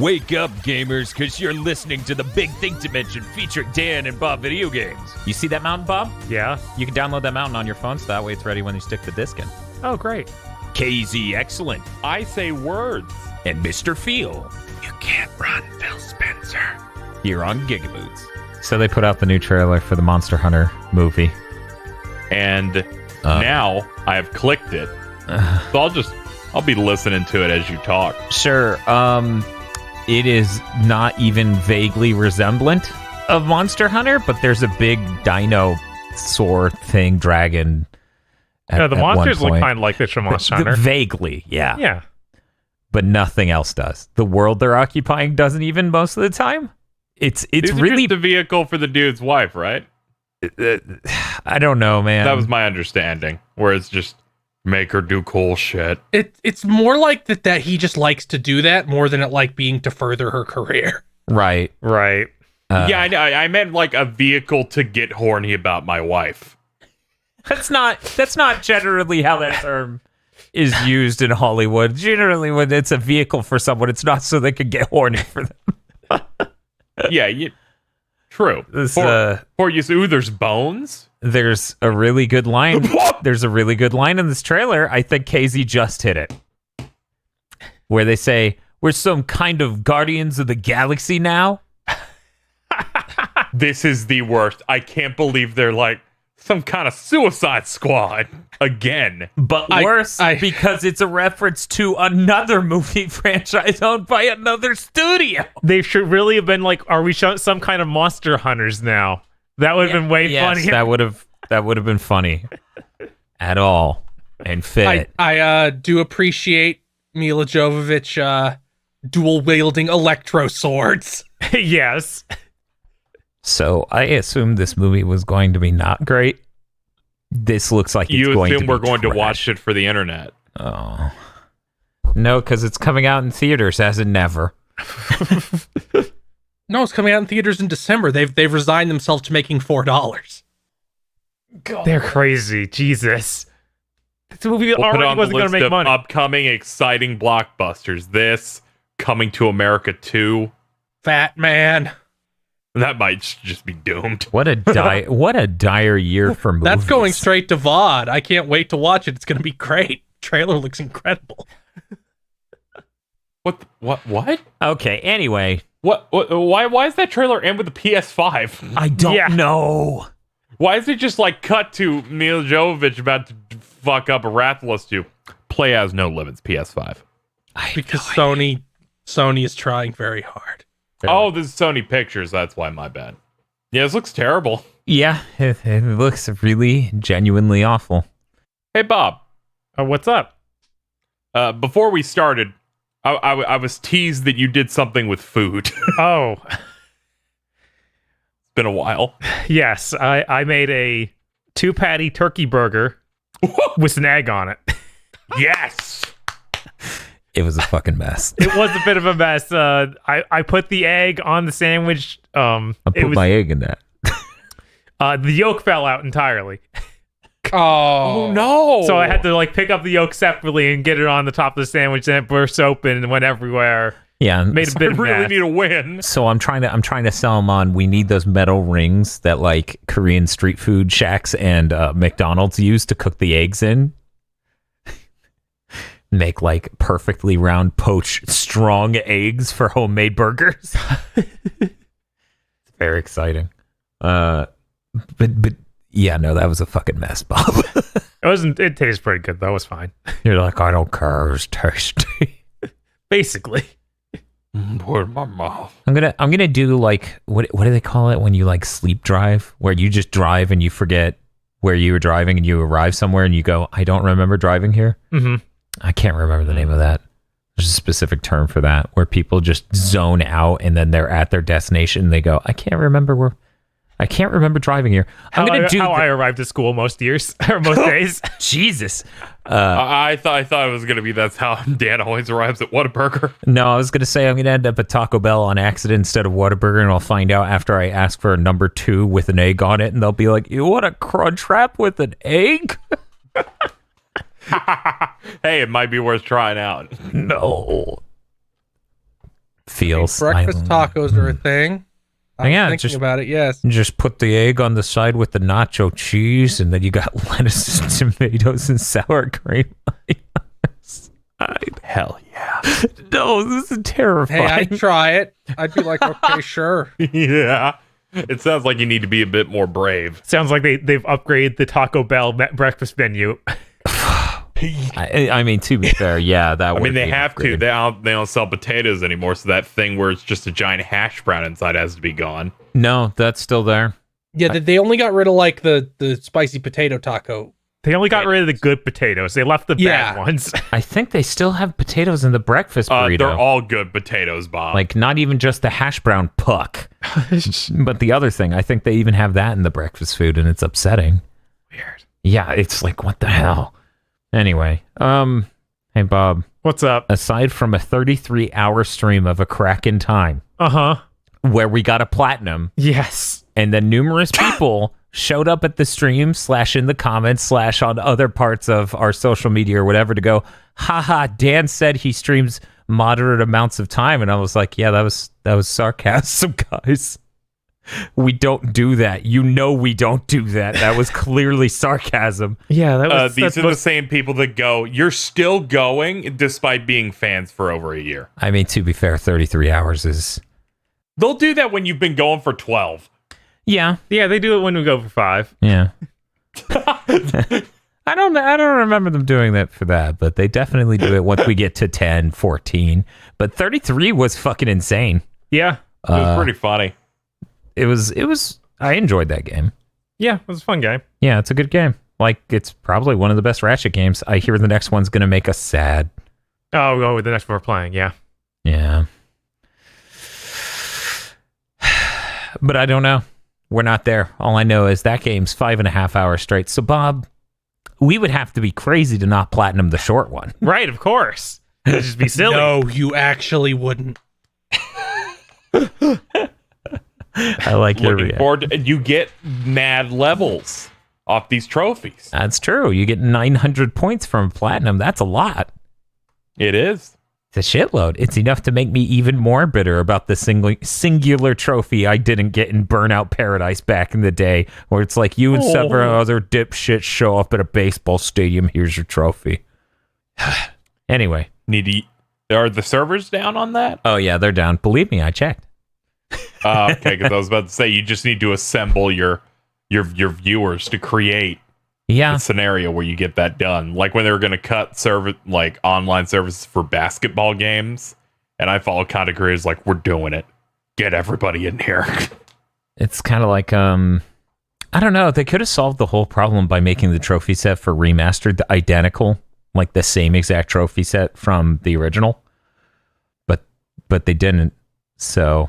Wake up, gamers, because you're listening to the Big Thing Dimension featuring Dan and Bob Video Games. You see that mountain, Bob? Yeah. You can download that mountain on your phone, so that way it's ready when you stick the disc in. Oh, great. KZ Excellent. I say words. And Mr. Feel. You can't run, Phil Spencer. Here on GigaBoots. So they put out the new trailer for the Monster Hunter movie. And now I've clicked it. So I'll be listening to it as you talk. Sure. It is not even vaguely resemblant of Monster Hunter, but there's a big dinosaur thing, dragon. The monsters look kind of like this from Monster Hunter. Vaguely, yeah. Yeah. But nothing else does. The world they're occupying doesn't even most of the time. It's really the vehicle for the dude's wife, right? I don't know, man. That was my understanding. Where it's just make her do cool shit. It's more like that he just likes to do that more than it like being to further her career. Right. Yeah, I meant like a vehicle to get horny about my wife. That's not generally how that term is used in Hollywood. Generally, when it's a vehicle for someone, it's not so they can get horny for them. Yeah, true. For you, ooh, there's bones. There's a really good line. There's a really good line in this trailer. I think KZ just hit it, where they say, "We're some kind of Guardians of the Galaxy now." This is the worst. I can't believe they're like some kind of Suicide Squad again. But worse, because it's a reference to another movie franchise owned by another studio. They should really have been like, are we some kind of Monster Hunters now? That would have been way funnier. That would have been funny at all and fit. I do appreciate Mila Jovovich dual wielding electro swords. Yes. So I assumed this movie was going to be not great. This looks like it's going to be we're going trash. to watch it for the internet. Oh. No, because it's coming out in theaters as in never. No, it's coming out in theaters in December. They've resigned themselves to making $4. God. They're crazy. Jesus. This movie already wasn't going to make money. Upcoming exciting blockbusters. This, Coming to America 2. Fat Man. That might just be doomed. What a dire year for movies. That's going straight to VOD. I can't wait to watch it. It's going to be great. Trailer looks incredible. What? Okay, anyway. Why is that trailer end with the PS5? I don't know. Why is it just like cut to Mila Jovovich about to fuck up a Rathalos 2? Play as No Limits PS5. Because Sony is trying very hard. Oh, this is Sony Pictures. That's why, my bad. Yeah, this looks terrible. Yeah, it looks really genuinely awful. Hey, Bob. What's up? Before we started, I was teased that you did something with food. Oh. It's been a while. Yes, I made a 2-patty turkey burger with an egg on it. Yes! It was a fucking mess. It was a bit of a mess. I put the egg on the sandwich. I put my egg in that. The yolk fell out entirely. Oh no! So I had to like pick up the yolk separately and get it on the top of the sandwich, and it burst open and went everywhere. Yeah, made a bit of really mess. need a win. So I'm trying to sell them on. We need those metal rings that like Korean street food shacks and McDonald's use to cook the eggs in. Make like perfectly round poached strong eggs for homemade burgers. It's very exciting. But yeah, no, that was a fucking mess, Bob. It tastes pretty good though. It was fine. You're like, I don't care. It was tasty. Basically. Put in my mouth. I'm gonna do like what do they call it when you like sleep drive, where you just drive and you forget where you were driving and you arrive somewhere and you go, I don't remember driving here. Mm-hmm. I can't remember the name of that. There's a specific term for that, where people just zone out and then they're at their destination and they go, I can't remember driving here. I arrived at school most years or most days. Jesus. I thought it was gonna be that's how Dan always arrives at Whataburger. No, I was gonna say I'm gonna end up at Taco Bell on accident instead of Whataburger, and I'll find out after I ask for a number 2 with an egg on it, and they'll be like, "You want a crunch wrap with an egg?" Hey, it might be worth trying out. No. feels. Breakfast tacos are a thing. I'm thinking about it, yes. Just put the egg on the side with the nacho cheese, and then you got lettuce and tomatoes and sour cream. Hell yeah. No, this is terrifying. Hey, I'd try it. I'd be like, okay, sure. Yeah. It sounds like you need to be a bit more brave. Sounds like they've upgraded the Taco Bell breakfast menu. I mean, to be fair, yeah, that. I would mean, they be have to. upgraded. They don't sell potatoes anymore, so that thing where it's just a giant hash brown inside has to be gone. No, that's still there. Yeah, they only got rid of like the spicy potato taco. They only got rid of the good potatoes. They left the bad ones. I think they still have potatoes in the breakfast burrito. They're all good potatoes, Bob. Like, not even just the hash brown puck, but the other thing. I think they even have that in the breakfast food, and it's upsetting. Weird. Yeah, it's like, what the hell? Anyway, hey, Bob. What's up? Aside from a 33-hour stream of A Crack in Time, where we got a platinum, yes, and then numerous people showed up at the stream / in the comments / on other parts of our social media or whatever to go, haha, Dan said he streams moderate amounts of time, and I was like, yeah, that was sarcasm, guys. We don't do that. You know we don't do that. That was clearly sarcasm. Yeah, that was. These are the same people that go, you're still going despite being fans for over a year. I mean, to be fair, 33 hours is... They'll do that when you've been going for 12. Yeah. Yeah, they do it when we go for 5. Yeah. I don't remember them doing that for that, but they definitely do it once we get to 10, 14. But 33 was fucking insane. Yeah. It was pretty funny. It was I enjoyed that game. Yeah, it was a fun game. Yeah, it's a good game. Like, it's probably one of the best Ratchet games. I hear the next one's going to make us sad. Oh, the next one we're playing, yeah. Yeah. But I don't know. We're not there. All I know is that game's 5.5 hours straight. So, Bob, we would have to be crazy to not platinum the short one. Right, of course. It'd just be silly. No, you actually wouldn't. I like your Looking forward to, you get mad levels off these trophies. That's true. You get 900 points from platinum. That's a lot. It is. It's a shitload. It's enough to make me even more bitter about the singular trophy I didn't get in Burnout Paradise back in the day, where it's like you and several other dipshits show up at a baseball stadium. Here's your trophy. Anyway. Are the servers down on that? Oh, yeah, they're down. Believe me, I checked. Okay, because I was about to say, you just need to assemble your viewers to create a scenario where you get that done. Like when they were going to cut online services for basketball games, and I follow content creators like, we're doing it. Get everybody in here. It's kind of like, I don't know. They could have solved the whole problem by making the trophy set for Remastered identical, like the same exact trophy set from the original. But they didn't. So...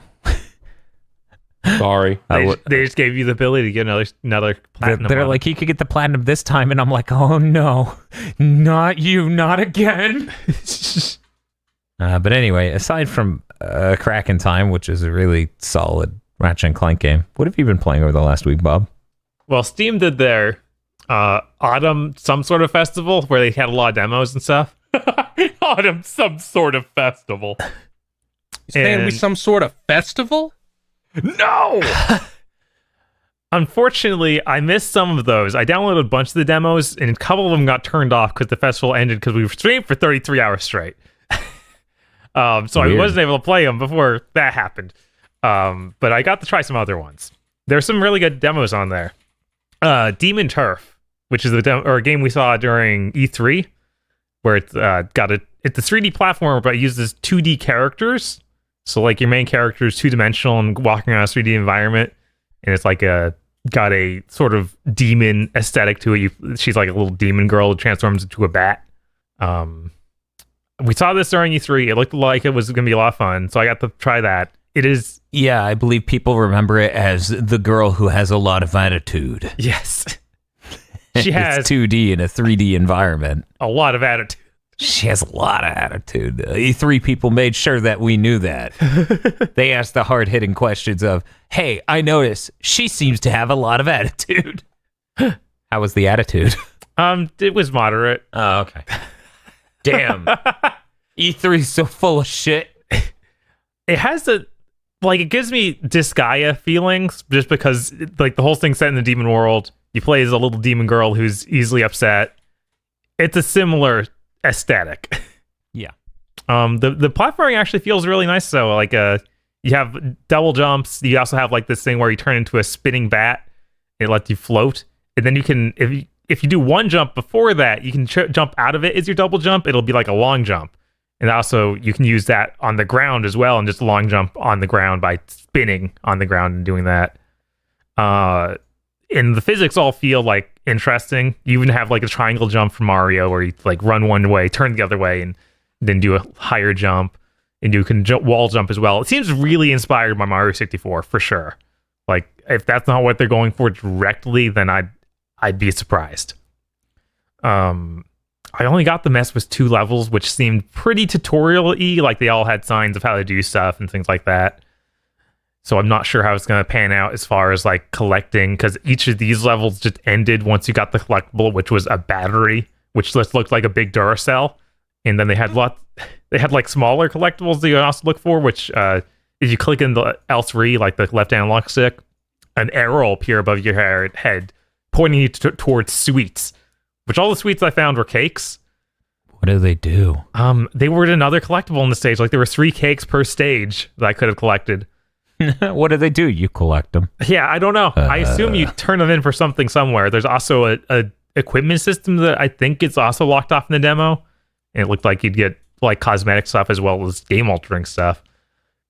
Sorry. They just gave you the ability to get another platinum. They're like, you could get the platinum this time, and I'm like, oh no, not you, not again. But anyway, aside from Crack in Time, which is a really solid Ratchet and Clank game, what have you been playing over the last week, Bob? Well, Steam did their autumn some sort of festival where they had a lot of demos and stuff. Autumn some sort of festival. Saying we some sort of festival? No! Unfortunately, I missed some of those. I downloaded a bunch of the demos, and a couple of them got turned off because the festival ended because we were streamed for 33 hours straight. So I wasn't able to play them before that happened. But I got to try some other ones. There's some really good demos on there. Demon Turf, which is a game we saw during E3, where it's it's a 3D platformer, but it uses 2D characters. So like your main character is 2-dimensional and walking around a 3D environment, and it's like got a sort of demon aesthetic to it. She's like a little demon girl who transforms into a bat. We saw this during E3. It looked like it was going to be a lot of fun, so I got to try that. It is... Yeah, I believe people remember it as the girl who has a lot of attitude. Yes. She has... It's 2D in a 3D environment. A lot of attitude. She has a lot of attitude. E3 people made sure that we knew that. They asked the hard-hitting questions of, hey, I notice she seems to have a lot of attitude. How was the attitude? It was moderate. Oh, okay. Damn. E3's so full of shit. it has a like it gives me Disgaea feelings just because like the whole thing's set in the demon world. You play as a little demon girl who's easily upset. It's a similar aesthetic. Yeah. The platforming actually feels really nice though. Like you have double jumps. You also have like this thing where you turn into a spinning bat. It lets you float, and then you can if you do one jump before that, you can jump out of it as your double jump. It'll be like a long jump. And also, you can use that on the ground as well, and just long jump on the ground by spinning on the ground and doing that. And the physics all feel like interesting. You even have like a triangle jump from Mario, where you like run one way, turn the other way, and then do a higher jump. And you can wall jump as well. It seems really inspired by Mario 64 for sure. Like if that's not what they're going for directly, then I'd be surprised. I only got the mess with 2 levels, which seemed pretty tutorial-y, like they all had signs of how to do stuff and things like that. So I'm not sure how it's going to pan out as far as like collecting, because each of these levels just ended once you got the collectible, which was a battery, which just looked like a big Duracell. And then they had like smaller collectibles that you can also look for, which if you click in the L3, like the left analog stick, an arrow will appear above your head, pointing you towards sweets. Which all the sweets I found were cakes. What do they do? They were another collectible on the stage. Like there were 3 cakes per stage that I could have collected. What do they do? You collect them. Yeah, I don't know. I assume you turn them in for something somewhere. There's also a equipment system that I think gets also locked off in the demo. And it looked like you'd get like cosmetic stuff as well as game altering stuff.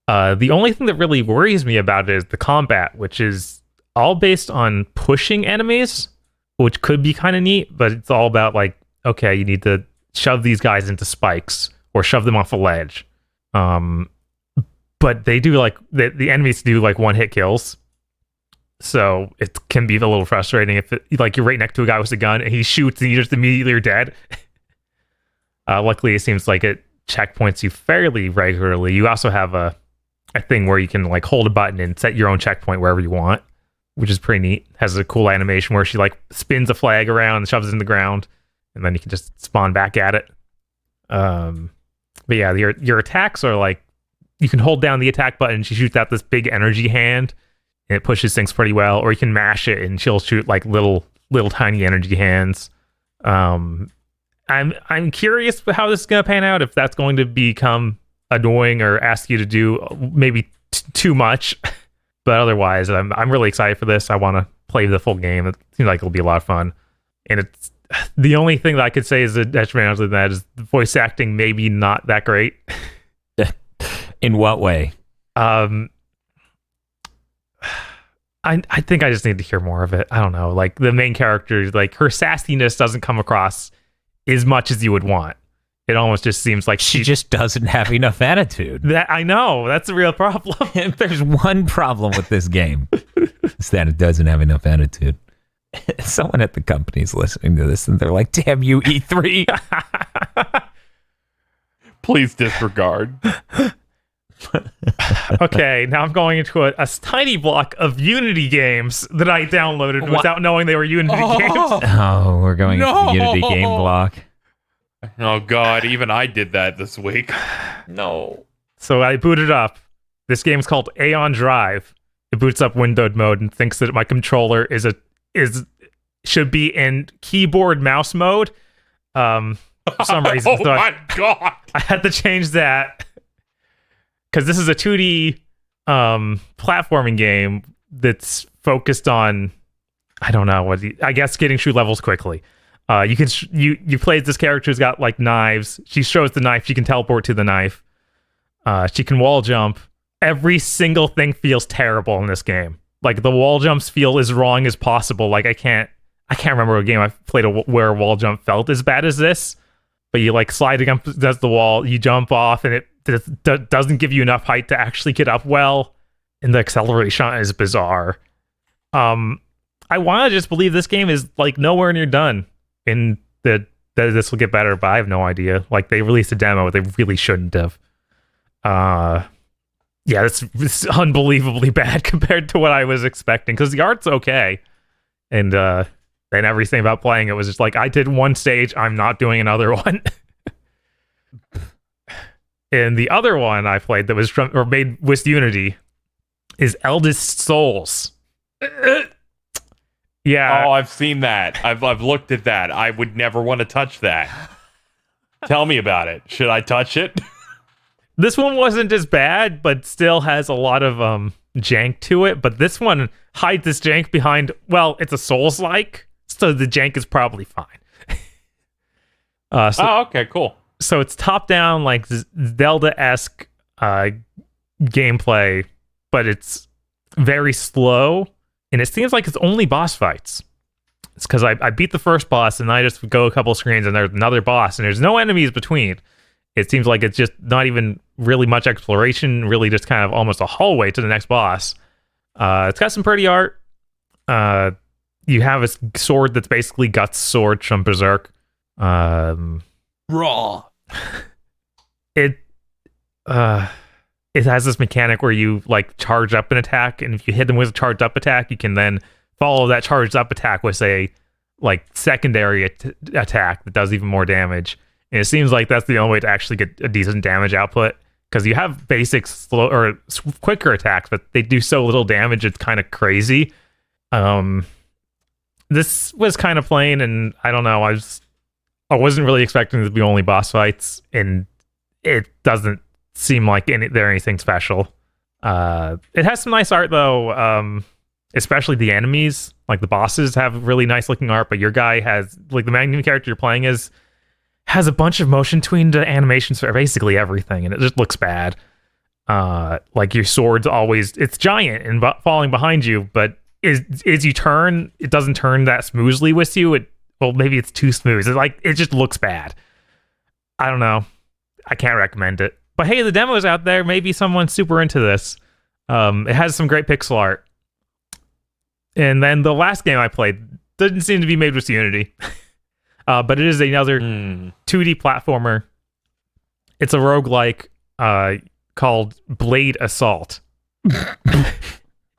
The only thing that really worries me about it is the combat, which is all based on pushing enemies, which could be kind of neat, but it's all about like, okay, you need to shove these guys into spikes or shove them off a ledge. But they do like the enemies do like 1-hit kills, so it can be a little frustrating if like you're right next to a guy with a gun and he shoots and you just immediately are dead. Luckily, it seems like it checkpoints you fairly regularly. You also have a thing where you can like hold a button and set your own checkpoint wherever you want, which is pretty neat. Has a cool animation where she like spins a flag around and shoves it in the ground, and then you can just spawn back at it. But yeah, your attacks are like, you can hold down the attack button, she shoots out this big energy hand, and it pushes things pretty well. Or you can mash it and she'll shoot like little tiny energy hands. I'm curious how this is gonna pan out, if that's going to become annoying or ask you to do maybe too much. But otherwise, I'm really excited for this. I want to play the full game. It seems like it'll be a lot of fun. And it's the only thing that I could say is a detriment other than that is the voice acting maybe not that great. In what way? I think I just need to hear more of it. I don't know. Like the main character, like her sassiness doesn't come across as much as you would want. It almost just seems like she just doesn't have enough attitude. That I know. That's a real problem. If there's one problem with this game, it's that it doesn't have enough attitude. Someone at the company's listening to this and they're like, damn you, E3. Please disregard. Okay, now I'm going into a tiny block of Unity games that I downloaded without knowing they were Unity games. Oh, we're going into the Unity game block. Oh god, even I did that this week. No. So I booted up. This game's called Aeon Drive. It boots up windowed mode and thinks that my controller should be in keyboard mouse mode. For some reason. Oh my god. I had to change that. Because this is a 2D platforming game that's focused on, I don't know, I guess getting through levels quickly. You play as this character who's got like knives. She shows the knife. She can teleport to the knife. She can wall jump. Every single thing feels terrible in this game. Like the wall jumps feel as wrong as possible. Like I can't remember a game I've played where a wall jump felt as bad as this. But you like slide against the wall, you jump off, and it doesn't give you enough height to actually get up well. And the acceleration is bizarre. I want to just believe this game is like nowhere near done. And that this will get better, but I have no idea. Like they released a demo, they really shouldn't have. Yeah, it's unbelievably bad compared to what I was expecting. Because the art's okay, and then everything about playing it was just like, I did one stage, I'm not doing another one. And the other one I played that was made with Unity is Eldest Souls. Yeah. Oh, I've seen that. I've looked at that. I would never want to touch that. Tell me about it. Should I touch it? This one wasn't as bad, but still has a lot of jank to it. But this one hides this jank behind, well, it's a Souls-like, so the jank is probably fine. Okay, cool. So it's top-down, like Zelda-esque gameplay, but it's very slow, and it seems like it's only boss fights. It's because I beat the first boss, and I just go a couple screens, and there's another boss, and there's no enemies between. It seems like it's just not even really much exploration, really just kind of almost a hallway to the next boss. It's got some pretty art. You have a sword that's basically Guts' sword from Berserk. Raw. It has this mechanic where you like charge up an attack, and if you hit them with a charged up attack, you can then follow that charged up attack with a like secondary attack that does even more damage. And it seems like that's the only way to actually get a decent damage output, because you have basic slow or quicker attacks, but they do so little damage it's kind of crazy. This was kind of plain, and I don't know, I wasn't really expecting it to be only boss fights, and it doesn't seem like they're anything special. It has some nice art though, especially the enemies. Like the bosses have really nice looking art, but your guy has, like, the main character you're playing has a bunch of motion tweened animations for basically everything, and it just looks bad. Like your sword's always, it's giant and falling behind you, but as you turn, it doesn't turn that smoothly with you. Well, maybe it's too smooth. It just looks bad. I don't know. I can't recommend it. But hey, the demo's out there. Maybe someone's super into this. It has some great pixel art. And then the last game I played didn't seem to be made with Unity. But it is another 2D platformer. It's a roguelike called Blade Assault.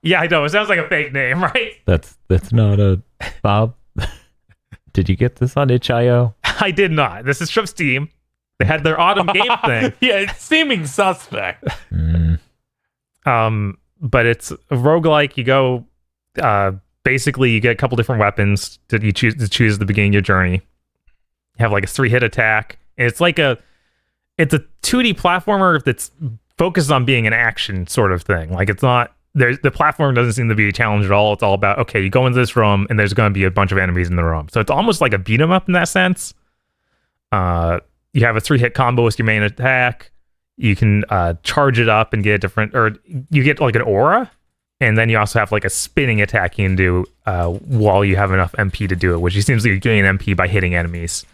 Yeah, I know. It sounds like a fake name, right? That's not a Bob. Did you get this on itch.io? I did not. This is from Steam. They had their autumn game thing. Yeah, it's seeming suspect. But it's a roguelike. You go, basically, you get a couple different weapons that you choose at the beginning of your journey. You have like a 3-hit attack. And it's a 2D platformer that's focused on being an action sort of thing. Like, it's not, the platform doesn't seem to be a challenge at all. It's all about, okay, you go into this room and there's going to be a bunch of enemies in the room. So it's almost like a beat 'em up in that sense. You have a 3-hit combo with your main attack. You can charge it up and get a different, or you get like an aura, and then you also have like a spinning attack you can do while you have enough MP to do it, which seems like you're getting an MP by hitting enemies.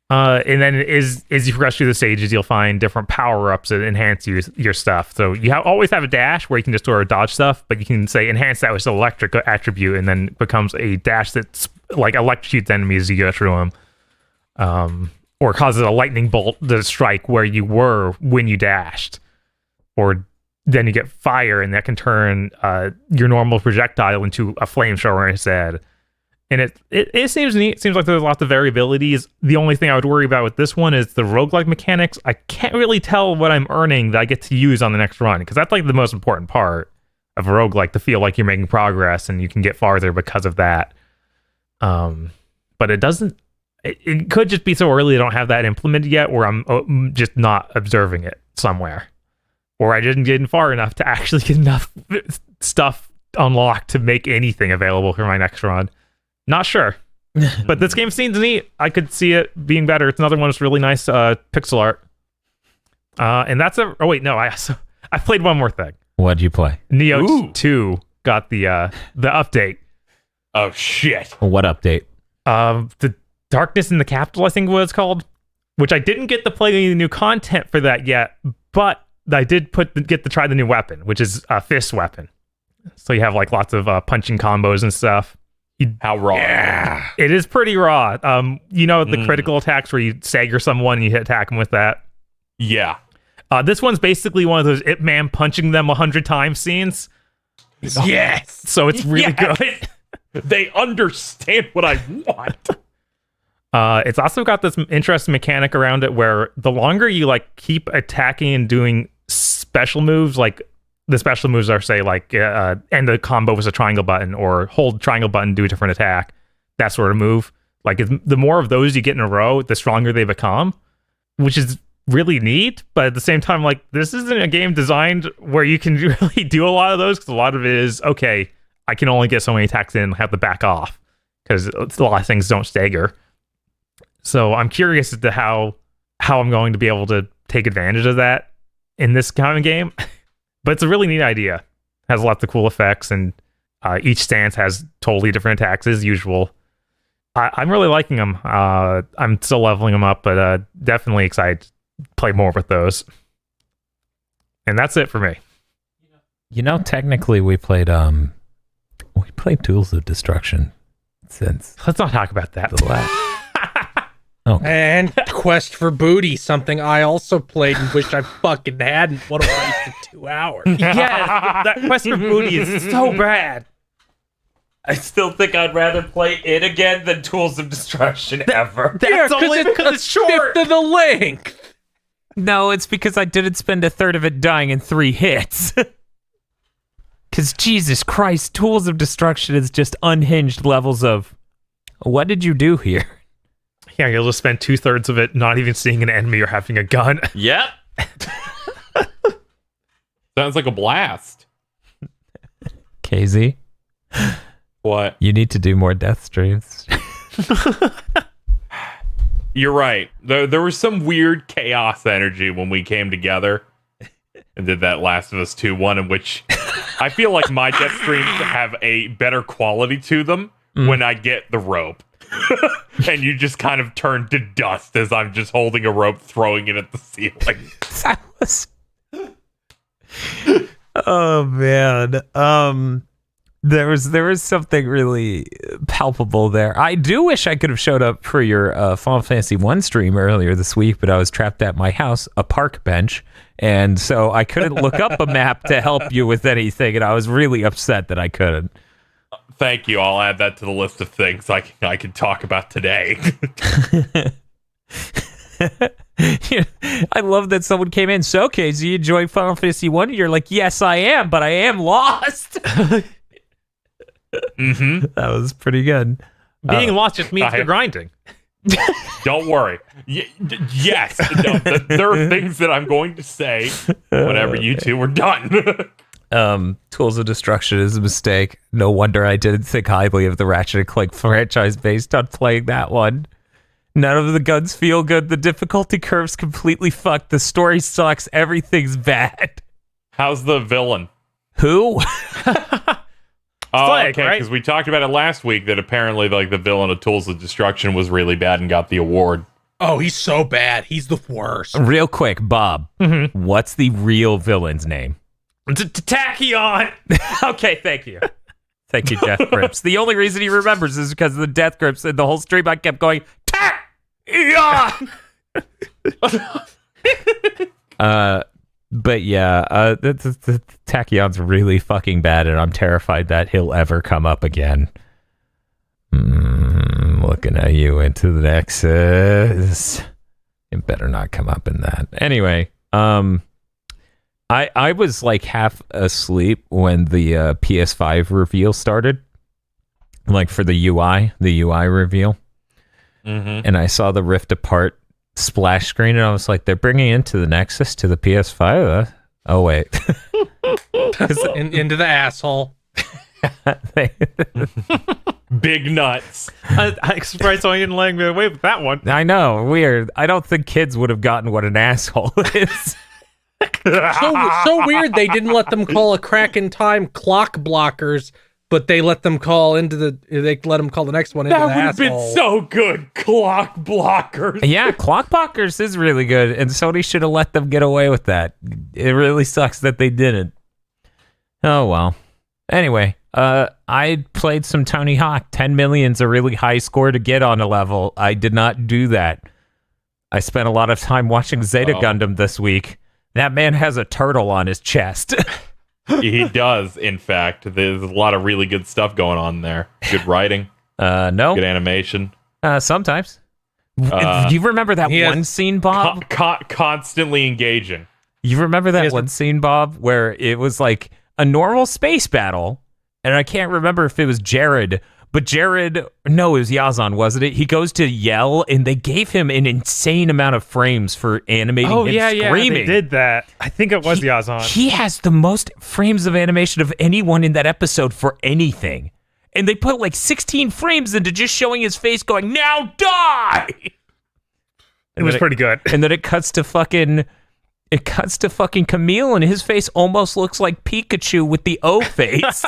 And then as you progress through the stages, you'll find different power-ups that enhance your stuff. So you always have a dash where you can just sort of dodge stuff, but you can say enhance that with an electric attribute, and then becomes a dash that's like electrocutes enemies as you go through them. Or causes a lightning bolt to strike where you were when you dashed. Or then you get fire, and that can turn your normal projectile into a flamethrower instead. And it seems neat. It seems like there's lots of variabilities. The only thing I would worry about with this one is the roguelike mechanics. I can't really tell what I'm earning that I get to use on the next run, because that's like the most important part of a roguelike, to feel like you're making progress and you can get farther because of that. But it doesn't. It could just be so early I don't have that implemented yet, or I'm just not observing it somewhere. Or I didn't get far enough to actually get enough stuff unlocked to make anything available for my next run. Not sure. But this game seems neat. I could see it being better. It's another one that's really nice pixel art. And that's a... Oh, wait, no. I played one more thing. What'd you play? Neo 2 got the update. Oh, shit. What update? The Darkness in the Capital, I think what it's called, which I didn't get to play any new content for that yet, but I did get to try the new weapon, which is a fist weapon. So you have like lots of punching combos and stuff. How raw? Yeah, it is pretty raw. You know the critical attacks where you stagger someone and you attack them with that. Yeah. This one's basically one of those Ip Man punching them 100 times scenes. Yes. So it's really good. They understand what I want. It's also got this interesting mechanic around it where the longer you like keep attacking and doing special moves, like the special moves are say like end the combo with a triangle button or hold triangle button, do a different attack, that sort of move. Like the more of those you get in a row, the stronger they become, which is really neat. But at the same time, like this isn't a game designed where you can really do a lot of those, because a lot of it is, okay, I can only get so many attacks in and have to back off because a lot of things don't stagger. So I'm curious as to how I'm going to be able to take advantage of that in this kind of game. But it's a really neat idea. It has lots of cool effects, and each stance has totally different attacks as usual. I'm really liking them. I'm still leveling them up, but definitely excited to play more with those. And that's it for me. You know, technically we played Tools of Destruction since. Let's not talk about that. The last. Okay. And Quest for Booty, something I also played and wish I fucking hadn't. What a waste of 2 hours. Yeah, that Quest for Booty is so bad. I still think I'd rather play it again than Tools of Destruction ever. That's only because it's short. To the length. No, it's because I didn't spend a third of it dying in 3 hits. Because Jesus Christ, Tools of Destruction is just unhinged levels of, what did you do here? Yeah, you'll just spend 2/3 of it not even seeing an enemy or having a gun. Yep. Sounds like a blast. KZ, What? you need to do more death streams. You're right. There was some weird chaos energy when we came together and did that Last of Us 2 one, in which I feel like my death streams have a better quality to them when I get the rope. And you just kind of turn to dust as I'm just holding a rope, throwing it at the ceiling. That was... Oh man. There was something really palpable there. I do wish I could have showed up for your Final Fantasy 1 stream earlier this week, but I was trapped at my house, a park bench, and so I couldn't look up a map to help you with anything, and I was really upset that I couldn't. Thank you. I'll add that to the list of things I can talk about today. I love that someone came in. So, okay, do you enjoy Final Fantasy 1? You're like, yes, I am, but I am lost. Mm-hmm. That was pretty good. Being lost just means you're grinding. Don't worry. Yes. No, there are things that I'm going to say whenever you two are done. Tools of Destruction is a mistake. No wonder I didn't think highly of the Ratchet & Clank franchise based on playing that one. None of the guns feel good. The difficulty curve's completely fucked. The story sucks. Everything's bad. How's the villain? Who? Flag, okay, right? because we talked about it last week that apparently like the villain of Tools of Destruction was really bad and got the award. Oh, he's so bad. He's the worst. Real quick, Bob. What's the real villain's name? Tachyon. Okay, thank you. Thank you, Death Grips. The only reason he remembers is because of the Death Grips, and the whole stream I kept going, Tachyon! But yeah, the Tachyon's really fucking bad, and I'm terrified that he'll ever come up again. Looking at you into the Nexus. It better not come up in that. Anyway, I was like half asleep when the PS5 reveal started, like for the UI reveal, and I saw the Rift Apart splash screen, and I was like, they're bringing into the Nexus to the PS5. Oh wait, into the asshole. Big nuts. I'm surprised I didn't let me away with that one. I know, weird. I don't think kids would have gotten what an asshole is. So weird they didn't let them call a crack in time clock blockers, but they let them call the next one into the asshole. That would have been so good. Clock blockers. Yeah, clock blockers is really good, and Sony should have let them get away with that. It really sucks that they didn't. Oh well. Anyway, I played some Tony Hawk. 10 million's a really high score to get on a level. I did not do that. I spent a lot of time watching Zeta Gundam this week. That man has a turtle on his chest. He does, in fact. There's a lot of really good stuff going on there. Good writing. No. Good animation. Sometimes. Do you remember that He has- one scene, Bob? Constantly engaging. You remember that one scene, Bob, where it was like a normal space battle, and I can't remember if it was Jared, but no, it was Yazan, wasn't it? He goes to yell, and they gave him an insane amount of frames for animating him screaming. They did that. I think it was Yazan. He has the most frames of animation of anyone in that episode for anything. And they put like 16 frames into just showing his face going, "Now die!" It was pretty good. And then it cuts to fucking Camille, and his face almost looks like Pikachu with the O face.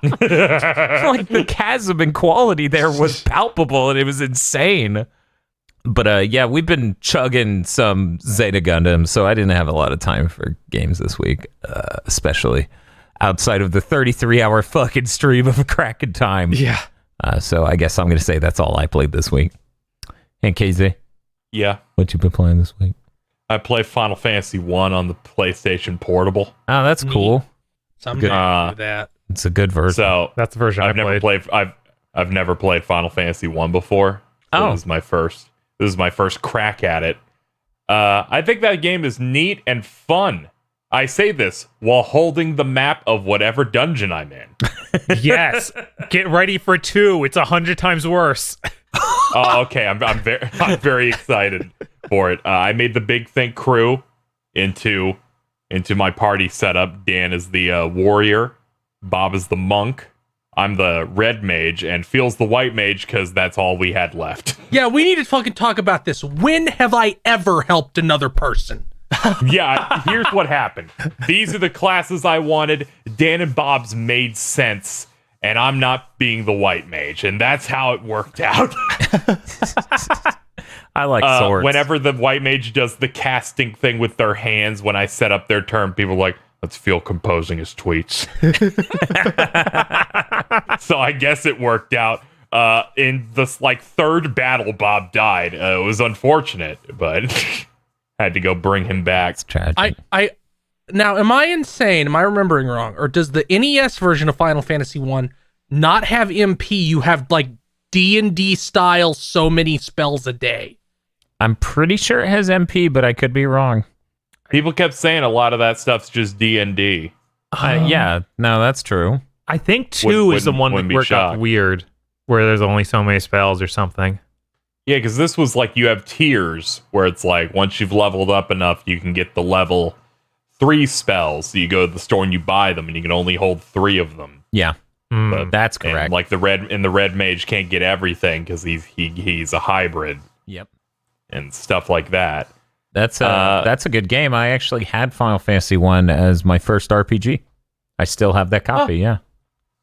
Like the chasm in quality there was palpable, and it was insane. But yeah, we've been chugging some Zeta Gundam, so I didn't have a lot of time for games this week, especially outside of the 33-hour fucking stream of a cracking time. Yeah. So I guess I'm going to say that's all I played this week. And KZ? Yeah. What you been playing this week? I play Final Fantasy 1 on the PlayStation Portable. Oh, that's cool. Someday I'll do that. It's a good version. So that's the version I've never played. I've never played Final Fantasy 1 before. So This is my first crack at it. I think that game is neat and fun. I say this while holding the map of whatever dungeon I'm in. Yes. Get ready for 2. It's 100 times worse. Oh, okay. I'm very excited for it. I made the Big Think crew into my party setup. Dan is the warrior. Bob is the monk. I'm the red mage, and Feel's the white mage because that's all we had left. Yeah, we need to fucking talk about this. When have I ever helped another person? Yeah, here's what happened. These are the classes I wanted. Dan and Bob's made sense, and I'm not being the white mage, and that's how it worked out. I like swords. Whenever the white mage does the casting thing with their hands, when I set up their turn, people are like, let's Feel composing his tweets. So I guess it worked out. In this third battle, Bob died. It was unfortunate, but had to go bring him back. It's tragic. Now, am I insane? Am I remembering wrong? Or does the NES version of Final Fantasy 1 not have MP? You have D&D style so many spells a day. I'm pretty sure it has MP, but I could be wrong. People kept saying a lot of that stuff's just D&D. Yeah, no, that's true. I think 2 is the one where it got weird, where there's only so many spells or something. Yeah, because this was you have tiers where it's once you've leveled up enough, you can get the level 3 spells. So you go to the store and you buy them, and you can only hold 3 of them. Yeah, but that's correct. And the red mage can't get everything because he's a hybrid. Yep, and stuff like that. That's a good game. I actually had Final Fantasy 1 as my first RPG. I still have that copy. Yeah,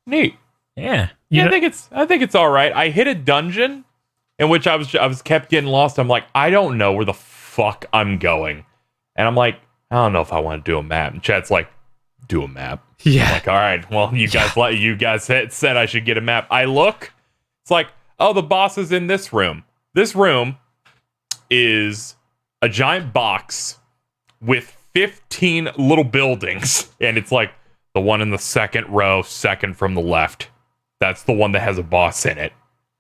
neat. Yeah, I think it's all right. I hit a dungeon in which I was kept getting lost. I'm like, I don't know where the fuck I'm going, and I'm like, I don't know if I want to do a map. And Chat's like, do a map. Yeah. I'm like, all right. Well, you guys said I should get a map. I look. It's like, oh, the boss is in this room. This room is a giant box with 15 little buildings, and it's like the one in the second row, second from the left. That's the one that has a boss in it.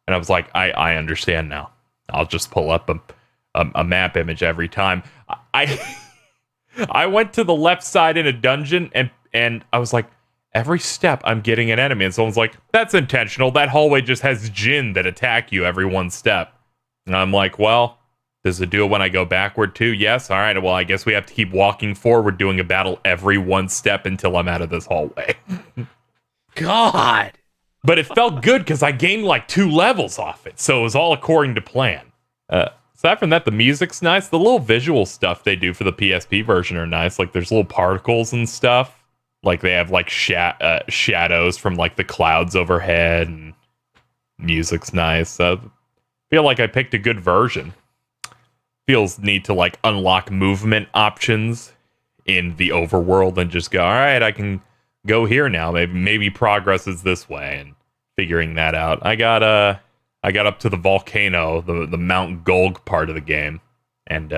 And I was like, I understand now. I'll just pull up a map image every time. I went to the left side in a dungeon, and I was like, every step I'm getting an enemy. And someone's like, that's intentional. That hallway just has Jinn that attack you every one step. And I'm like, well, does it do it when I go backward too? Yes. All right. Well, I guess we have to keep walking forward, doing a battle every one step until I'm out of this hallway. God. But it felt good because I gained 2 levels off it. So it was all according to plan. Aside from that, the music's nice. The little visual stuff they do for the PSP version are nice. There's little particles and stuff. They have shadows from the clouds overhead, and music's nice. So I feel like I picked a good version. Feels neat to unlock movement options in the overworld and just go, all right, I can go here now. Maybe progress is this way, and figuring that out. I got up to the volcano, the Mount Golg part of the game, and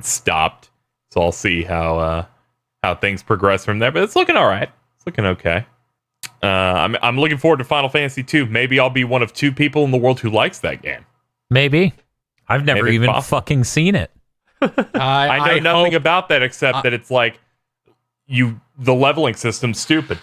stopped. So I'll see how things progress from there. But it's looking all right. It's looking okay. I'm looking forward to Final Fantasy 2. Maybe I'll be one of 2 people in the world who likes that game. maybe. I've never even fucking seen it. I know nothing about that except that it's like the leveling system's stupid.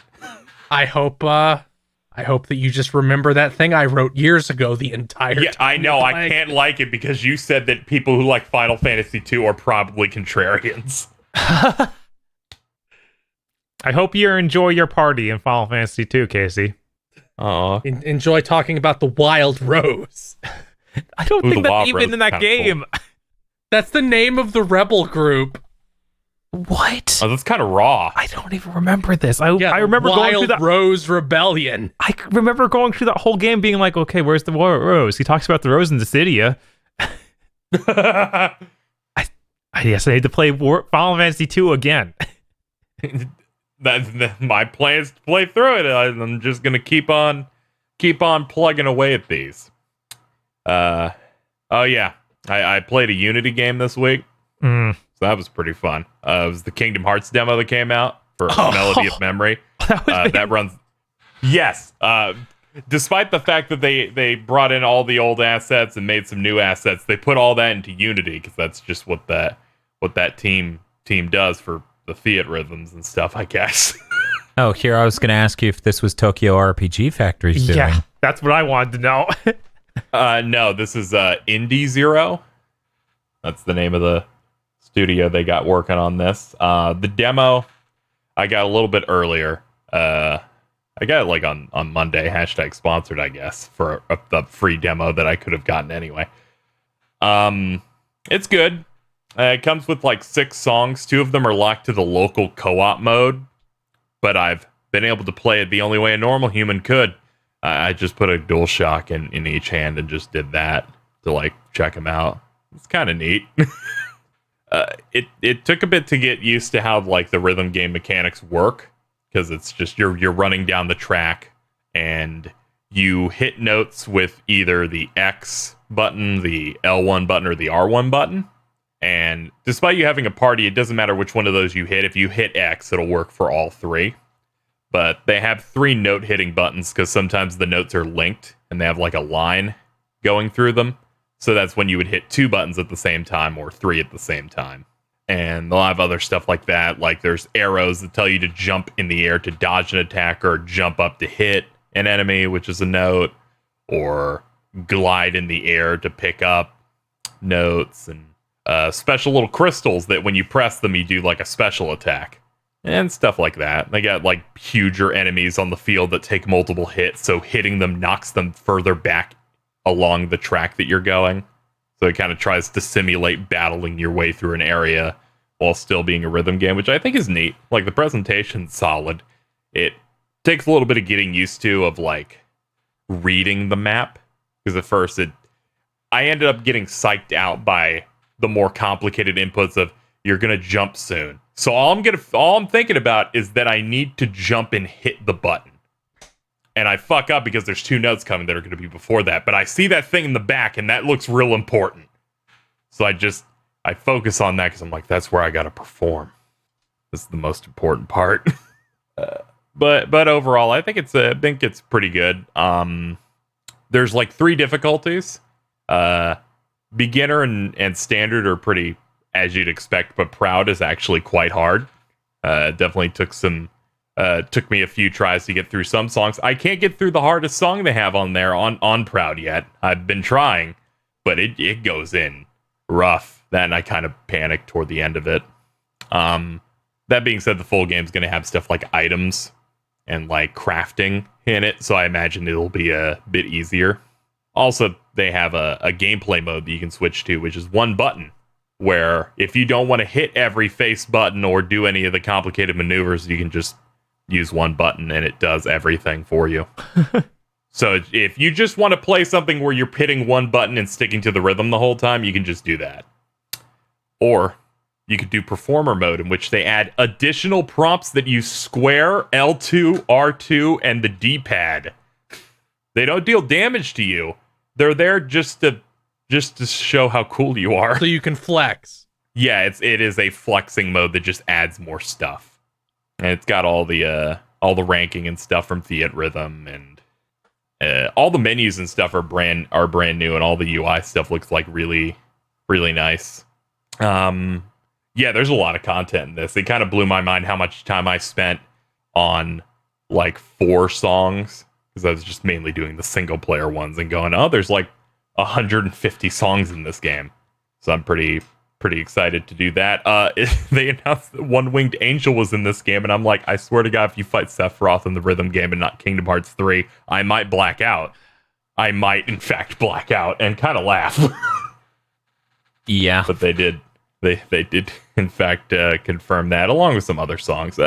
I hope that you just remember that thing I wrote years ago the entire time. Yeah, I know. I can't like it because you said that people who like Final Fantasy II are probably contrarians. I hope you enjoy your party in Final Fantasy II, Casey. Enjoy talking about the Wild Rose. I don't think that's even in that game. Cool. That's the name of the rebel group. What? Oh, that's kind of raw. I don't even remember this. I remember going through that Rose Rebellion. I remember going through that whole game being like, okay, where's the rose? He talks about the rose in Dissidia. I guess I need to play Final Fantasy II again. My plan is to play through it. I'm just gonna keep on plugging away at these. Oh yeah, I played a Unity game this week. So that was pretty fun. It was the Kingdom Hearts demo that came out for Melody of Memory. That runs. Yes. Despite the fact that they brought in all the old assets and made some new assets, they put all that into Unity because that's just what that team does for the Fiat rhythms and stuff, I guess. Oh, here I was going to ask you if this was Tokyo RPG Factory's doing. Yeah, that's what I wanted to know. No, this is Indie Zero. That's the name of the studio they got working on this. The demo I got a little bit earlier. I got it like on Monday, #sponsored, I guess, for the free demo that I could have gotten anyway. It's good. It comes with like 6 songs. 2 of them are locked to the local co-op mode, but I've been able to play it the only way a normal human could. I just put a DualShock in each hand and just did that to like check them out. It's kind of neat. It took a bit to get used to how like the rhythm game mechanics work, because it's just you're running down the track and you hit notes with either the X button, the L1 button, or the R1 button. And despite you having a party, it doesn't matter which one of those you hit. If you hit X, it'll work for all 3. But they have 3 note hitting buttons because sometimes the notes are linked and they have like a line going through them. So that's when you would hit 2 buttons at the same time or 3 at the same time. And they'll have other stuff like that. Like there's arrows that tell you to jump in the air to dodge an attack, or jump up to hit an enemy, which is a note, or glide in the air to pick up notes, and special little crystals that when you press them, you do like a special attack and stuff like that. They got like huger enemies on the field that take multiple hits, so hitting them knocks them further back along the track that you're going. So it kind of tries to simulate battling your way through an area while still being a rhythm game, which I think is neat. Like the presentation's solid. It takes a little bit of getting used to of like reading the map, because at first I ended up getting psyched out by the more complicated inputs of you're gonna jump soon. So all I'm thinking about is that I need to jump and hit the button. And I fuck up because there's 2 notes coming that are going to be before that. But I see that thing in the back, and that looks real important. So I focus on that because I'm like, that's where I got to perform. This is the most important part. But overall, I think it's pretty good. There's like 3 difficulties. Beginner and standard are pretty as you'd expect, but Proud is actually quite hard. Definitely took me a few tries to get through some songs. I can't get through the hardest song they have on there on Proud yet. I've been trying, but it goes in rough. Then I kind of panicked toward the end of it. That being said, the full game's going to have stuff like items and like crafting in it, so I imagine it'll be a bit easier. Also, they have a gameplay mode that you can switch to, which is 1 button, where if you don't want to hit every face button or do any of the complicated maneuvers, you can just use 1 button and it does everything for you. So if you just want to play something where you're hitting 1 button and sticking to the rhythm the whole time, you can just do that. Or you could do performer mode, in which they add additional prompts that use square, L2, R2, and the D-pad. They don't deal damage to you. They're there just to show how cool you are. So you can flex. Yeah, it is a flexing mode that just adds more stuff. And it's got all the ranking and stuff from Fiat Rhythm, and All the menus and stuff are brand new, and all the UI stuff looks like really, really nice. Yeah, there's a lot of content in this. It kind of blew my mind how much time I spent on like 4 songs, because I was just mainly doing the single player ones and going, oh, there's like 150 songs in this game. So I'm pretty excited to do that. They announced that One Winged Angel was in this game, and I'm like, I swear to God, if you fight Sephiroth in the rhythm game and not Kingdom Hearts 3, I might black out. I might, in fact, black out and kind of laugh. Yeah. But they did. They did, in fact, confirm that, along with some other songs.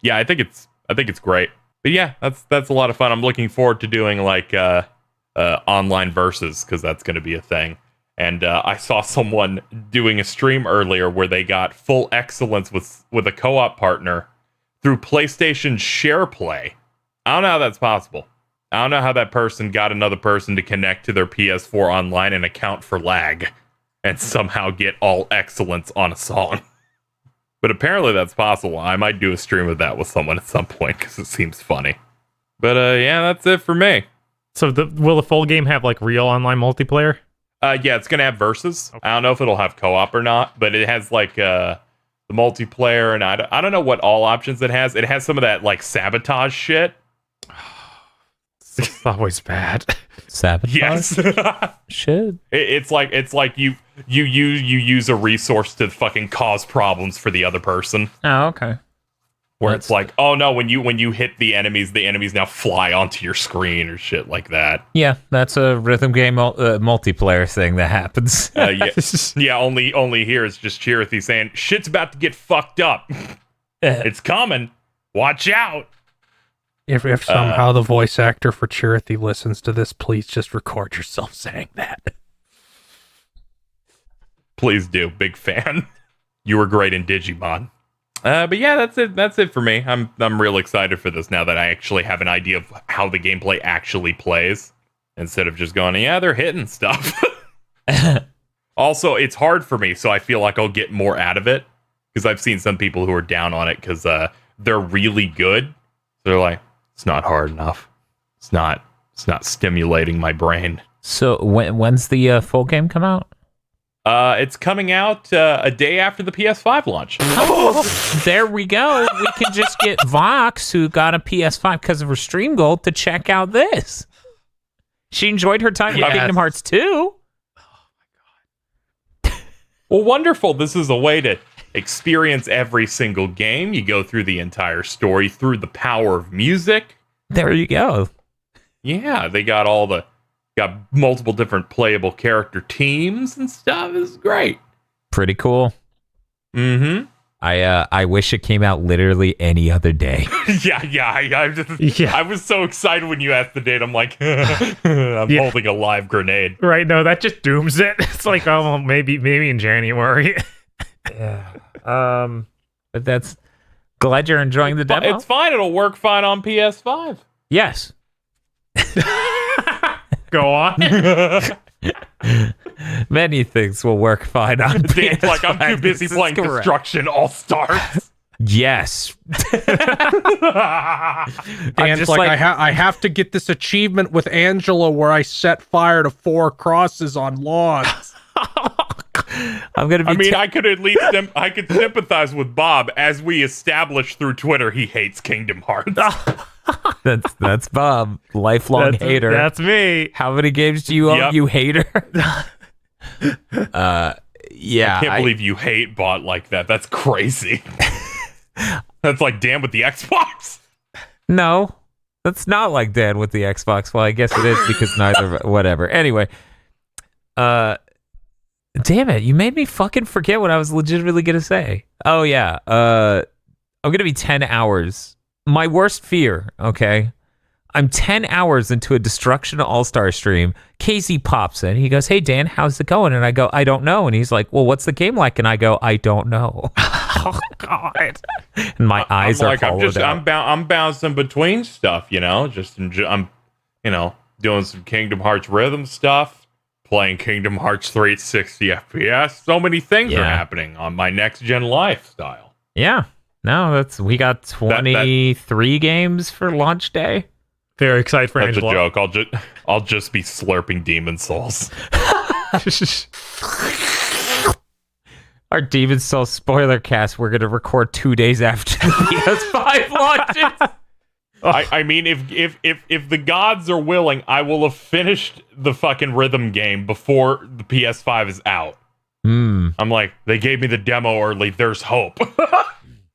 Yeah, I think it's great. But yeah, that's a lot of fun. I'm looking forward to doing like online versus, because that's going to be a thing. And I saw someone doing a stream earlier where they got full excellence with a co-op partner through PlayStation SharePlay. I don't know how that's possible. I don't know how that person got another person to connect to their PS4 online and account for lag and somehow get all excellence on a song. But apparently that's possible. I might do a stream of that with someone at some point because it seems funny. But yeah, that's it for me. So will the full game have like real online multiplayer? Yeah, it's gonna have versus. Okay. I don't know if it'll have co-op or not, but it has like the multiplayer, and I don't know what all options it has. It has some of that like sabotage shit. It's always bad. Sabotage? Yes. Shit. It's like you use a resource to fucking cause problems for the other person. Oh, okay. Where it's like, oh no, when you hit the enemies now fly onto your screen or shit like that. Yeah, that's a rhythm game multiplayer thing that happens. Yeah. Only here it's just Chirithy saying shit's about to get fucked up. It's coming. Watch out. If somehow the voice actor for Chirithy listens to this, please just record yourself saying that. Please do. Big fan. You were great in Digimon. But yeah, that's it. That's it for me. I'm real excited for this now that I actually have an idea of how the gameplay actually plays, instead of just going, yeah, they're hitting stuff. Also, it's hard for me, so I feel like I'll get more out of it, because I've seen some people who are down on it because they're really good. They're like, it's not hard enough. It's not stimulating my brain. So when's the full game come out? It's coming out a day after the PS5 launch. Oh, there we go. We can just get Vox, who got a PS5 because of her stream gold, to check out this. She enjoyed her time with Kingdom Hearts 2. Oh my god. Well, wonderful. This is a way to experience every single game. You go through the entire story through the power of music. There you go. Yeah, they got multiple different playable character teams and stuff. This is great. Pretty cool. Mm-hmm. I wish it came out literally any other day. I was so excited when you asked the date. I'm like, I'm holding a live grenade. Right? No, that just dooms it. It's like, oh, well, maybe in January. Yeah. But that's glad you're enjoying the demo. It's fine. It'll work fine on PS5. Yes. Go on. Many things will work fine on PS5. Like, I'm too busy playing Destruction All-Stars. Yes. Dan's like I have to get this achievement with Angela where I set fire to 4 crosses on lawns. I'm gonna be. I mean, I could at least I could sympathize with Bob, as we established through Twitter. He hates Kingdom Hearts. That's Bob, lifelong hater. That's me. How many games do you own, you hater? Yeah, I can't believe you hate bot like that. That's crazy. That's like Dan with the Xbox. No, that's not like Dan with the Xbox. Well, I guess it is, because neither. Whatever. Anyway, damn it! You made me fucking forget what I was legitimately gonna say. Oh yeah, I'm gonna be 10 hours. My worst fear. Okay, I'm 10 hours into a Destruction All-Star stream. Casey pops in. He goes, "Hey Dan, how's it going?" And I go, "I don't know." And he's like, "Well, what's the game like?" And I go, "I don't know." Oh God! And my eyes are hollowed out. I'm bouncing between stuff, I'm doing some Kingdom Hearts rhythm stuff, playing Kingdom Hearts 3 at 60 FPS. So many things are happening on my next gen lifestyle. Yeah. No, we got 23 games for launch day. Very excited for That's Angelo. a joke. I'll just be slurping Demon Souls. Our Demon Souls spoiler cast, we're going to record 2 days after the PS5 launches. I mean, if the gods are willing, I will have finished the fucking rhythm game before the PS5 is out. I'm like, they gave me the demo early. There's hope.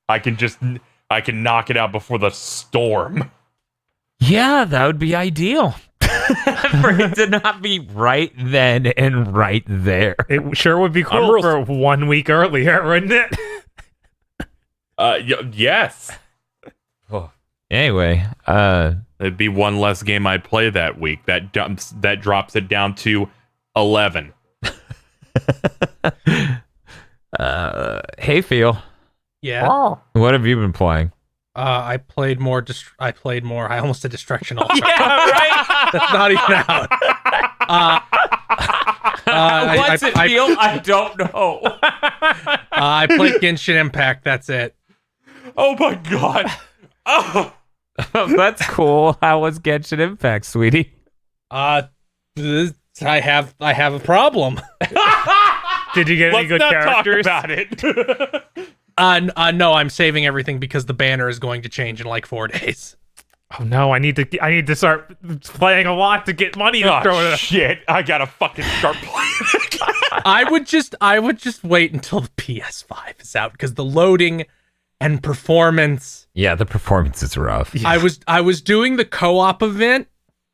I can knock it out before the storm. Yeah, that would be ideal. For it to not be right then and right there. It sure would be cool for 1 week earlier, wouldn't it? Yes. Oh. Anyway, it'd be one less game I'd play that week. That drops it down to 11. Hey, Phil. Yeah. What have you been playing? I played more. I almost said Destruction All Stars. Yeah, right. That's not even out. What's it feel? I don't know. I played Genshin Impact. That's it. Oh my god. Oh. That's cool. How was Genshin Impact, sweetie? I have a problem. Did you get any good characters? Talk about it. No, I'm saving everything because the banner is going to change in like 4 days. Oh no, I need to start playing a lot to get money to throw it. Shit, I gotta fucking start playing. I would just wait until the PS5 is out because the loading and performance. Yeah, the performance is rough. I was doing the co-op event,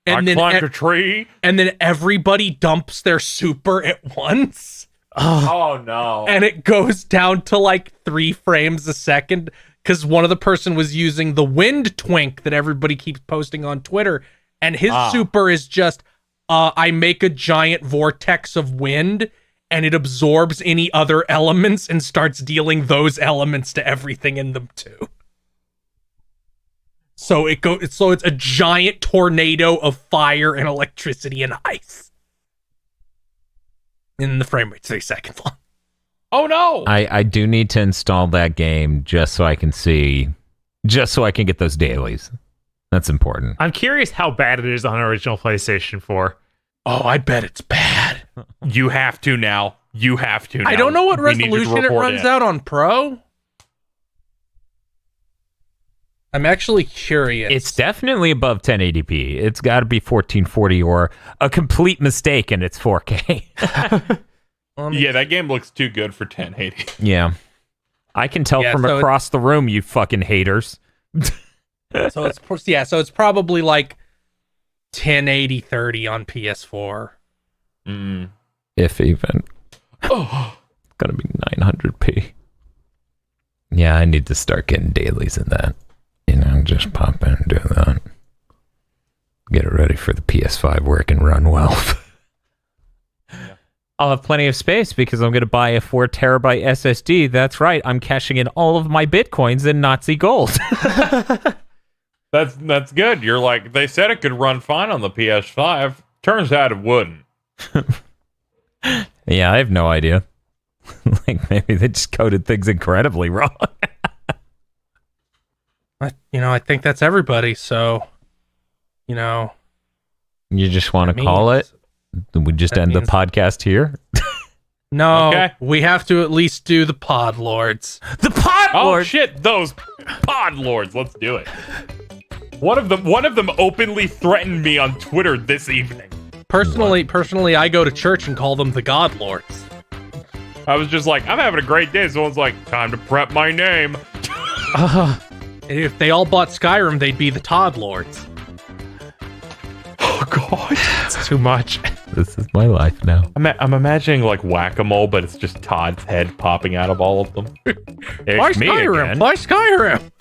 and I climbed a tree, and then everybody dumps their super at once. Oh no. And it goes down to like 3 frames a second because one of the person was using the wind twink that everybody keeps posting on Twitter, and his super is just I make a giant vortex of wind and it absorbs any other elements and starts dealing those elements to everything in them too. So it's a giant tornado of fire and electricity and ice. And the frame rate's 3 seconds long. Oh no! I do need to install that game just so I can get those dailies. That's important. I'm curious how bad it is on original PlayStation 4. Oh, I bet it's bad. You have to now. I don't know what resolution it runs out on Pro. I'm actually curious. It's definitely above 1080p. It's got to be 1440 or a complete mistake and it's 4K. Yeah, that game looks too good for 1080. Yeah. I can tell from across the room, you fucking haters. So it's probably like 1080 30 on PS4. If even. Oh, it's gonna be 900p. Yeah, I need to start getting dailies in that. You know, just pop in and do that. Get it ready for the PS5 where it can run well. I'll have plenty of space because I'm going to buy a 4 terabyte SSD. That's right. I'm cashing in all of my Bitcoins in Nazi gold. That's good. You're like, they said it could run fine on the PS5. Turns out it wouldn't. Yeah, I have no idea. Like, maybe they just coded things incredibly wrong. I think that's everybody, so, You just want to call it? We just end the podcast here? No, okay. We have to at least do the Pod Lords. The Pod Lords! Oh shit, those Pod Lords. Let's do it. One of them openly threatened me on Twitter this evening. Personally, I go to church and call them the God Lords. I was just like, I'm having a great day. Someone's like, time to prep my name. If they all bought Skyrim, they'd be the Todd Lords. Oh god, it's too much. This is my life now. I'm imagining like whack-a-mole, but it's just Todd's head popping out of all of them. Buy Skyrim! Buy Skyrim!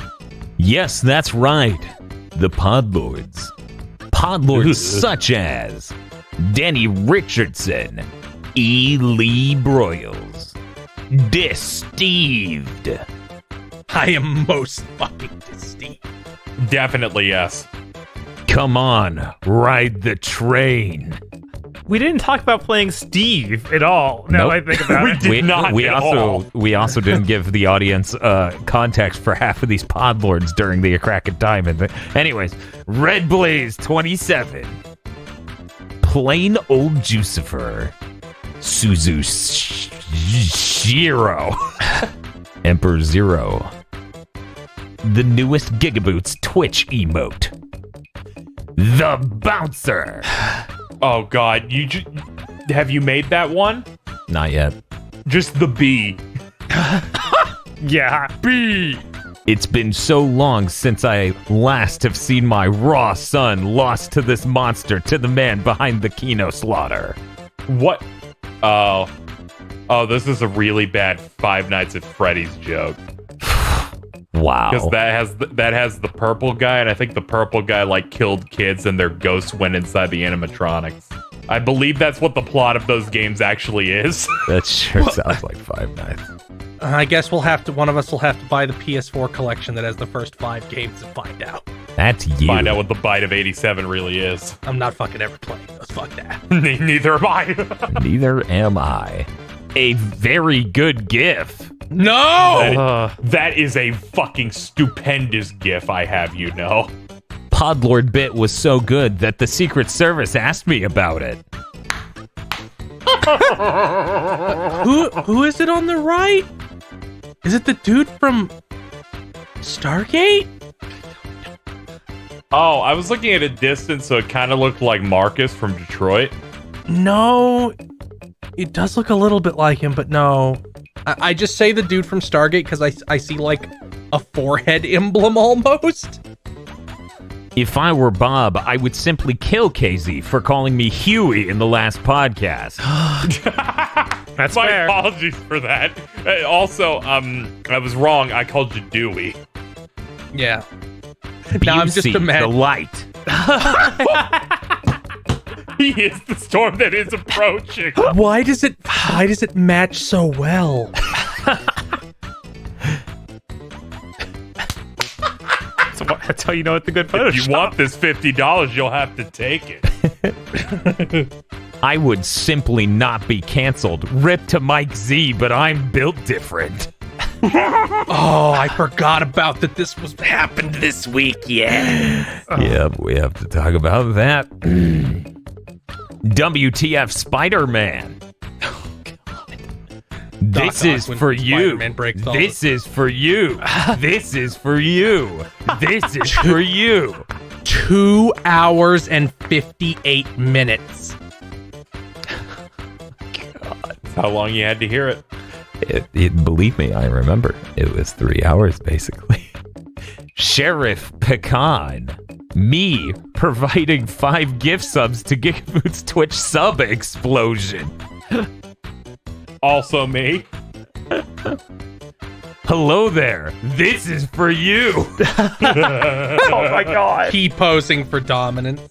Yes, that's right. The Podlords. Podlords such as Danny Richardson, E. Lee Broyles, Deceived. I am most fucking deceived. Definitely yes. Come on, ride the train. We didn't talk about playing Steve at all. Now I think about it. We also didn't give the audience context for half of these podlords during the Kraken time. Anyways, Red Blaze 27, Plain Old Jucifer, Suzu Shiro, Emperor Zero, the newest GigaBoots Twitch emote, The Bouncer. Oh God, have you made that one? Not yet. Just the B. Yeah, B. It's been so long since I last have seen my raw son lost to this monster, to the man behind the Kino slaughter. What? Oh, this is a really bad Five Nights at Freddy's joke. Wow. Because that has the purple guy, and I think the purple guy like killed kids and their ghosts went inside the animatronics. I believe that's what the plot of those games actually is. That sure sounds like Five Nights. I guess one of us will have to buy the PS4 collection that has the first 5 games and find out. That's you. Find out what the Bite of 87 really is. I'm not fucking ever playing those. Fuck that. Neither am I. Neither am I. A very good GIF. No! That is a fucking stupendous GIF, I have you know. Podlord bit was so good that the Secret Service asked me about it. Who is it on the right? Is it the dude from Stargate? Oh, I was looking at a distance, so it kind of looked like Marcus from Detroit. No, it does look a little bit like him, but no. I just say the dude from Stargate because I see like a forehead emblem almost. If I were Bob, I would simply kill KZ for calling me Huey in the last podcast. That's My fair. apologies for that. Also, I was wrong. I called you Dewey. Yeah. Now I'm just the imagining. light. He is the storm that is approaching. Why does it match so well? That's how you know it's a good Photoshop. If you want this $50, you'll have to take it. I would simply not be canceled. Rip to Mike Z, but I'm built different. Oh, I forgot about that this was happened this week. Yeah. Yep, we have to talk about that. WTF Spider-Man. This is for you. This is for you. This is for you. This is for you. 2 hours and 58 minutes. How long you had to hear it? Believe me, I remember. It was 3 hours, basically. Sheriff Pecan. Me providing 5 gift subs to GigaBoots Twitch sub explosion. Also me. Hello there. This is for you. Oh my god. Keep posing for dominance.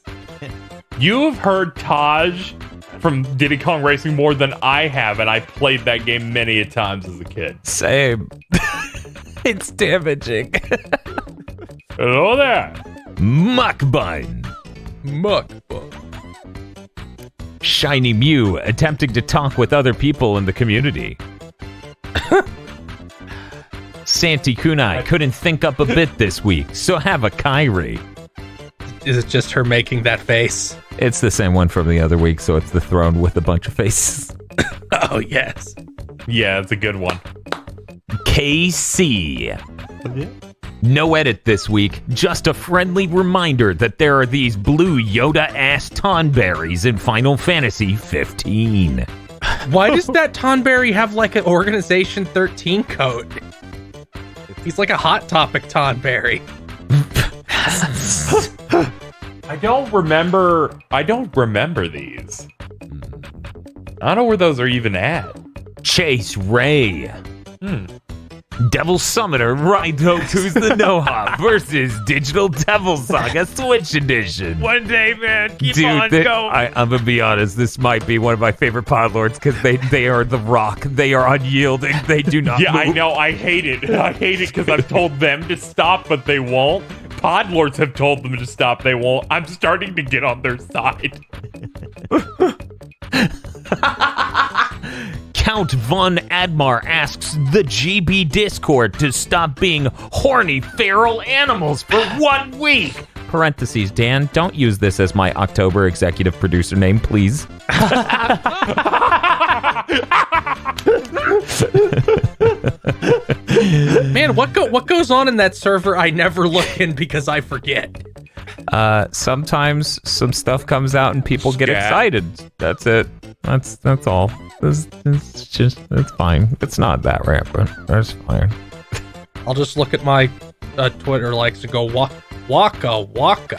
You have heard Taj from Diddy Kong Racing more than I have, and I played that game many a times as a kid. Same. It's damaging. Hello there. Muckbun. Shiny Mew attempting to talk with other people in the community. Santi Kunai couldn't think up a bit this week, so have a Kyrie. Is it just her making that face? It's the same one from the other week, so it's the throne with a bunch of faces. Oh, yes. Yeah, it's a good one. KC. No edit this week, just a friendly reminder that there are these blue Yoda-ass Tonberries in Final Fantasy 15. Why does that Tonberry have like an Organization 13 coat? He's like a Hot Topic Tonberry. I don't remember these. I don't know where those are even at. Chase Ray. Devil Summoner Raidoku's the Noha versus Digital Devil Saga Switch Edition. One day, man. Keep Dude, on going. I'm gonna be honest, this might be one of my favorite podlords because they are the rock. They are unyielding. They do not Yeah, move. I know. I hate it. I hate it because I've told them to stop, but they won't. Podlords have told them to stop. They won't. I'm starting to get on their side. Count Von Admar asks the GB Discord to stop being horny feral animals for 1 week. Parentheses, Dan, don't use this as my October executive producer name, please. Man, what goes on in that server? I never look in because I forget. Sometimes some stuff comes out and people get excited. That's it. That's all. It's fine. It's not that rampant. That's fine. I'll just look at my Twitter likes to go waka waka.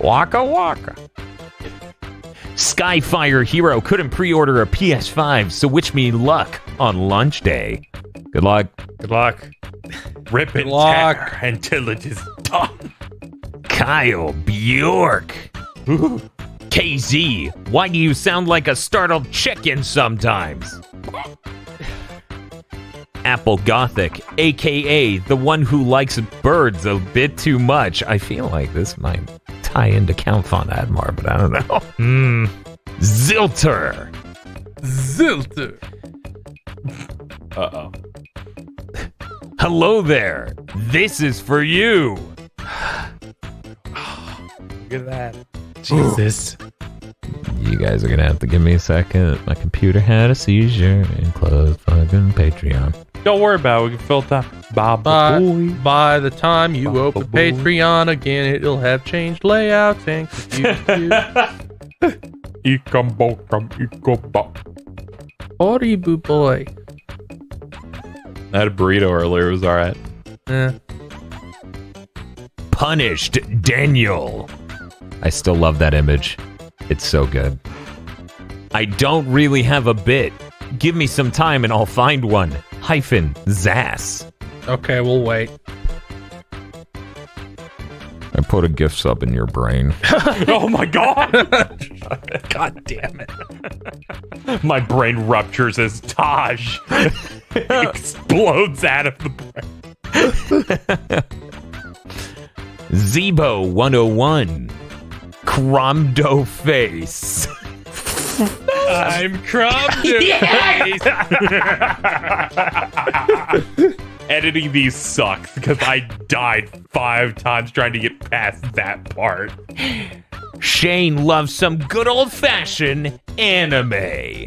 Waka waka. Skyfire Hero couldn't pre-order a PS5, so wish me luck on launch day. Good luck. Good luck. Rip and tear until it is done. Kyle Bjork. KZ, why do you sound like a startled chicken sometimes? Apple Gothic, aka the one who likes birds a bit too much. I feel like this might tie into Count Von Admar, but I don't know. Zilter. Uh-oh. Hello there. This is for you. Look at that. Jesus. You guys are gonna have to give me a second. My computer had a seizure and closed fucking Patreon. Don't worry about it. We can fill time. By the time you open Patreon again, it'll have changed layouts and confused. Horrible boy. I had a burrito earlier. It was all right. Punished Daniel. I still love that image. It's so good. I don't really have a bit. Give me some time and I'll find one. Zas. Okay, we'll wait. I put a gift sub in your brain. Oh my god! God damn it. My brain ruptures as Taj explodes out of the brain. Zebo 101. Cromdo face. I'm Cromdo face. Editing these sucks because I died 5 times trying to get past that part. Shane loves some good old-fashioned anime.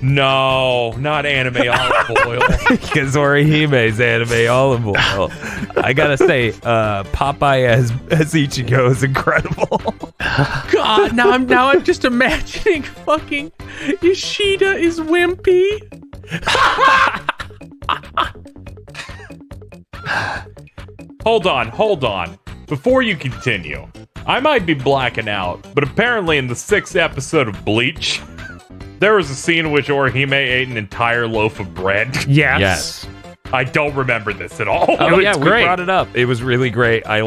No, not anime olive oil. Because Orihime's anime olive oil. I gotta say, Popeye as Ichigo is incredible. God, now I'm just imagining fucking Ishida is wimpy. Hold on. Before you continue, I might be blacking out, but apparently in the 6th episode of Bleach, there was a scene in which Orihime ate an entire loaf of bread. Yes. I don't remember this at all. Oh, yeah, we great. brought it up. It was really great. I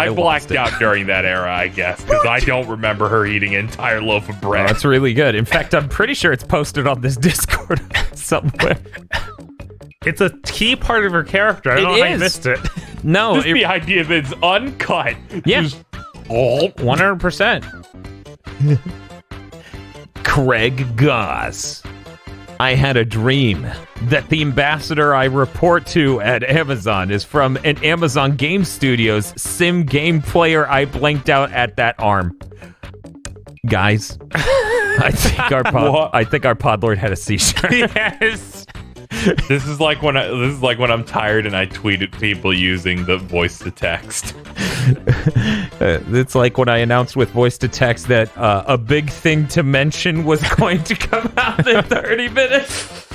blacked out during that era, I guess, because I don't remember her eating an entire loaf of bread. Oh, that's really good. In fact, I'm pretty sure it's posted on this Discord somewhere. It's a key part of her character. I don't know how you missed it. No, Just the idea that it's uncut. Yeah. Just, 100%. Craig Goss. I had a dream that the ambassador I report to at Amazon is from an Amazon Game Studios sim game player. I blanked out at that arm. Guys, I think our podlord had a seizure. Yes. This is like when I'm tired and I tweet at people using the voice to text. It's like when I announced with voice to text that a big thing to mention was going to come out in 30 minutes.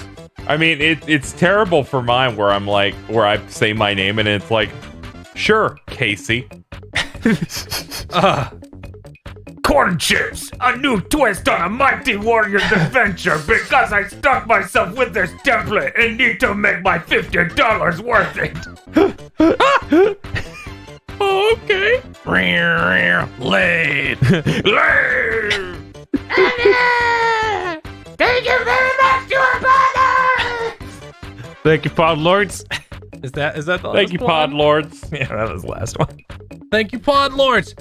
I mean, it's terrible for mine where I say my name and it's like, sure, Casey. Corn chips, a new twist on a Mighty Warrior's adventure because I stuck myself with this template and need to make my $50 worth it. Okay. Late. Thank you very much, your brother. Thank you, Podlords. Is that the Thank you, Podlords. Yeah, that was the last one. Thank you, Podlords.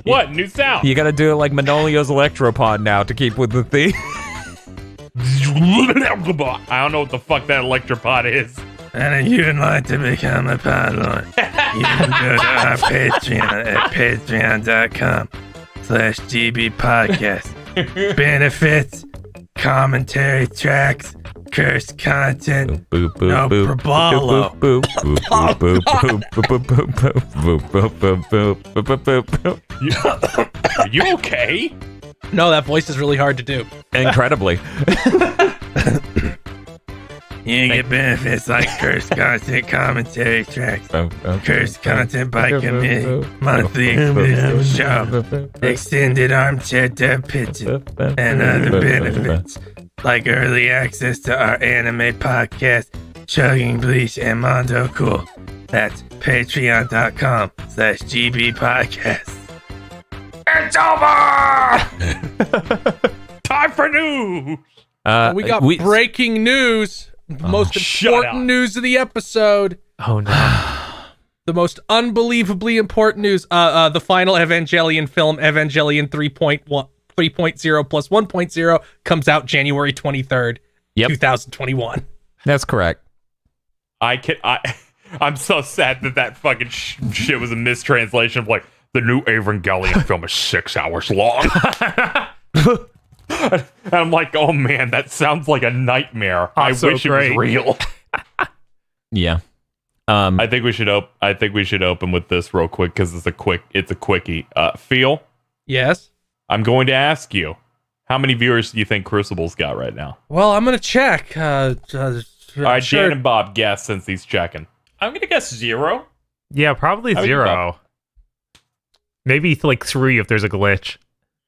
What? New sound? You gotta do it like Manolio's Electropod now to keep with the theme. I don't know what the fuck that Electropod is. And if you'd like to become a Podlord, you can go to our Patreon at patreon.com/GBpodcast. Benefits, commentary tracks, cursed content, no Prabalo. Are you okay? No, that voice is really hard to do. Incredibly. You get benefits like cursed content, commentary tracks, cursed content by committee, monthly exclusive show, extended armchair dev pitching, and other benefits like early access to our anime podcast, Chugging Bleach and Mondo Cool. That's patreon.com/GBpodcast. It's over! Time for news! We got breaking news. The most important news of the episode. Oh no. The most unbelievably important news. The final Evangelion film, Evangelion 3.0 plus 1.0, comes out January 23rd, 2021. That's correct. I'm so sad that fucking shit was a mistranslation of like, the new Evangelion film is 6 hours long. And I'm like, oh man, that sounds like a nightmare. I wish it was real. Yeah. I think we should open with this real quick because it's a quickie. Phil? Yes. I'm going to ask you, how many viewers do you think Crucible's got right now? Well, I'm gonna check. All right, sure. Dan and Bob guess since he's checking. I'm gonna guess 0. Yeah, probably 0. Maybe like 3 if there's a glitch.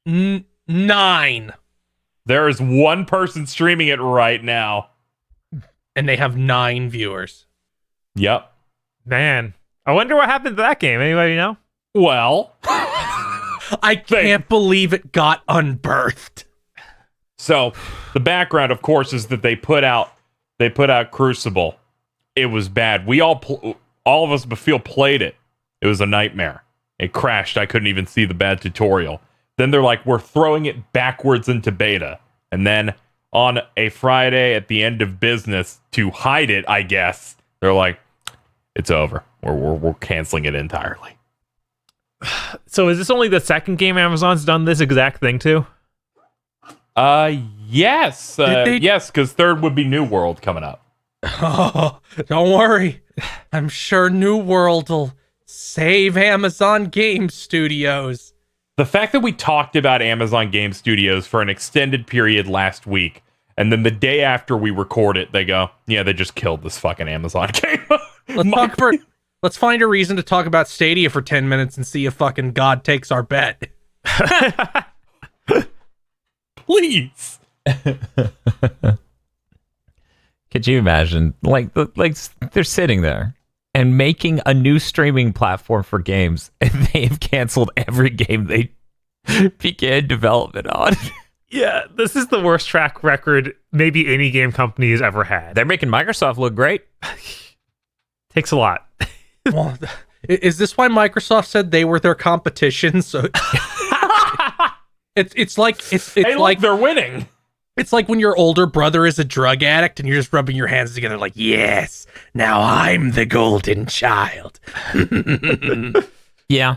9. There is one person streaming it right now. And they have 9 viewers. Yep. Man, I wonder what happened to that game. Anybody know? Well, I can't believe it got unbirthed. So the background, of course, is that they put out Crucible. It was bad. We all of us but played it. It was a nightmare. It crashed. I couldn't even see the bad tutorial. Then they're like, we're throwing it backwards into beta. And then on a Friday at the end of business to hide it, I guess, they're like, it's over. We're canceling it entirely. So is this only the second game Amazon's done this exact thing to? Yes. Yes, because third would be New World coming up. Oh, don't worry. I'm sure New World will save Amazon Game Studios. The fact that we talked about Amazon Game Studios for an extended period last week, and then the day after we record it, they go, yeah, they just killed this fucking Amazon game. Let's find a reason to talk about Stadia for 10 minutes and see if fucking God takes our bet. Please. Could you imagine? Like they're sitting there and making a new streaming platform for games, and they have canceled every game they began development on. Yeah, this is the worst track record maybe any game company has ever had. They're making Microsoft look great. Takes a lot. Well, is this why Microsoft said they were their competition? So it's like they're winning. It's like when your older brother is a drug addict and you're just rubbing your hands together like, yes, now I'm the golden child. Yeah.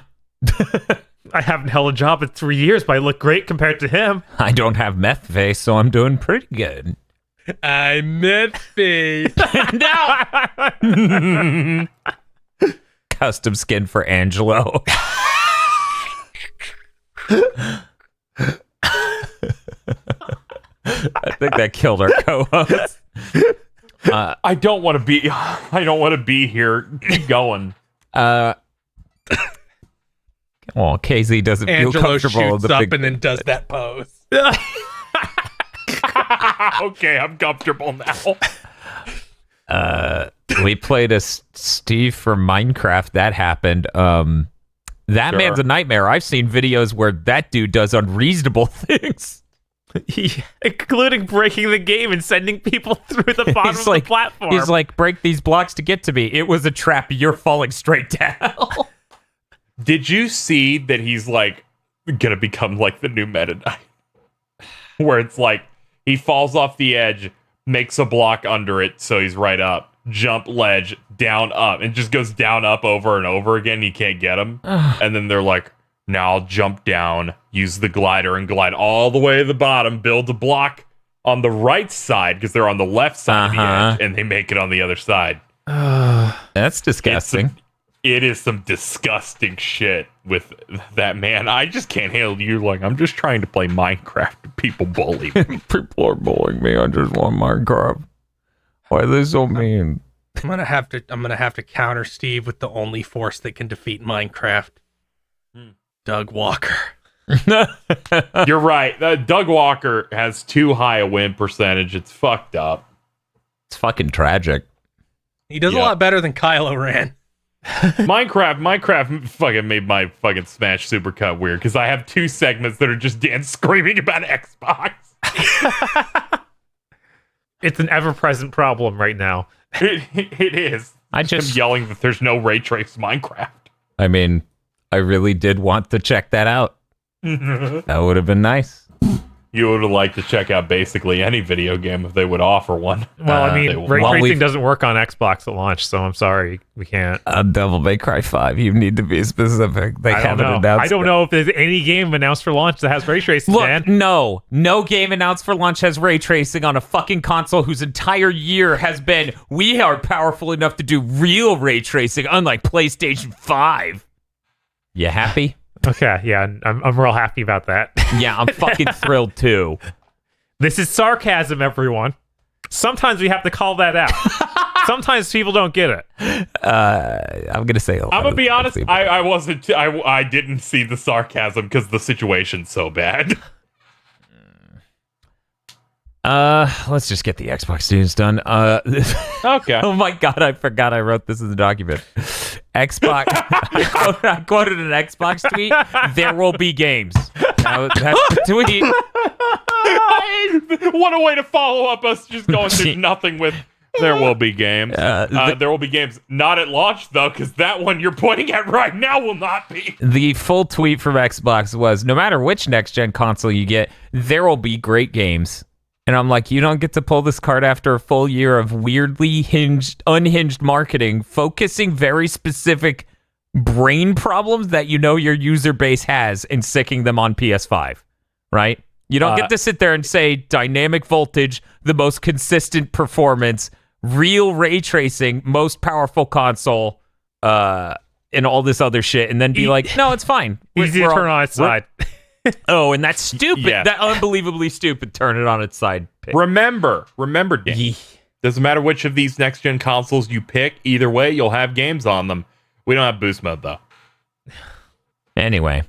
I haven't held a job in 3 years, but I look great compared to him. I don't have meth face, so I'm doing pretty good. I'm meth face. No! Custom skin for Angelo. I think that killed our co-host. I don't want to be here. Keep going. Well, KZ doesn't Angelo feel comfortable shoots in the up big... and then does that pose. Okay, I'm comfortable now. We played a Steve for Minecraft. That happened. That Sure. man's a nightmare. I've seen videos where that dude does unreasonable things. Including breaking the game and sending people through the bottom of the platform. He's like, break these blocks to get to me. It was a trap. You're falling straight down. Did you see that he's like gonna become like the new Meta Knight, where it's like he falls off the edge, makes a block under it, so he's right up. Jump, ledge, down, up, and just goes down, up, over and over again. You can't get him, and then they're like, now I'll jump down, use the glider, and glide all the way to the bottom. Build a block on the right side because they're on the left side of the edge, and they make it on the other side. That's disgusting. It is some disgusting shit with that, man. I just can't handle you. Like, I'm just trying to play Minecraft. People bully me. People are bullying me. I just want Minecraft. Why are they so mean? I'm gonna have to counter Steve with the only force that can defeat Minecraft. Doug Walker. You're right. Doug Walker has too high a win percentage. It's fucked up. It's fucking tragic. He does a lot better than Kylo Ren. Minecraft fucking made my fucking Smash Supercut weird because I have 2 segments that are just Dan screaming about Xbox. It's an ever-present problem right now. It is. I just him yelling that there's no ray trace Minecraft. I mean, I really did want to check that out. That would have been nice. You would have liked to check out basically any video game if they would offer one. Well, I mean, ray tracing doesn't work on Xbox at launch, so I'm sorry, we can't. Devil May Cry 5, you need to be specific. They haven't announced. I don't know if there's any game announced for launch that has ray tracing. Look, no game announced for launch has ray tracing on a fucking console whose entire year has been, we are powerful enough to do real ray tracing, unlike PlayStation 5. You happy? Okay, yeah, I'm real happy about that. Yeah, I'm fucking thrilled too. This is sarcasm, everyone. Sometimes we have to call that out. Sometimes people don't get it. I'm gonna say. I'm gonna be honest. I wasn't. I didn't see the sarcasm because the situation's so bad. Let's just get the Xbox news done. Okay. Oh my god, I forgot I wrote this in the document. Xbox. I quoted an Xbox tweet. There will be games. Now, that's the tweet. What a way to follow up us just going through nothing with. There will be games. There will be games. Not at launch, though, because that one you're pointing at right now will not be. The full tweet from Xbox was, no matter which next-gen console you get, there will be great games. And I'm like, you don't get to pull this card after a full year of weirdly unhinged marketing, focusing very specific brain problems that you know your user base has and sticking them on PS5, right? You don't get to sit there and say dynamic voltage, the most consistent performance, real ray tracing, most powerful console, and all this other shit, and then be like, no, it's fine. Easy to turn on its side. Oh, and that's stupid. Yeah. That unbelievably stupid. Turn it on its side. Pick. Remember, Dan. Doesn't matter which of these next gen consoles you pick. Either way, you'll have games on them. We don't have boost mode though. Anyway,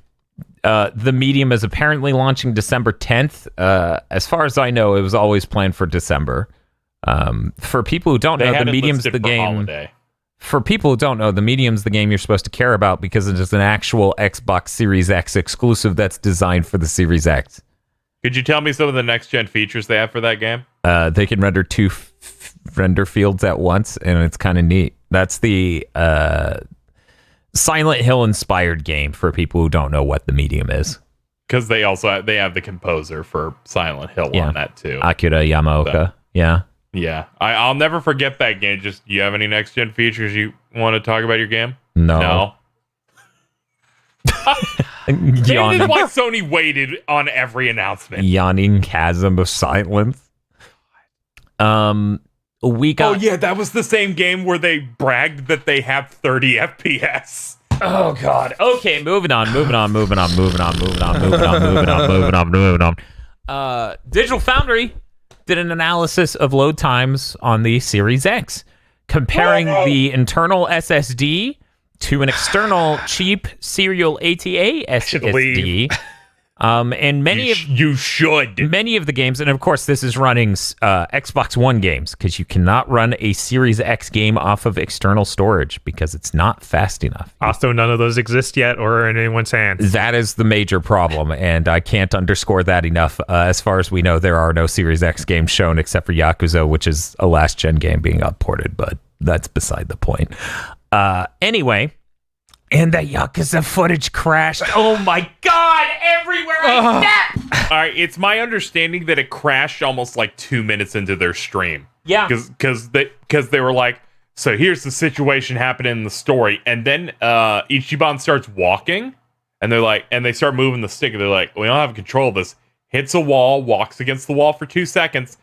the Medium is apparently launching December 10th. As far as I know, it was always planned for December. For people who don't know, the Medium's the game. Holiday. For people who don't know, the Medium's the game you're supposed to care about because it is an actual Xbox Series X exclusive that's designed for the Series X. Could you tell me some of the next-gen features they have for that game? They can render 2 render fields at once, and it's kind of neat. That's the Silent Hill-inspired game for people who don't know what the Medium is. Because they have the composer for Silent Hill on that, too. Akira Yamaoka, so. Yeah. Yeah, I'll never forget that game. Just, you have any next gen features you want to talk about your game? No. Maybe that's why Sony waited on every announcement. Yawning chasm of silence. We got. Oh yeah, that was the same game where they bragged that they have 30 FPS. Oh god. Okay, moving on. Digital Foundry did an analysis of load times on the Series X, comparing the internal SSD to an external cheap serial ATA SSD. And many of the games, and of course this is running Xbox One games, because you cannot run a Series X game off of external storage because it's not fast enough. Also, none of those exist yet or in anyone's hands. That is the major problem, and I can't underscore that enough. As far as we know, there are no Series X games shown except for Yakuza, which is a last-gen game being upported, but that's beside the point. Anyway, And the Yakuza footage crashed. Oh my god, everywhere I step! All right, it's my understanding that it crashed almost like 2 minutes into their stream. Yeah. Because they were like, so here's the situation happening in the story. And then Ichiban starts walking, and they're like, and they start moving the stick, and they're like, we don't have control of this. Hits a wall, walks against the wall for 2 seconds,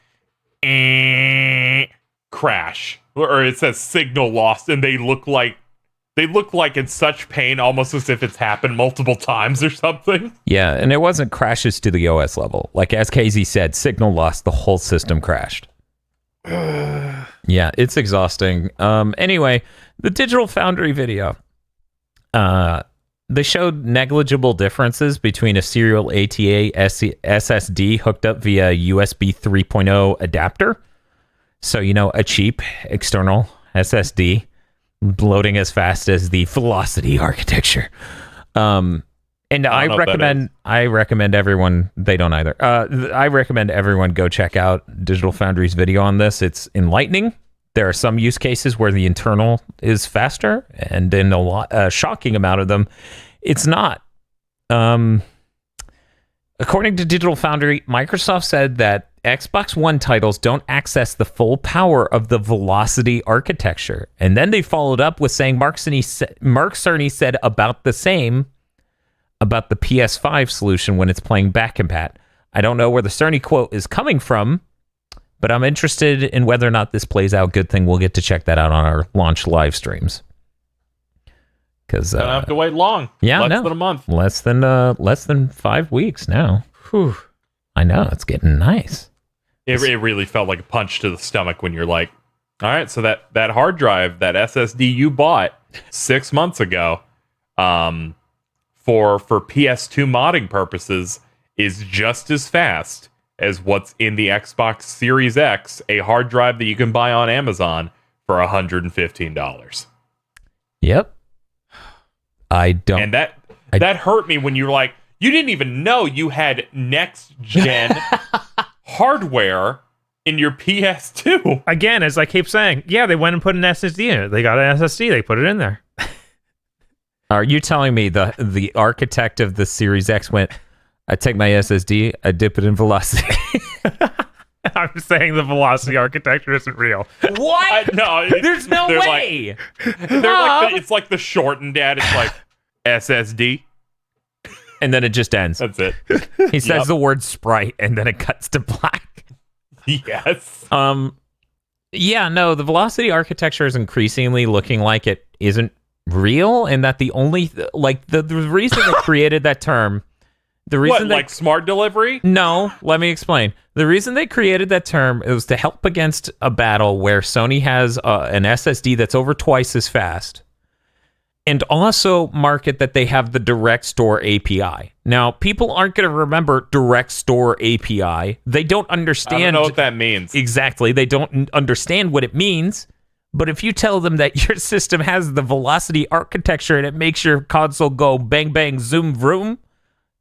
and crash. Or it says signal lost, and they look like in such pain, almost as if it's happened multiple times or something. Yeah, and it wasn't crashes to the OS level. Like, as KZ said, signal lost, the whole system crashed. Yeah, it's exhausting. Anyway, the Digital Foundry video. They showed negligible differences between a serial ATA SSD hooked up via USB 3.0 adapter. So, a cheap external SSD loading as fast as the Velocity architecture. And I recommend everyone, they don't either. I recommend everyone go check out Digital Foundry's video on this. It's enlightening. There are some use cases where the internal is faster, and in a shocking amount of them, it's not. According to Digital Foundry, Microsoft said that Xbox One titles don't access the full power of the Velocity architecture. And then they followed up with saying Mark Cerny said about the same about the PS5 solution when it's playing backcompat. I don't know where the Cerny quote is coming from, but I'm interested in whether or not this plays out. Good thing we'll get to check that out on our launch live streams. Because don't have to wait long. Yeah, less than a month. Less than 5 weeks now. Whew. I know, it's getting nice. It really felt like a punch to the stomach when you're like, all right, so that hard drive, that SSD you bought 6 months ago, for PS2 modding purposes, is just as fast as what's in the Xbox Series X, a hard drive that you can buy on Amazon for $115. Yep. I don't. And that hurt me when you're like, you didn't even know you had next gen hardware in your PS2. Again, as I keep saying, yeah, they went and put an SSD in it. They got an SSD, they put it in there. Are you telling me the architect of the Series X went, I take my SSD, I dip it in Velocity? I'm saying the Velocity architecture isn't real. What? No, there's no way. It's like the shortened ad. It's like SSD. And then it just ends. That's it. He says the word Sprite, and then it cuts to black. Yes. Yeah, no, the Velocity architecture is increasingly looking like it isn't real, and that the only the reason they created that term, the reason like smart delivery? No, let me explain. The reason they created that term was to help against a battle where Sony has an SSD that's over twice as fast, and also market that they have the Direct Store API. Now, people aren't going to remember Direct Store API. They don't understand. I don't know what that means. Exactly. They don't understand what it means. But if you tell them that your system has the Velocity architecture and it makes your console go bang, bang, zoom, vroom,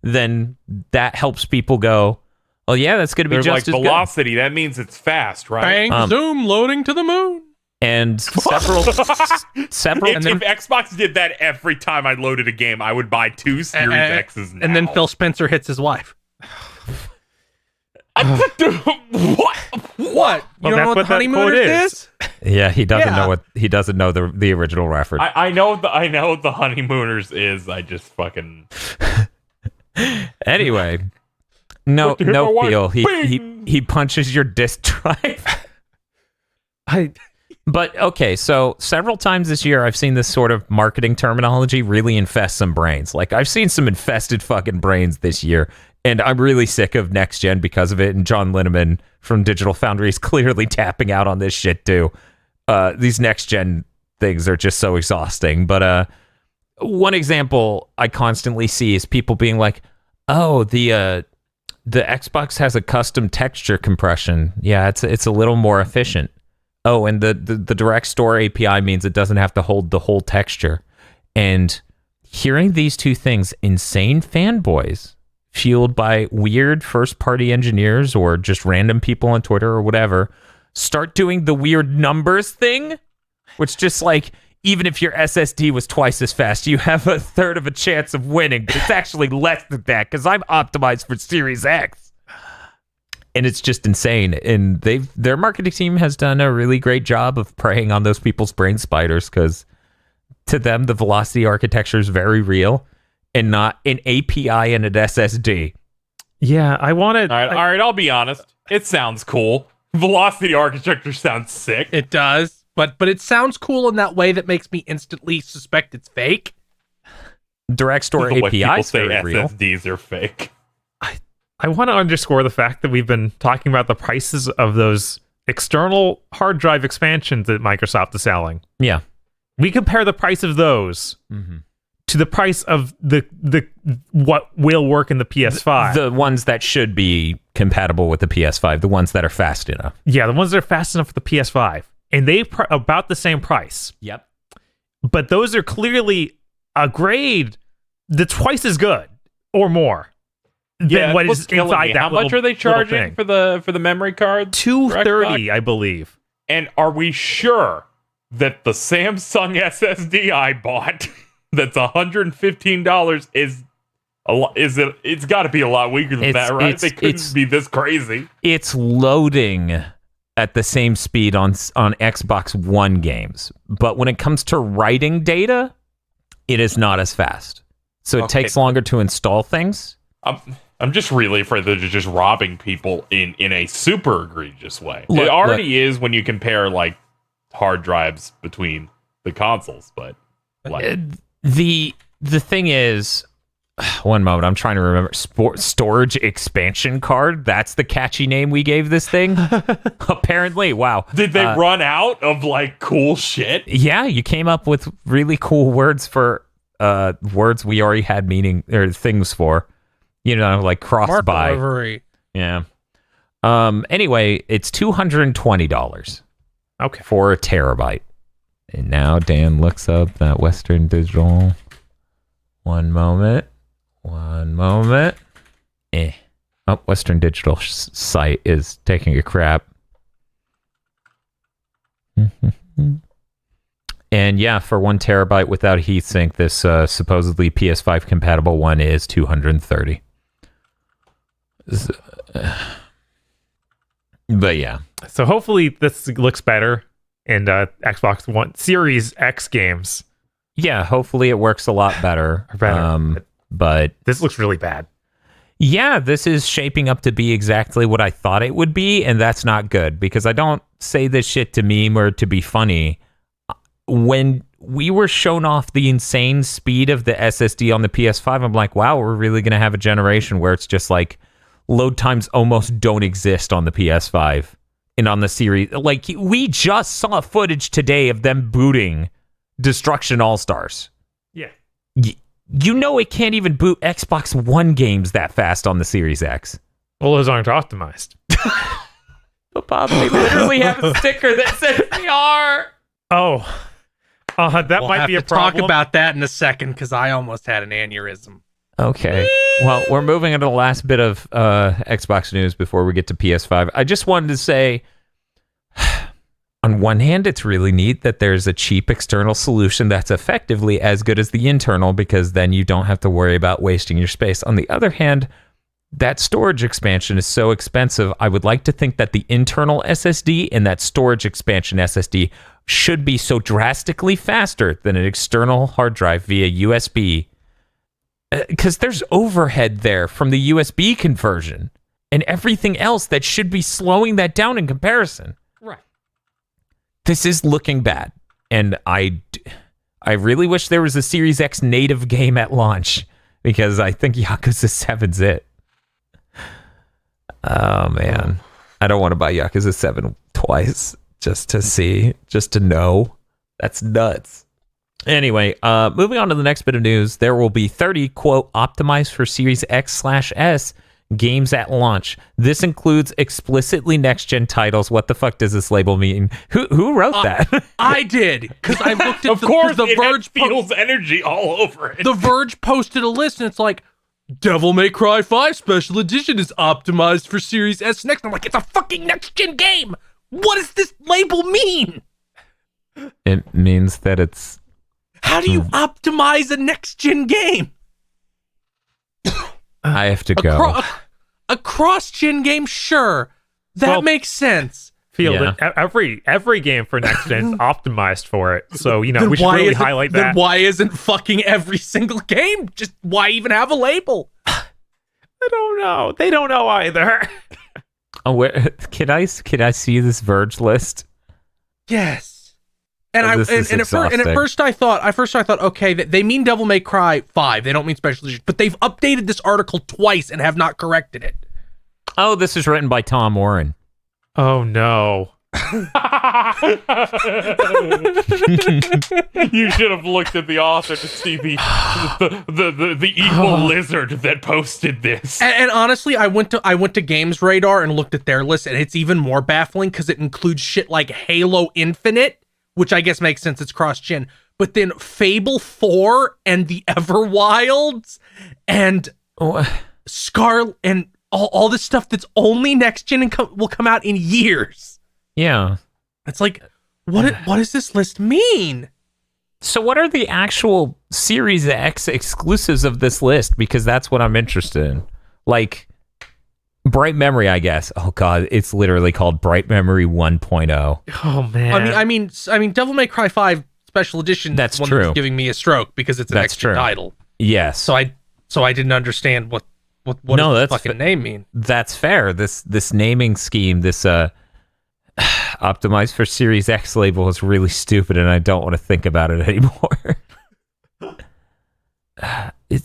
then that helps people go, oh, yeah, that's going to be just like as Velocity. good. That means it's fast, right? Bang, zoom, loading to the moon. And several. If then, Xbox did that every time I loaded a game, I would buy 2 Series X's now. And then Phil Spencer hits his wife. What? What? You don't know what the honeymooners is? Yeah, he doesn't know what he doesn't know the original reference. I know what the honeymooners is. I just fucking. Anyway, no feel. He punches your disk drive. But okay, so several times this year, I've seen this sort of marketing terminology really infest some brains. Like, I've seen some infested fucking brains this year, and I'm really sick of next gen because of it. And John Linneman from Digital Foundry is clearly tapping out on this shit too. These next gen things are just so exhausting. But one example I constantly see is people being like, "Oh, the Xbox has a custom texture compression. Yeah, it's a little more efficient." Oh, and the Direct Store API means it doesn't have to hold the whole texture. And hearing these two things, insane fanboys fueled by weird first-party engineers or just random people on Twitter or whatever, start doing the weird numbers thing. which just like, even if your SSD was twice as fast, you have a third of a chance of winning, but it's actually less than that because I'm optimized for Series X. And it's just insane. And their marketing team has done a really great job of preying on those people's brain spiders, because to them, the velocity architecture is very real and not an API and an SSD. Yeah, I want to... All right, I'll be honest. It sounds cool. Velocity architecture sounds sick. It does, but it sounds cool in that way that makes me instantly suspect it's fake. Direct store The way API people is say very real. SSDs are fake. I want to underscore the fact that we've been talking about the prices of those external hard drive expansions that Microsoft is selling. Yeah. We compare the price of those to the price of the what will work in the PS5. The ones that should be compatible with the PS5, the ones that are fast enough. Yeah, the ones that are fast enough for the PS5. And they about the same price. Yep. But those are clearly a grade that's twice as good or more. Yeah, what is inside that. How much are they charging for the memory card? $230, I believe. And are we sure that the Samsung SSD I bought that's $115 is a lot? It's got to be a lot weaker than that, right? They couldn't be this crazy. It's loading at the same speed on Xbox One games, but when it comes to writing data, it is not as fast. So it takes longer to install things. I'm just really afraid that they're just robbing people in a super egregious way. It already is when you compare like hard drives between the consoles, but like the thing is, one moment, I'm trying to remember. Storage expansion card. That's the catchy name we gave this thing. Apparently, wow. Did they run out of like cool shit? Yeah, you came up with really cool words for words we already had meaning or things for. You know, like cross-buy. Delivery. Yeah. Anyway, it's $220. Okay. For a terabyte. And now Dan looks up that Western Digital. One moment. Oh, Western Digital site is taking a crap. And yeah, for 1 terabyte without a heatsink, this supposedly PS5 compatible one is $230. But yeah. So hopefully this looks better in Xbox One Series X games. Yeah, hopefully it works a lot better. But this looks really bad. Yeah, this is shaping up to be exactly what I thought it would be, and that's not good, because I don't say this shit to meme or to be funny. When we were shown off the insane speed of the SSD on the PS5, I'm like, wow, we're really going to have a generation where it's just like load times almost don't exist on the PS5 and on the series. Like, we just saw footage today of them booting Destruction All-Stars. Yeah. You know it can't even boot Xbox One games that fast on the Series X. Well, those aren't optimized. But Bob, they literally have a sticker that says they are. Oh. That we'll might be a problem. Talk about that in a second, because I almost had an aneurysm. Okay. Well, we're moving into the last bit of Xbox news before we get to PS5. I just wanted to say, on one hand, it's really neat that there's a cheap external solution that's effectively as good as the internal, because then you don't have to worry about wasting your space. On the other hand, that storage expansion is so expensive. I would like to think that the internal SSD and that storage expansion SSD should be so drastically faster than an external hard drive via USB, because there's overhead there from the USB conversion and everything else that should be slowing that down in comparison. Right. This is looking bad, and I really wish there was a Series X native game at launch, because I think Yakuza 7's it. Oh man, I don't want to buy Yakuza 7 twice just to know. That's nuts. Anyway, moving on to the next bit of news, there will be 30, quote, optimized for Series X/S games at launch. This includes explicitly next-gen titles. What the fuck does this label mean? Who wrote that? I did, because I looked at of course, the Verge feels energy all over it. The Verge posted a list, and it's like, Devil May Cry 5 Special Edition is optimized for Series S Next. I'm like, it's a fucking next-gen game! What does this label mean? It means that it's... How do you optimize a next-gen game? I have to go. A cross-gen game, sure. That makes sense. Every game for next gen is optimized for it. So, we should really highlight that. Then why isn't fucking every single game? Just why even have a label? I don't know. They don't know either. Oh, can I see this Verge list? Yes. And at first I thought, okay, they mean Devil May Cry 5. They don't mean Special Edition, but they've updated this article twice and have not corrected it. Oh, this is written by Tom Warren. Oh no. You should have looked at the author to see the evil lizard that posted this. And honestly, I went to Games Radar and looked at their list, and it's even more baffling because it includes shit like Halo Infinite, which I guess makes sense, it's cross-gen, but then Fable 4 and the Everwilds and Scar and all this stuff that's only next-gen and will come out in years. Yeah. It's like, what does this list mean? So what are the actual Series X exclusives of this list? Because that's what I'm interested in. Like, Bright Memory, I guess. Oh god, it's literally called Bright Memory 1.0. Oh man. I mean, Devil May Cry 5 Special Edition. That's one true. That's giving me a stroke because it's an extra title. Yes. So I didn't understand what does the fucking name mean. That's fair. This naming scheme, this optimized for Series X label is really stupid, and I don't want to think about it anymore.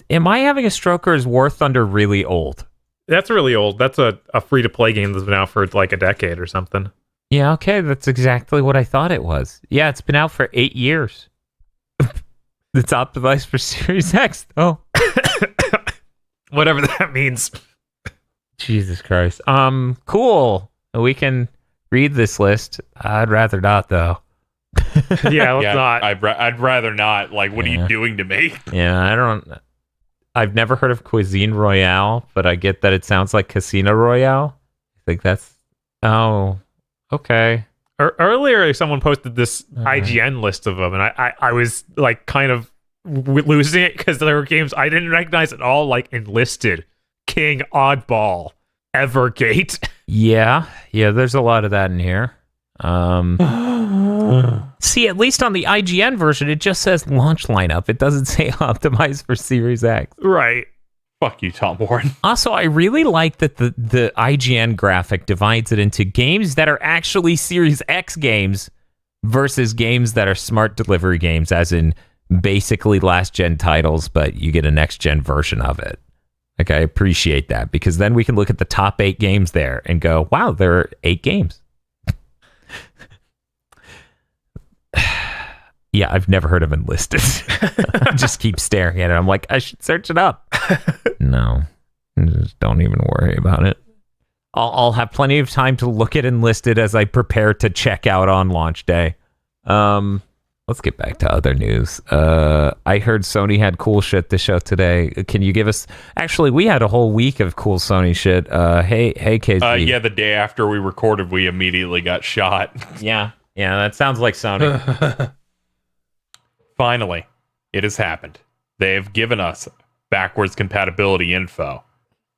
Am I having a stroke, or is War Thunder really old? That's really old. That's a free-to-play game that's been out for like a decade or something. Yeah, okay. That's exactly what I thought it was. Yeah, it's been out for 8 years. It's optimized for Series X. Oh. Whatever that means. Jesus Christ. Cool. We can read this list. I'd rather not, though. Yeah, let's not. I'd rather not. Like, what are you doing to me? Yeah, I've never heard of Cuisine Royale, but I get that it sounds like Casino Royale. I think that's... Oh, okay. Earlier, someone posted this IGN list of them, and I was like kind of losing it because there were games I didn't recognize at all, like Enlisted, King, Oddball, Evergate. Yeah, there's a lot of that in here. See, at least on the IGN version, it just says launch lineup. It doesn't say optimized for Series X. Right. Fuck you, Tom Warren. Also, I really like that the IGN graphic divides it into games that are actually Series X games versus games that are smart delivery games, as in basically last-gen titles, but you get a next-gen version of it. Like, I appreciate that, because then we can look at the top 8 games there and go, wow, there are 8 games. Yeah, I've never heard of Enlisted. I just keep staring at it. I'm like, I should search it up. No, just don't even worry about it. I'll have plenty of time to look at Enlisted as I prepare to check out on launch day. Let's get back to other news. I heard Sony had cool shit to show today. Can you give us... Actually, we had a whole week of cool Sony shit. Hey, KZ. Yeah, the day after we recorded, we immediately got shot. Yeah, that sounds like Sony. Finally, it has happened. They've given us backwards compatibility info,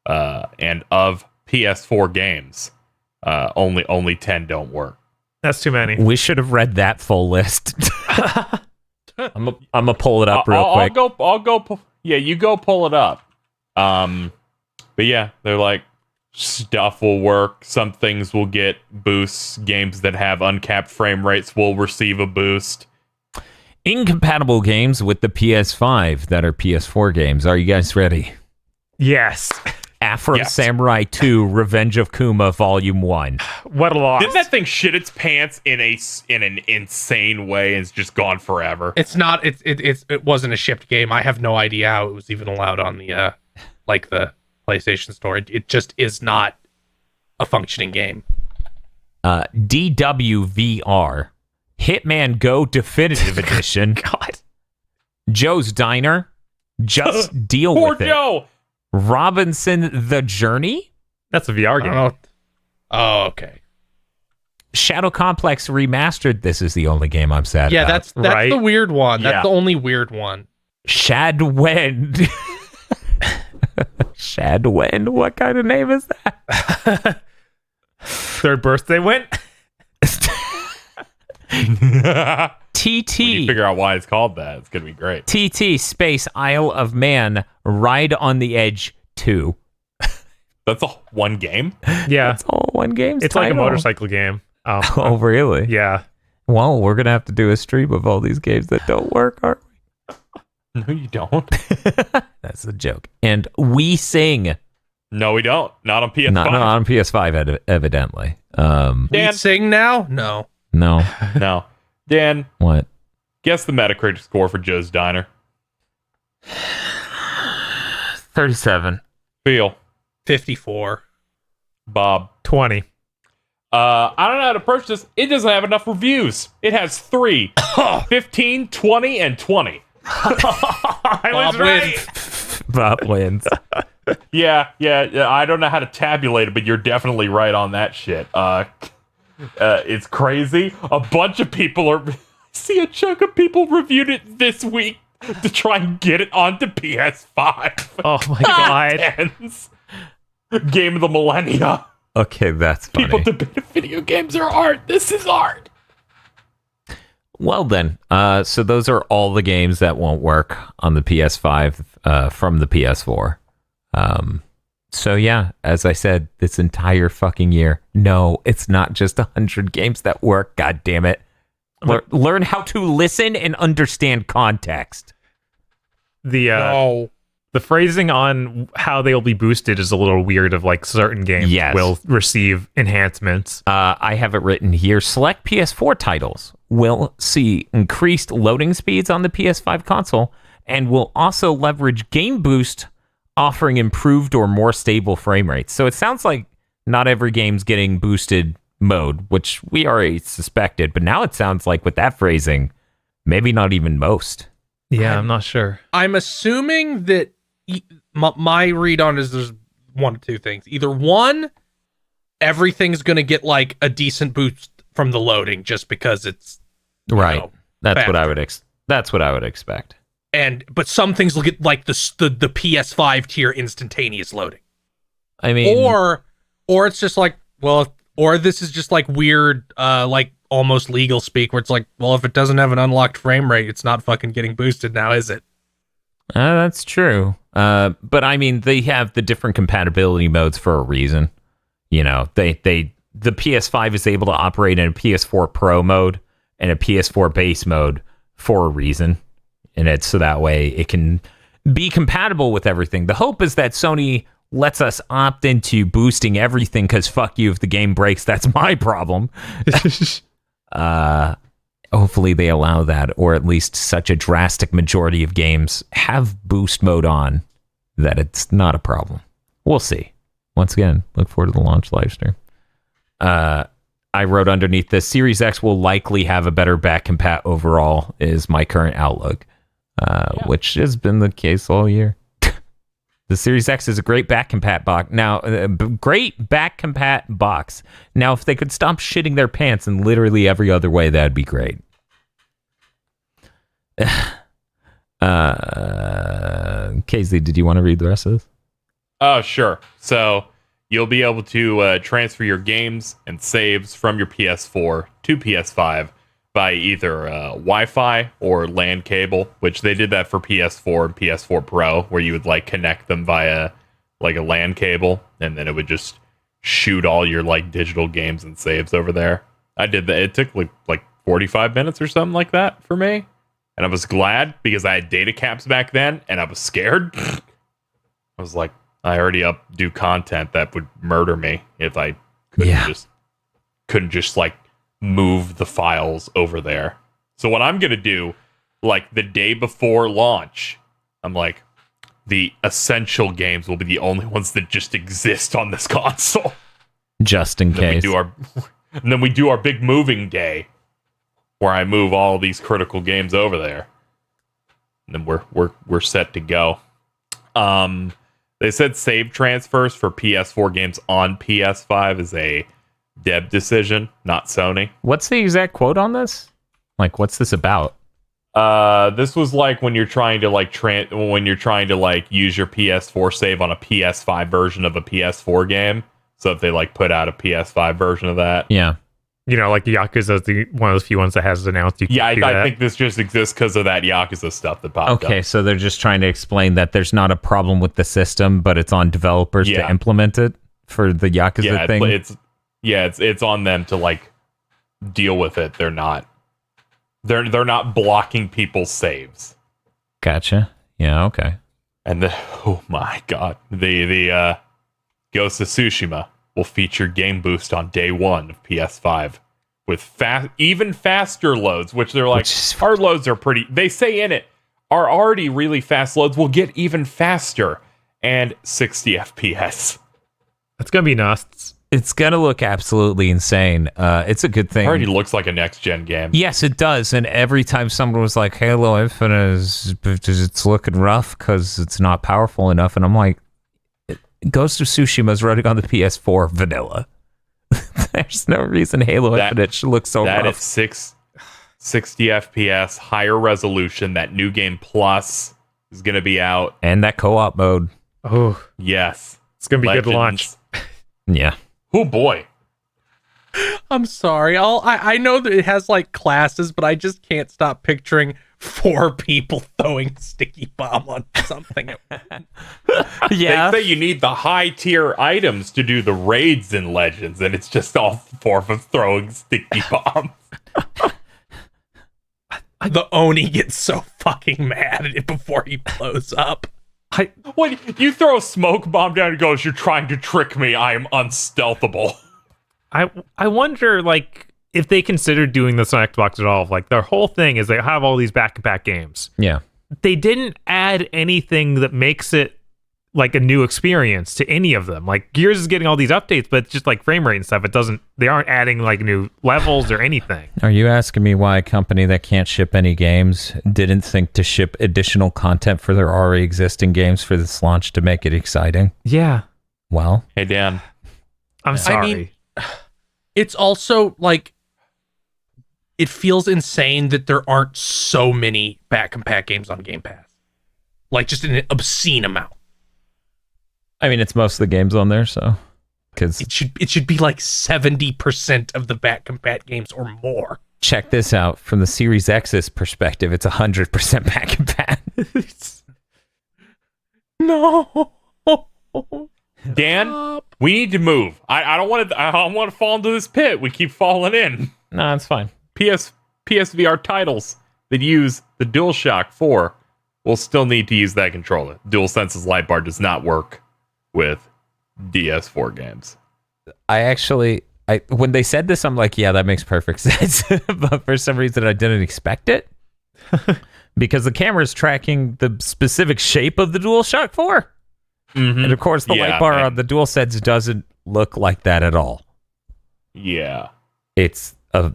and of PS4 games, only 10 don't work. That's too many. We should have read that full list. I'm gonna pull it up real quick. I'll go. Yeah, you go pull it up. But yeah, they're like, stuff will work. Some things will get boosts. Games that have uncapped frame rates will receive a boost. Incompatible games with the PS5 that are PS4 games. Are you guys ready? Yes. Afro Samurai 2 Revenge of Kuma Volume 1. What a loss. Didn't that thing shit its pants in an insane way and it's just gone forever? It's not. It wasn't a shipped game. I have no idea how it was even allowed on the the PlayStation Store. It just is not a functioning game. DWVR Hitman Go Definitive Edition. God. Joe's Diner. Just Deal Poor with it. Joe. Robinson The Journey. That's a VR game. Oh, okay. Shadow Complex Remastered. This is the only game I'm sad about. That's right? the weird one. That's Yeah. the only weird one. Shadwend. Shadwend? What kind of name is that? Third birthday went. TT. When you figure out why it's called that, it's gonna be great. TT space Isle of Man Ride on the Edge 2. That's all one game. Yeah, That's all one game. it's like a motorcycle game. Oh, really? Yeah. Well, we're gonna have to do a stream of all these games that don't work, aren't No, you don't. we? That's a joke. And we sing. No, we don't. Not on PS5. Not on PS5, evidently. Dan. We sing now? No. No. No. Dan, What? guess the Metacritic score for Joe's Diner. 37. Feel. 54. Bob. 20. I don't know how to approach this. It doesn't have enough reviews. It has 3, 15, 20, and 20. I was Bob right. wins. Bob wins. Yeah. I don't know how to tabulate it, but you're definitely right on that shit. It's crazy. A bunch of people are. See, a chunk of people reviewed it this week to try and get it onto PS5. Oh my god. Tens. Game of the millennia. Okay, that's funny. People debate if video games are art. This is art. Well then, so those are all the games that won't work on the PS5 from the PS4. So yeah, as I said, this entire fucking year, no, it's not just 100 games that work. God damn it! Learn how to listen and understand context. The phrasing on how they'll be boosted is a little weird. Of like certain games will receive enhancements. I have it written here. Select PS4 titles will see increased loading speeds on the PS5 console and will also leverage Game Boost, offering improved or more stable frame rates. So it sounds like not every game's getting boosted mode, which we already suspected, but now it sounds like with that phrasing, maybe not even most. Yeah, I'm not sure. I'm assuming that my read on it is there's one of two things. Either one, everything's going to get like a decent boost from the loading just because it's right. That's fast. what I would that's what I would expect. But some things will get like the PS5 tier instantaneous loading. I mean, or it's just like, well, or this is just like weird like almost legal speak where it's like, well, if it doesn't have an unlocked frame rate, it's not fucking getting boosted now, is it? that's true. But I mean, they have the different compatibility modes for a reason. You know, the PS5 is able to operate in a PS4 Pro mode and a PS4 base mode for a reason. And it's so that way it can be compatible with everything. The hope is that Sony lets us opt into boosting everything because fuck you, if the game breaks, that's my problem. Hopefully they allow that, or at least such a drastic majority of games have boost mode on that it's not a problem. We'll see. Once again, look forward to the launch live stream. I wrote underneath this, Series X will likely have a better back compat overall is my current outlook, which has been the case all year. The Series X is a great back compat box. Now, great back compat box. Now, if they could stop shitting their pants in literally every other way, that'd be great. Casey, did you want to read the rest of this? Oh, sure. So you'll be able to transfer your games and saves from your PS4 to PS5 by either Wi-Fi or LAN cable, which they did that for PS4 and PS4 Pro, where you would like connect them via like a LAN cable, and then it would just shoot all your like digital games and saves over there. I did that. It took like 45 minutes or something like that for me, and I was glad because I had data caps back then, and I was scared. I was like, I already do content that would murder me if I couldn't just like move the files over there. So what I'm gonna do, like the day before launch, I'm like, the essential games will be the only ones that just exist on this console, just in case. And then we do our big moving day, where I move all these critical games over there, and then we're set to go. They said save transfers for PS4 games on PS5 is a Deb decision, not Sony. What's the exact quote on this? Like, what's this about? This was like when you're trying to like use your PS4 save on a PS5 version of a PS4 game. So if they like put out a PS5 version of that, yeah, you know, like Yakuza is one of the few ones that has announced. I think this just exists because of that Yakuza stuff that popped up. Okay, so they're just trying to explain that there's not a problem with the system, but it's on developers to implement it for the Yakuza thing. It's on them to like deal with it. They're not blocking people's saves. Gotcha. Yeah. Okay. And oh my god, the Ghost of Tsushima will feature Game Boost on day one of PS5 with even faster loads, which they're like, our loads are pretty. They say in it, our already really fast loads will get even faster and 60 FPS. That's gonna be nuts. It's gonna look absolutely insane. It's a good thing. It already looks like a next gen game. Yes, it does. And every time someone was like, "Halo Infinite it's looking rough because it's not powerful enough," and I'm like, Ghost of Tsushima is running on the PS4 vanilla. There's no reason Halo Infinite should look so rough. That is 60 FPS, higher resolution. That new game plus is going to be out. And that co-op mode. Oh, yes. It's going to be good launch. Yeah. Oh, boy. I'm sorry. I know that it has like classes, but I just can't stop picturing 4 people throwing sticky bomb on something. Yeah. They say you need the high tier items to do the raids in Legends, and it's just all 4 of us throwing sticky bombs. The Oni gets so fucking mad at it before he blows up. When you throw a smoke bomb down and goes, "You're trying to trick me. I am unstealthable." I wonder, like, if they considered doing this on Xbox at all. Like, their whole thing is they have all these back-to-back games. Yeah. They didn't add anything that makes it like a new experience to any of them. Like, Gears is getting all these updates, but just like frame rate and stuff, they aren't adding like new levels or anything. Are you asking me why a company that can't ship any games didn't think to ship additional content for their already existing games for this launch to make it exciting? Yeah. Well. Hey, Dan. I'm sorry. I mean, it's also like, it feels insane that there aren't so many back-and-pack games on Game Pass. Like, just an obscene amount. I mean, it's most of the games on there, so... Cause it should be like 70% of the back-and-pack games or more. Check this out. From the Series X's perspective, it's 100% back-and-pack. No! Dan, we need to move. I don't want to fall into this pit. We keep falling in. No, it's fine. PSVR titles that use the DualShock 4 will still need to use that controller. DualSense's light bar does not work with DS4 games. When they said this, I'm like, yeah, that makes perfect sense. But for some reason, I didn't expect it. Because the camera is tracking the specific shape of the DualShock 4. Mm-hmm. And of course, the light bar on the DualSense doesn't look like that at all. Yeah. It's a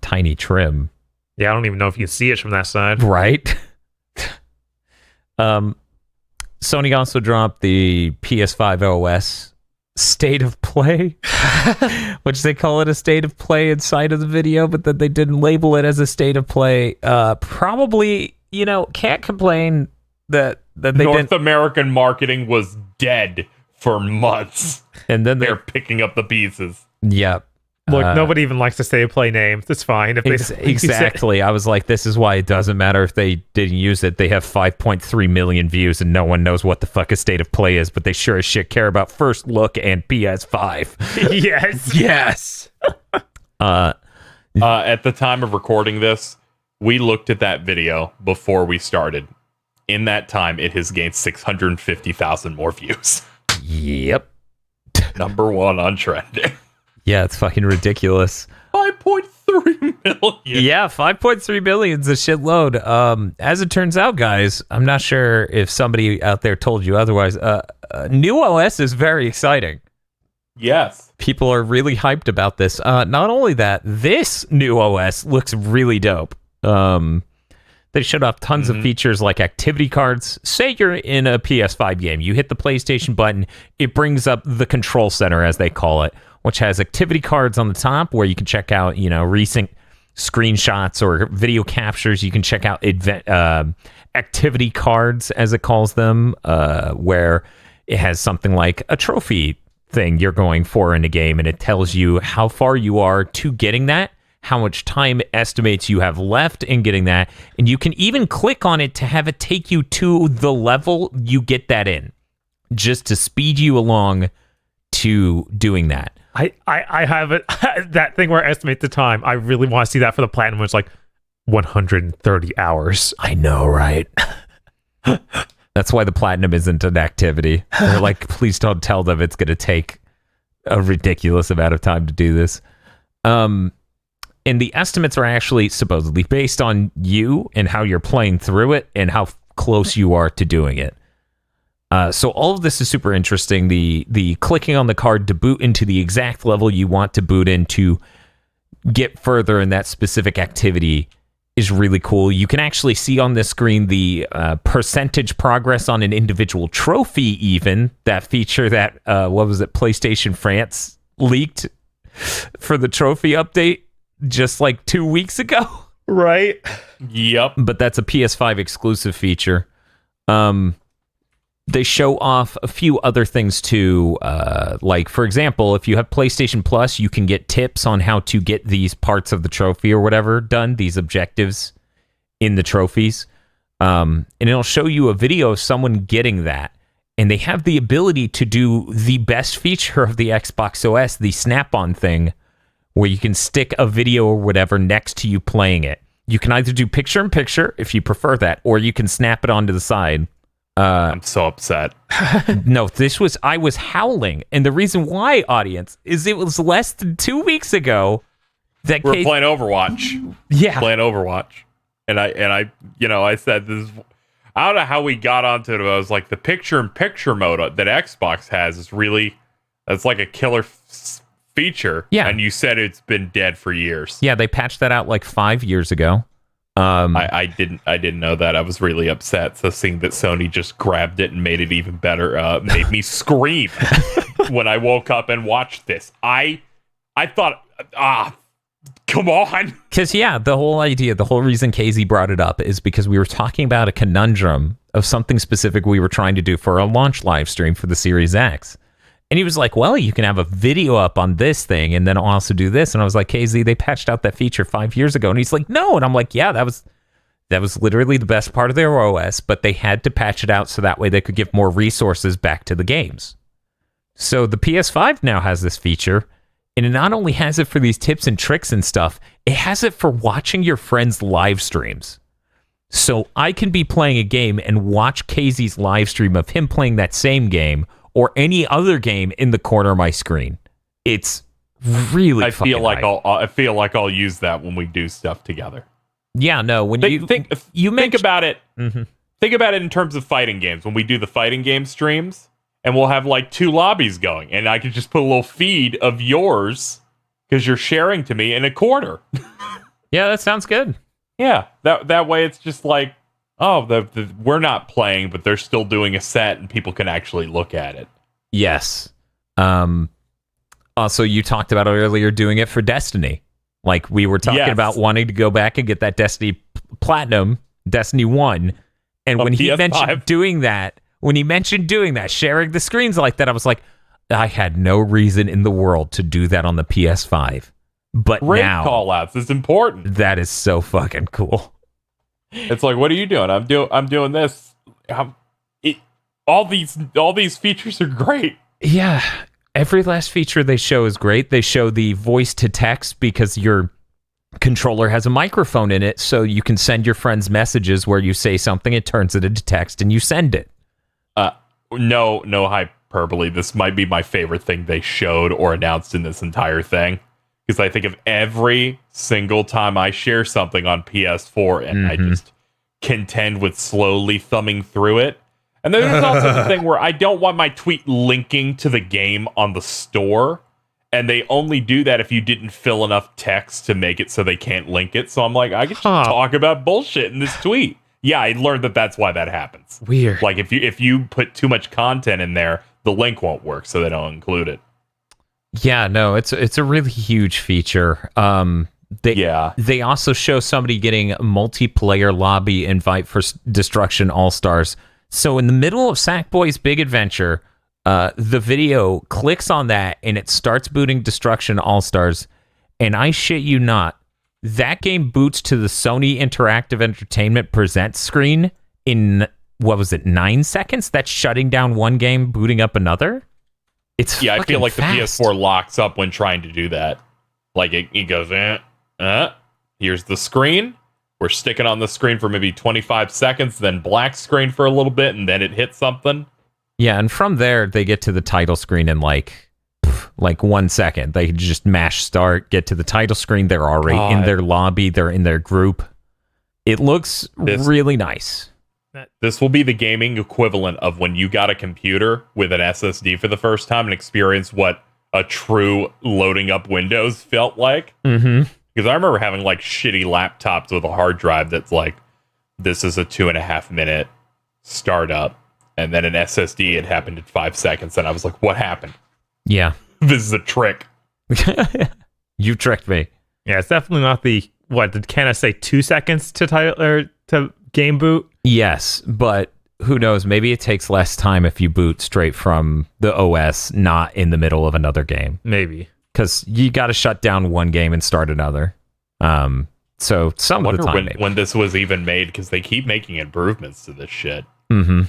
tiny trim. Yeah, I don't even know if you can see it from that side. Right? Sony also dropped the PS5 OS state of play, which they call it a state of play inside of the video, but that they didn't label it as a state of play. Probably, can't complain that they North American marketing was dead for months. And then they're picking up the pieces. Yep. Look, nobody even likes to say a play name. That's fine. If Exactly. I was like, this is why it doesn't matter if they didn't use it. They have 5.3 million views and no one knows what the fuck a state of play is, but they sure as shit care about First Look and PS5. Yes. Yes. At the time of recording this, we looked at that video before we started. In that time, it has gained 650,000 more views. Yep. Number 1 on trending. Yeah, it's fucking ridiculous. 5.3 million. Yeah, 5.3 million is a shitload. As it turns out, guys, I'm not sure if somebody out there told you otherwise. New OS is very exciting. Yes. People are really hyped about this. Not only that, this new OS looks really dope. They showed off tons of features like activity cards. Say you're in a PS5 game. You hit the PlayStation button. It brings up the control center, as they call it, which has activity cards on the top where you can check out, recent screenshots or video captures. You can check out activity cards, as it calls them, where it has something like a trophy thing you're going for in a game, and it tells you how far you are to getting that, how much time it estimates you have left in getting that, and you can even click on it to have it take you to the level you get that in, just to speed you along to doing that. I have it that thing where I estimate the time. I really want to see that for the platinum. It's like 130 hours. I know, right? That's why the platinum isn't an activity. They're like, please don't tell them it's going to take a ridiculous amount of time to do this. And the estimates are actually supposedly based on you and how you're playing through it and how close you are to doing it. So all of this is super interesting. The clicking on the card to boot into the exact level you want to boot in to get further in that specific activity is really cool. You can actually see on this screen the percentage progress on an individual trophy even. That feature that, PlayStation France leaked for the trophy update just like 2 weeks ago. Right? Yep. But that's a PS5 exclusive feature. They show off a few other things too. Like, for example, if you have PlayStation Plus, you can get tips on how to get these parts of the trophy or whatever done, these objectives in the trophies. And it'll show you a video of someone getting that. And they have the ability to do the best feature of the Xbox OS, the snap-on thing, where you can stick a video or whatever next to you playing it. You can either do picture-in-picture, if you prefer that, or you can snap it onto the side. I'm so upset. No, I was howling. And the reason why, audience, is it was less than 2 weeks ago that we're playing Overwatch. Yeah. Playing Overwatch. And I said this, I don't know how we got onto it. I was like, the picture-in-picture mode that Xbox has is that's like a killer feature. Yeah. And you said it's been dead for years. Yeah, they patched that out like 5 years ago. I didn't know that. I was really upset. So seeing that Sony just grabbed it and made it even better made me scream when I woke up and watched this. I thought, come on. Because the whole reason KZ brought it up is because we were talking about a conundrum of something specific we were trying to do for a launch live stream for the Series X. And he was like, well, you can have a video up on this thing and then also do this. And I was like, KZ, they patched out that feature 5 years ago. And he's like, no. And I'm like, yeah, that was literally the best part of their OS, but they had to patch it out so that way they could give more resources back to the games. So the PS5 now has this feature, and it not only has it for these tips and tricks and stuff, it has it for watching your friends' live streams. So I can be playing a game and watch KZ's live stream of him playing that same game or any other game in the corner of my screen. It's really I feel like I'll use that when we do stuff together. Yeah, no, when you think about it. Mm-hmm. Think about it in terms of fighting games. When we do the fighting game streams, and we'll have like 2 lobbies going, and I could just put a little feed of yours because you're sharing to me in a corner. Yeah, that sounds good. Yeah, that way it's just like, we're not playing, but they're still doing a set, and people can actually look at it. Yes. Also, you talked about earlier doing it for Destiny. Like, we were talking about wanting to go back and get that Destiny Platinum, Destiny 1. And when he mentioned doing that, sharing the screens like that, I was like, I had no reason in the world to do that on the PS5. But now, call-outs is important. That is so fucking cool. It's like, what are you doing? I'm doing this. All these features are great. Yeah, every last feature they show is great. They show the voice to text because your controller has a microphone in it, so you can send your friends messages where you say something, it turns it into text, and you send it. No hyperbole. This might be my favorite thing they showed or announced in this entire thing. Because I think of every single time I share something on PS4 and I just contend with slowly thumbing through it. And then there's also the thing where I don't want my tweet linking to the game on the store. And they only do that if you didn't fill enough text to make it so they can't link it. So I'm like, I can just talk about bullshit in this tweet. Yeah, I learned that's why that happens. Weird. Like if you put too much content in there, the link won't work, so they don't include it. Yeah, no, it's a really huge feature. They also show somebody getting a multiplayer lobby invite for Destruction All-Stars. So in the middle of Sackboy's big adventure, the video clicks on that and it starts booting Destruction All-Stars. And I shit you not, that game boots to the Sony Interactive Entertainment Presents screen in, 9 seconds? That's shutting down one game, booting up another? I feel like fast. the PS4 locks up when trying to do that. Like it goes, here's the screen. We're sticking on the screen for maybe 25 seconds, then black screen for a little bit, and then it hits something. Yeah, and from there, they get to the title screen in like 1 second. They just mash start, get to the title screen. They're already in their lobby. They're in their group. It looks really nice. This will be the gaming equivalent of when you got a computer with an SSD for the first time and experienced what a true loading up Windows felt like. Mm-hmm. Because I remember having like shitty laptops with a hard drive that's like, this is a 2.5 minute startup. And then an SSD, it happened in 5 seconds. And I was like, what happened? Yeah. This is a trick. You tricked me. Yeah, it's definitely not the, can I say 2 seconds to title or to game boot? Yes, but who knows? Maybe it takes less time if you boot straight from the OS, not in the middle of another game. Maybe. Because you got to shut down one game and start another. So some of the time, when this was even made, because they keep making improvements to this shit. Mm-hmm.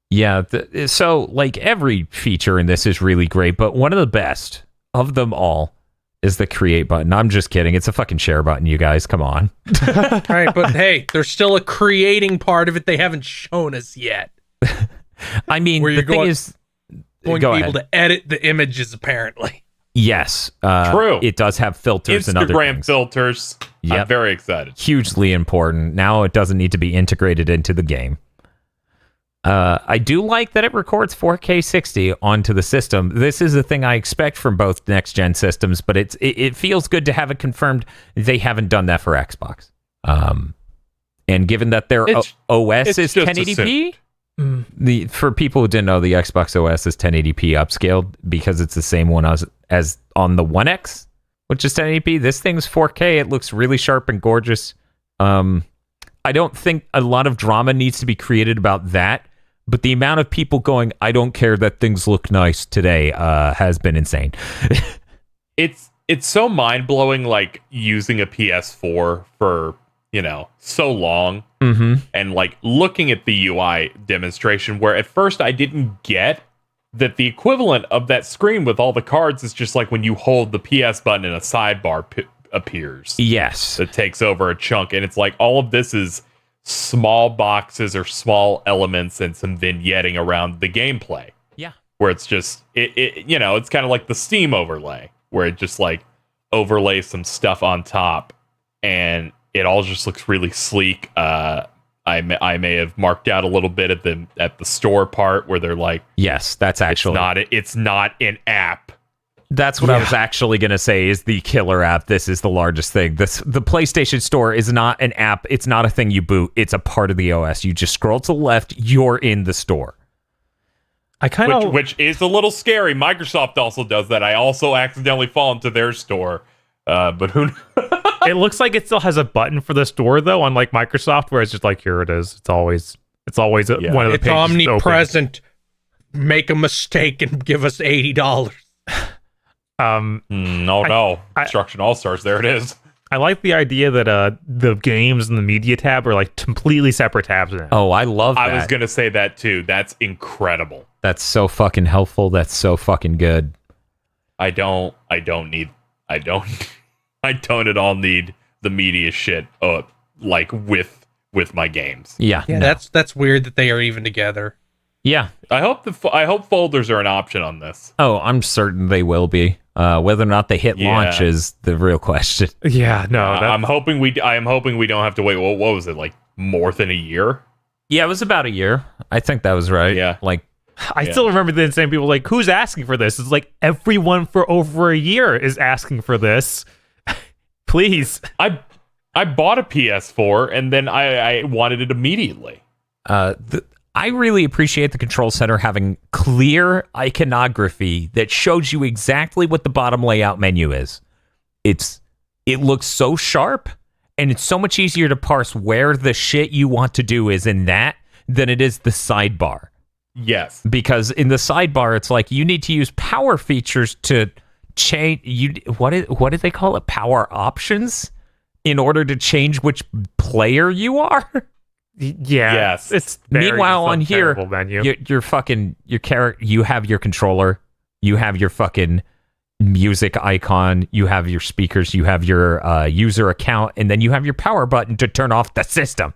Yeah. So like every feature in this is really great, but one of the best of them all is the create button. I'm just kidding. It's a fucking share button, you guys. Come on. All right, but hey, there's still a creating part of it they haven't shown us yet. I mean, where you're the thing is, going to be able to edit the images, apparently. Yes. True. It does have filters and other Instagram things. filters. Yep. I'm very excited. Hugely important. Now it doesn't need to be integrated into the game. I do like that it records 4K 60 onto the system. This is the thing I expect from both next-gen systems, but it feels good to have it confirmed they haven't done that for Xbox. And given that their OS is 1080p, for people who didn't know, the Xbox OS is 1080p upscaled because it's the same one as on the One X, which is 1080p. This thing's 4K. It looks really sharp and gorgeous. I don't think a lot of drama needs to be created about that, but the amount of people going, I don't care that things look nice today, has been insane. It's so mind-blowing, like, using a PS4 for, so long, and, like, looking at the UI demonstration, where at first I didn't get that the equivalent of that screen with all the cards is just like when you hold the PS button and a sidebar appears. Yes. That takes over a chunk, and it's like all of this is small boxes or small elements and some vignetting around the gameplay. Yeah. Where it's just it's kind of like the Steam overlay, where it just like overlays some stuff on top and it all just looks really sleek. I may have marked out a little bit at the store part where they're like, yes, that's actually it's not an app. That's what I was actually going to say is the killer app. This is the largest thing. The PlayStation Store is not an app. It's not a thing you boot. It's a part of the OS. You just scroll to the left. You're in the store. Which is a little scary. Microsoft also does that. I also accidentally fall into their store. But who It looks like it still has a button for the store, though, unlike Microsoft, where it's just like, here it is. It's always one of the pages. It's omnipresent. Open. Make a mistake and give us $80. No. Destruction All-Stars, there it is. I like the idea that the games and the media tab are like completely separate tabs now. Oh, I love that. I was going to say that too. That's incredible. That's so fucking helpful. That's so fucking good. I don't at all need the media shit like with my games. Yeah. That's weird that they are even together. Yeah. I hope folders are an option on this. Oh, I'm certain they will be. Whether or not they hit launch is the real question. Yeah, no. I'm hoping we don't have to wait. What was it, like more than a year? Yeah, it was about a year. I think that was right. Yeah. Like, I still remember the same people like, who's asking for this? It's like everyone for over a year is asking for this. Please. I bought a PS4 and then I wanted it immediately. I I really appreciate the control center having clear iconography that shows you exactly what the bottom layout menu is. It looks so sharp, and it's so much easier to parse where the shit you want to do is in that than it is the sidebar. Yes. Because in the sidebar, it's like you need to use power features to change. What did they call it? Power options in order to change which player you are. Yeah. Yes. It's meanwhile on here, menu. your character. You have your controller. You have your fucking music icon. You have your speakers. You have your user account, and then you have your power button to turn off the system.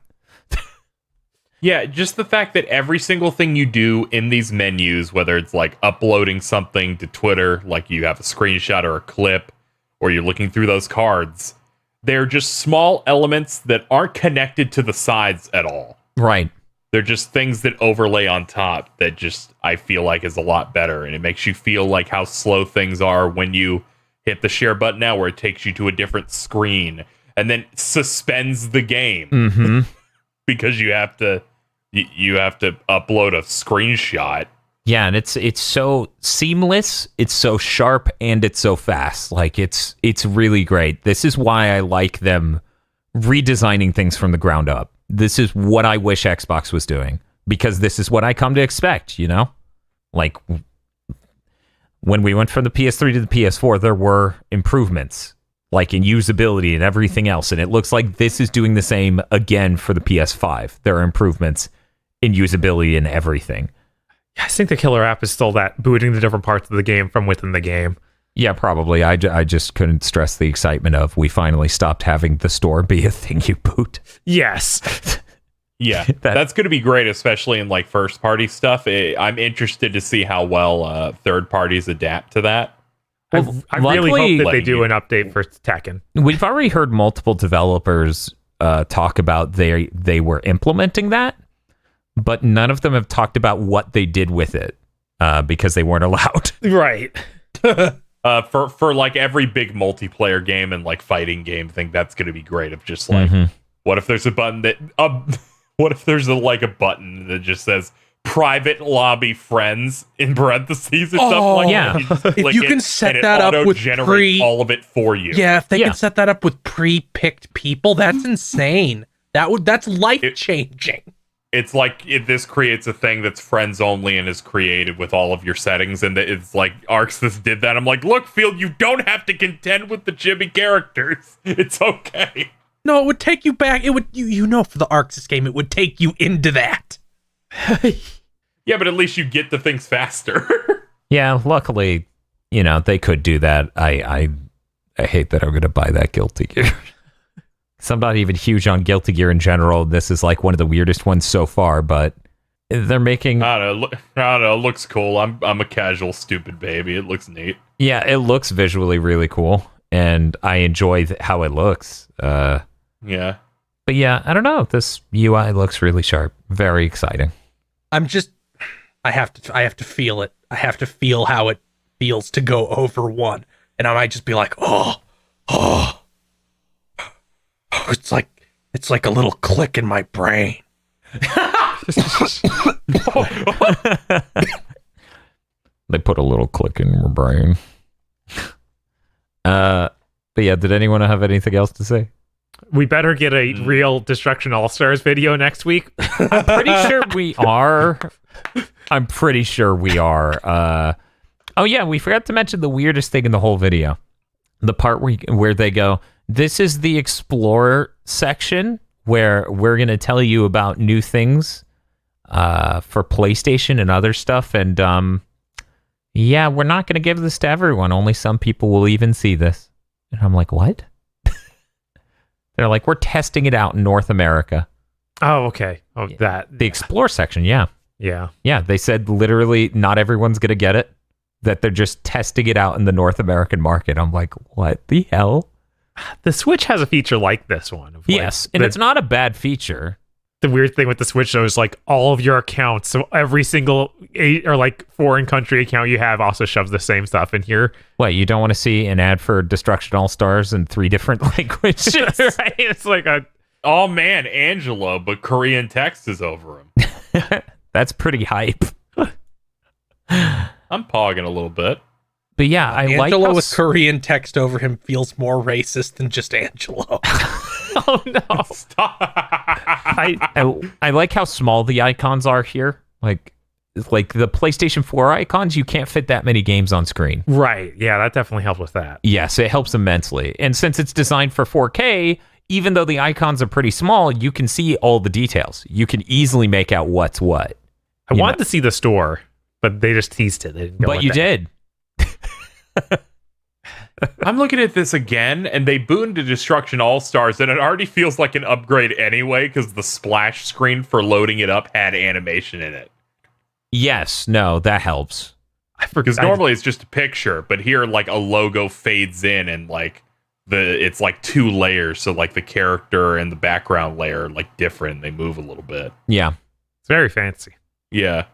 Yeah, just the fact that every single thing you do in these menus, whether it's like uploading something to Twitter, like you have a screenshot or a clip, or you're looking through those cards, they're just small elements that aren't connected to the sides at all. Right. They're just things that overlay on top that just, I feel like, is a lot better. And it makes you feel like how slow things are when you hit the share button now, where it takes you to a different screen and then suspends the game because you have to upload a screenshot. Yeah, and it's so seamless, it's so sharp, and it's so fast. Like it's really great. This is why I like them redesigning things from the ground up. This is what I wish Xbox was doing, because this is what I come to expect, you know? Like when we went from the PS3 to the PS4, there were improvements, like in usability and everything else, and it looks like this is doing the same again for the PS5. There are improvements in usability and everything. I think the killer app is still that booting the different parts of the game from within the game. Yeah, probably. I just couldn't stress the excitement of we finally stopped having the store be a thing you boot. Yes. Yeah, that's going to be great, especially in like first party stuff. I'm interested to see how well third parties adapt to that. Well, I really hope that they do an update for Tekken. We've already heard multiple developers talk about they were implementing that, but none of them have talked about what they did with it because they weren't allowed. Right. For like every big multiplayer game and like fighting game thing, that's going to be great. Of just like, what if there's a button that, what if there's a button that just says private lobby friends in parentheses or something like yeah. that? If you can set that up with all of it for you. Yeah, if they can set that up with pre-picked people, that's insane. That's life-changing. It's like this creates a thing that's friends only and is created with all of your settings, and it's like Arxis did that. I'm like, look, Field, you don't have to contend with the chibi characters. It's okay. No, it would take you back. It would, you know, for the Arxis game, it would take you into that. Yeah, but at least you get the things faster. Yeah, luckily, you know, they could do that. I hate that I'm going to buy that Guilty Gear. I'm not even huge on Guilty Gear in general. This is like one of the weirdest ones so far, but they're making... I don't know. It looks cool. I'm a casual, stupid baby. It looks neat. Yeah, it looks visually really cool, and I enjoy how it looks. Yeah. But yeah, I don't know. This UI looks really sharp. Very exciting. I have to feel it. I have to feel how it feels to go over one. And I might just be like, oh. It's like a little click in my brain. They put a little click in your brain. But yeah, did anyone have anything else to say? We better get a real Destruction All-Stars video next week. I'm pretty sure we are. Oh yeah, we forgot to mention the weirdest thing in the whole video. The part where they go, this is the Explorer section where we're going to tell you about new things for PlayStation and other stuff. And yeah, we're not going to give this to everyone. Only some people will even see this. And I'm like, what? They're like, we're testing it out in North America. Oh, okay. Oh, that. The Explore section, yeah. Yeah. Yeah, they said literally not everyone's going to get it. That they're just testing it out in the North American market. I'm like, what the hell? The Switch has a feature like this one. Yes, and it's not a bad feature. The weird thing with the Switch, though, is like all of your accounts, so every single foreign country account you have also shoves the same stuff in here. What, you don't want to see an ad for Destruction All-Stars in 3 different languages? Right? It's like oh man, Angelo, but Korean text is over him. That's pretty hype. I'm pogging a little bit. But yeah, I like Angelo how with Korean text over him feels more racist than just Angelo. Oh no! Stop. I like how small the icons are here. Like the PlayStation 4 icons, you can't fit that many games on screen. Right. Yeah, that definitely helped with that. Yes, it helps immensely. And since it's designed for 4K, even though the icons are pretty small, you can see all the details. You can easily make out what's what. I wanted to see the store, but they just teased it. They didn't go But with you that. did. I'm looking at this again, and they boot into Destruction All-Stars, and it already feels like an upgrade anyway, because the splash screen for loading it up had animation in it. Yes, no, that helps. Because normally it's just a picture, but here, like, a logo fades in, and, like, it's, like, 2 layers, so, like, the character and the background layer are, like, different, they move a little bit. Yeah. It's very fancy. Yeah.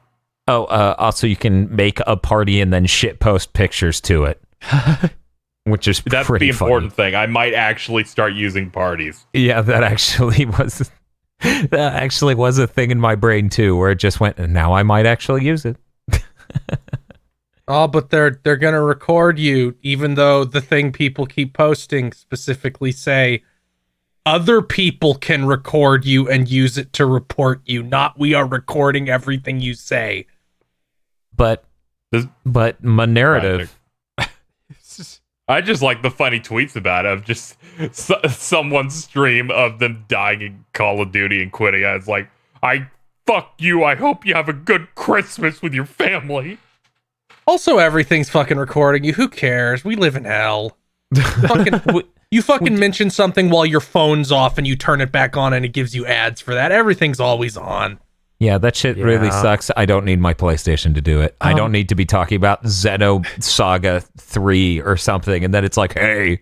Oh, also you can make a party and then shitpost pictures to it. Which is That's pretty the important funny. thing. I might actually start using parties. Yeah, that actually was a thing in my brain too, where it just went, and now I might actually use it. Oh, but they're gonna record you, even though the thing people keep posting specifically say other people can record you and use it to report you, not we are recording everything you say. But my narrative. I just like the funny tweets about it of just someone's stream of them dying in Call of Duty and quitting. I was like, fuck you. I hope you have a good Christmas with your family. Also, everything's fucking recording you. Who cares? We live in hell. You fucking mention something while your phone's off and you turn it back on and it gives you ads for that. Everything's always on. Yeah, that shit really sucks. I don't need my PlayStation to do it. I don't need to be talking about Xenosaga 3 or something, and then it's like, hey,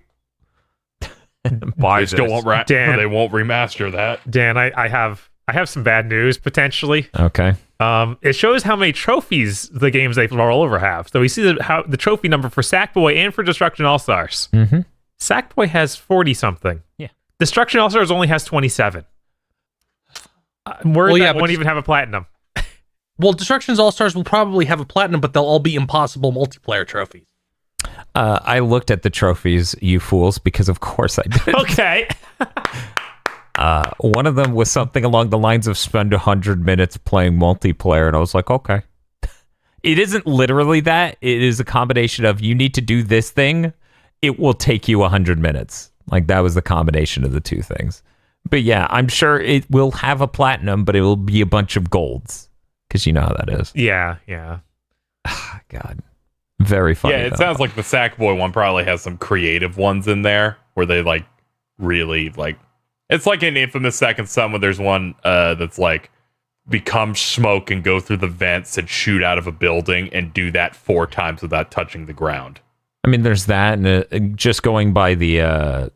buy this. They won't remaster that. Dan, I have some bad news potentially. Okay. It shows how many trophies the games they roll over have. So we see the trophy number for Sackboy and for Destruction All-Stars. Mm-hmm. Sackboy has 40 something. Yeah. Destruction All-Stars only has 27. I'm worried that won't even have a platinum. Well, Destruction's All-Stars will probably have a platinum, but they'll all be impossible multiplayer trophies. I looked at the trophies, you fools, because of course I did. Okay. One of them was something along the lines of spend 100 minutes playing multiplayer, and I was like, okay. It isn't literally that. It is a combination of you need to do this thing. It will take you 100 minutes. Like, that was the combination of the two things. But yeah, I'm sure it will have a platinum, but it will be a bunch of golds. Because you know how that is. Yeah. God. Very funny. Yeah, it sounds like the Sackboy one probably has some creative ones in there where they, like, really, like... It's like in Infamous Second Son when there's one that's, like, become smoke and go through the vents and shoot out of a building and do that 4 times without touching the ground. I mean, there's that, and just going by the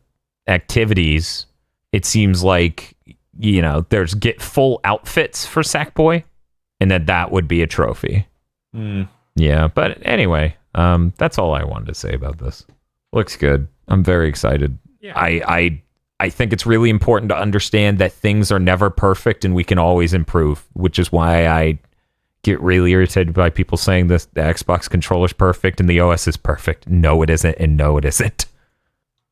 activities, it seems like, you know, there's get full outfits for Sackboy, and that would be a trophy. Yeah, but anyway, that's all I wanted to say about this. Looks good. I'm very excited. Yeah. I think it's really important to understand that things are never perfect and we can always improve, which is why I get really irritated by people saying this, the Xbox controller's perfect and the OS is perfect. No, it isn't, and no, it isn't.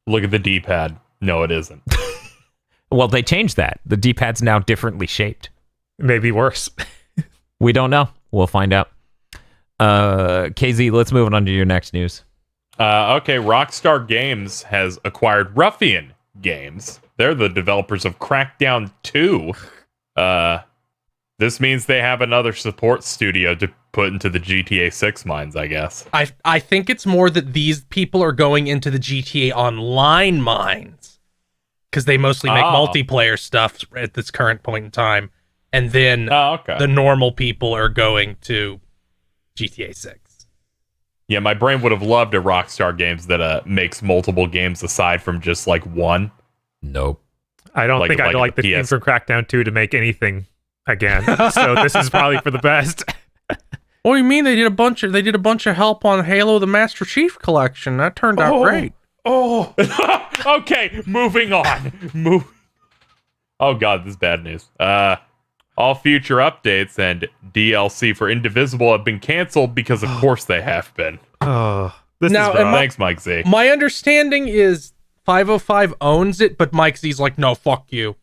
Look at the D-pad. No, it isn't. Well, they changed that. The D-pad's now differently shaped. Maybe worse. We don't know. We'll find out. KZ, let's move on to your next news. Okay, Rockstar Games has acquired Ruffian Games. They're the developers of Crackdown 2. This means they have another support studio to put into the GTA 6 mines, I guess. I think it's more that these people are going into the GTA Online mines because they mostly make multiplayer stuff at this current point in time. And then the normal people are going to GTA 6. Yeah, my brain would have loved a Rockstar Games that makes multiple games aside from just like one. Nope. I don't think I'd like the team for Crackdown 2 to make anything again. So this is probably for the best. What do you mean they did a bunch of help on Halo the Master Chief Collection? That turned out great. Oh. Okay, moving on. Oh god, this is bad news. All future updates and DLC for Indivisible have been canceled because, of course, they have been. Oh, this Now, is rough. Thanks, Mike Z. My understanding is 505 owns it, but Mike Z's like, no, fuck you.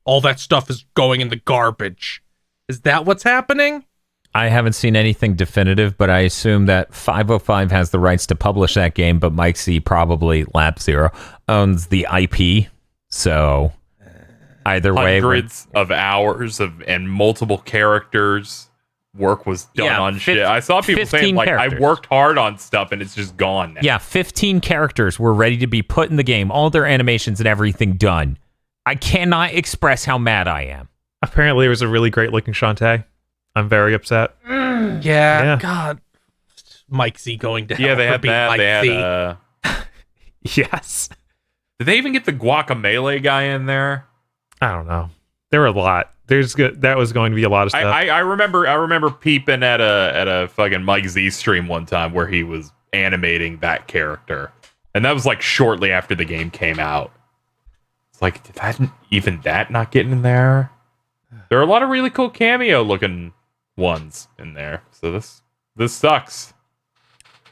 All that stuff is going in the garbage. Is that what's happening? I haven't seen anything definitive, but I assume that 505 has the rights to publish that game, but Mike Z, probably Lab Zero, owns the IP. So either way, hundreds of hours and multiple characters. Work was done on shit. I saw people saying, like, I worked hard on stuff and it's just gone now. Yeah, 15 characters were ready to be put in the game, all their animations and everything done. I cannot express how mad I am. Apparently, there was a really great looking Shantae. I'm very upset. Yeah, God. Mike Z going to hell. Yeah, they had that. Mike They Z. had, Yes. did they even get the Guacamelee guy in there? I don't know. There were a lot. That was going to be a lot of stuff. I remember peeping at a fucking Mike Z stream one time where he was animating that character, and that was like shortly after the game came out. It's like, did that not get in there? There are a lot of really cool cameo looking ones in there, so this sucks.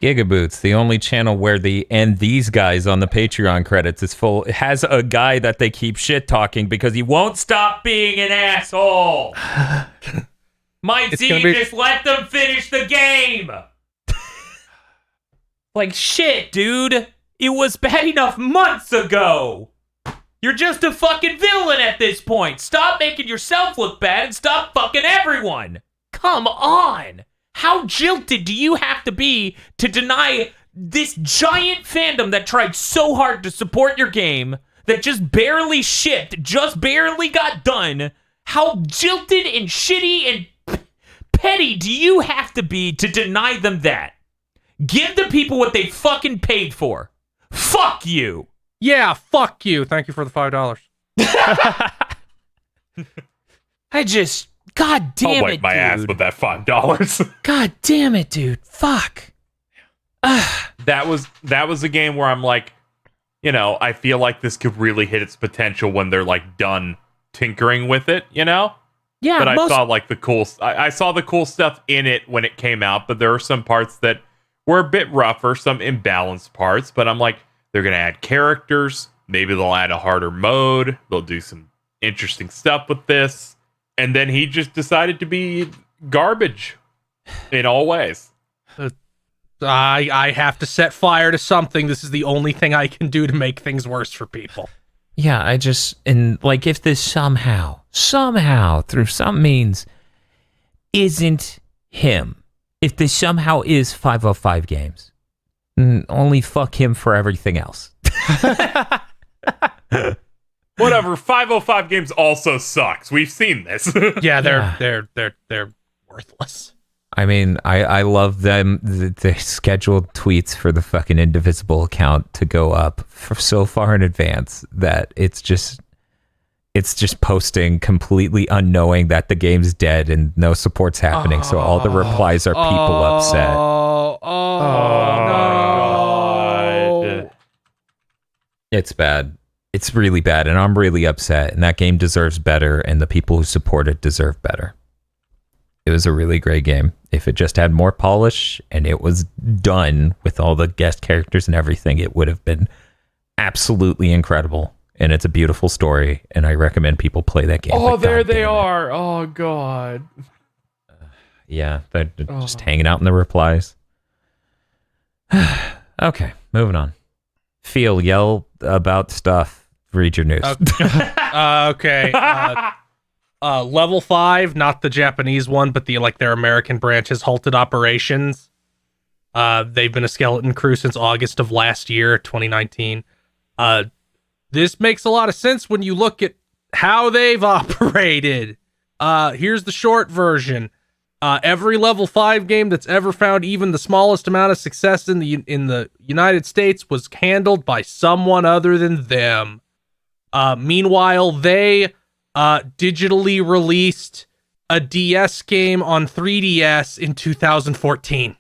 GigaBoots, the only channel where these guys on the Patreon credits is full, has a guy that they keep shit talking because he won't stop being an asshole. Mike Z, just let them finish the game. Like, shit, dude. It was bad enough months ago. You're just a fucking villain at this point. Stop making yourself look bad and stop fucking everyone. Come on. How jilted do you have to be to deny this giant fandom that tried so hard to support your game, that just barely shipped, just barely got done? How jilted and shitty and petty do you have to be to deny them that? Give the people what they fucking paid for. Fuck you. Yeah, fuck you. Thank you for the $5. God damn I'll it, wipe my dude. ass with that $5. God damn it, dude. Fuck. That was a game where I'm like, I feel like this could really hit its potential when they're like done tinkering with it, Yeah, but I saw like I saw the cool stuff in it when it came out, but there are some parts that were a bit rougher, some imbalanced parts, but I'm like, they're going to add characters. Maybe they'll add a harder mode. They'll do some interesting stuff with this. And then he just decided to be garbage in all ways. I have to set fire to something. This is the only thing I can do to make things worse for people. Yeah, if this somehow, through some means, isn't him, if this somehow is 505 games, only fuck him for everything else. Whatever, 505 games also sucks. We've seen this. Yeah, they're worthless. I mean, I love them. They scheduled tweets for the fucking Indivisible account to go up for so far in advance that it's just posting completely unknowing that the game's dead and no support's happening. So all the replies are people upset. Oh no! It's bad. It's really bad, and I'm really upset. And that game deserves better, and the people who support it deserve better. It was a really great game. If it just had more polish and it was done with all the guest characters and everything, it would have been absolutely incredible. And it's a beautiful story, and I recommend people play that game. Oh, there they are. Oh, God. Yeah, they're just hanging out in the replies. Okay, moving on. Yell about stuff. Read your news. Okay. Level 5, not the Japanese one, but their American branch has halted operations. They've been a skeleton crew since August of last year, 2019. This makes a lot of sense when you look at how they've operated. Here's the short version. Every level 5 game that's ever found even the smallest amount of success in the United States was handled by someone other than them. Meanwhile, they digitally released a DS game on 3DS in 2014.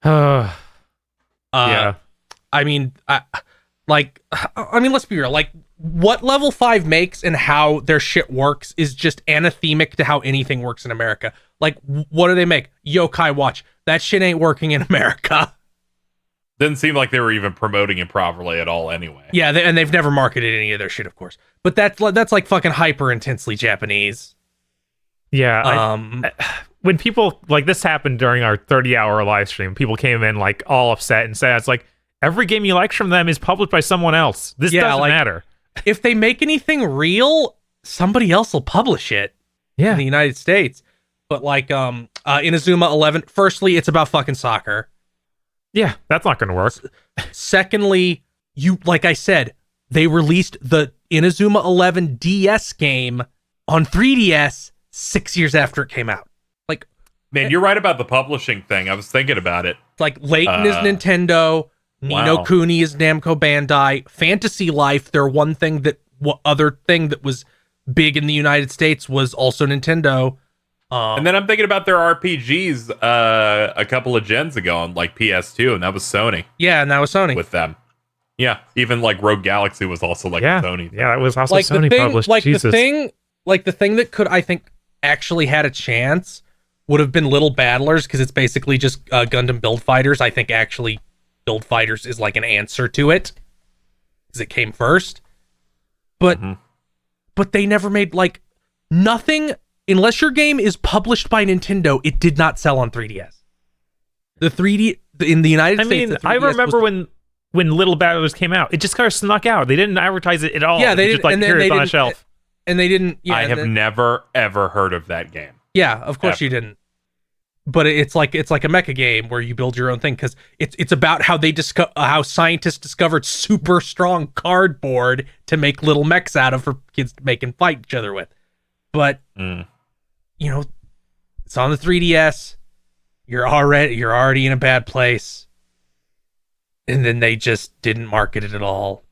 Yeah. I mean, let's be real. Like, what Level 5 makes and how their shit works is just anathemic to how anything works in America. Like, what do they make? Yokai Watch. That shit ain't working in America. Didn't seem like they were even promoting it properly at all anyway. Yeah, and they've never marketed any of their shit, of course. But that's like fucking hyper intensely Japanese. Yeah. When people, like, this happened during our 30-hour live stream, people came in, like, all upset and said, it's like, every game you like from them is published by someone else. This doesn't matter. If they make anything real, somebody else will publish it in the United States. But, like, Inazuma 11, firstly, it's about fucking soccer. Yeah, that's not going to work. Secondly, like I said, they released the Inazuma 11 DS game on 3DS 6 years after it came out. Like, man, you're right about the publishing thing. I was thinking about it. Like, Layton is Nintendo, Ni no Kuni is Namco Bandai, Fantasy Life, their other thing that was big in the United States was also Nintendo. And then I'm thinking about their RPGs a couple of gens ago on like PS2, and that was Sony. Yeah, and that was Sony. With them. Yeah, even like Rogue Galaxy was also like Sony. Yeah, that was also like Sony published. Like Jesus. the thing that could, I think, actually had a chance would have been Little Battlers, because it's basically just Gundam Build Fighters. I think actually Build Fighters is like an answer to it, because it came first. But they never made like nothing. Unless your game is published by Nintendo, it did not sell on 3DS. The 3D in the United States. I mean, I remember when Little Battlers came out, it just kind of snuck out. They didn't advertise it at all. Yeah, they just like, here it's on a shelf. And they didn't. Yeah, I have never ever heard of that game. Yeah, of course you didn't. But it's like a mecha game where you build your own thing, because it's about how how scientists discovered super strong cardboard to make little mechs out of for kids to make and fight each other with. But you know, it's on the 3DS. You're already in a bad place, and then they just didn't market it at all.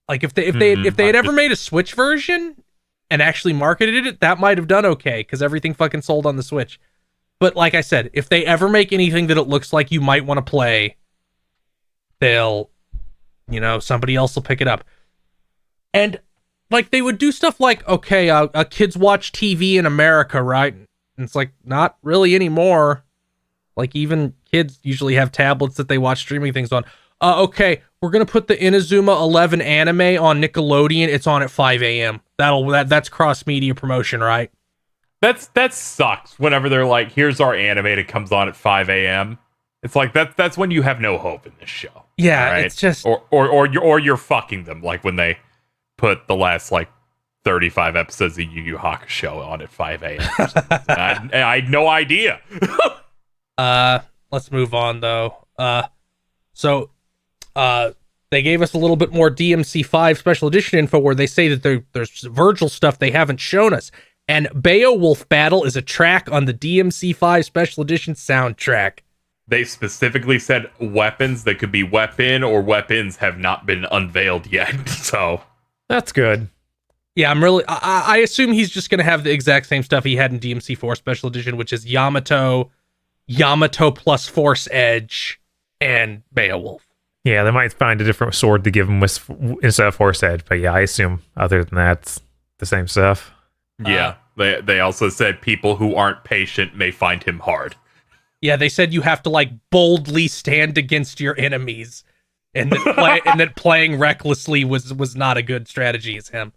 Like if they had ever made a Switch version and actually marketed it, that might have done okay, because everything fucking sold on the Switch. But like I said, if they ever make anything that it looks like you might want to play, they'll, somebody else will pick it up. And like they would do stuff like, okay, kids watch TV in America, right? And it's like, not really anymore. Like even kids usually have tablets that they watch streaming things on. Okay, we're gonna put the Inazuma 11 anime on Nickelodeon. It's on at 5 a.m. That's cross media promotion, right? That sucks. Whenever they're like, "Here's our anime that comes on at 5 a.m." It's like that's when you have no hope in this show. Yeah, right? It's just or you're fucking them, like when they put the last like 35 episodes of Yu Yu Hakusho on at 5 a.m. I had no idea. Let's move on though. So they gave us a little bit more DMC5 special edition info, where they say that there's Virgil stuff they haven't shown us. And Beowulf Battle is a track on the DMC5 special edition soundtrack. They specifically said weapons that could be weapon or weapons have not been unveiled yet. So that's good. Yeah, I assume he's just going to have the exact same stuff he had in DMC4 special edition, which is Yamato plus Force Edge, and Beowulf. Yeah, they might find a different sword to give him instead of Force Edge. But yeah, I assume other than that, it's the same stuff. Yeah, they also said people who aren't patient may find him hard. Yeah, they said you have to like boldly stand against your enemies, and that playing recklessly was not a good strategy as him.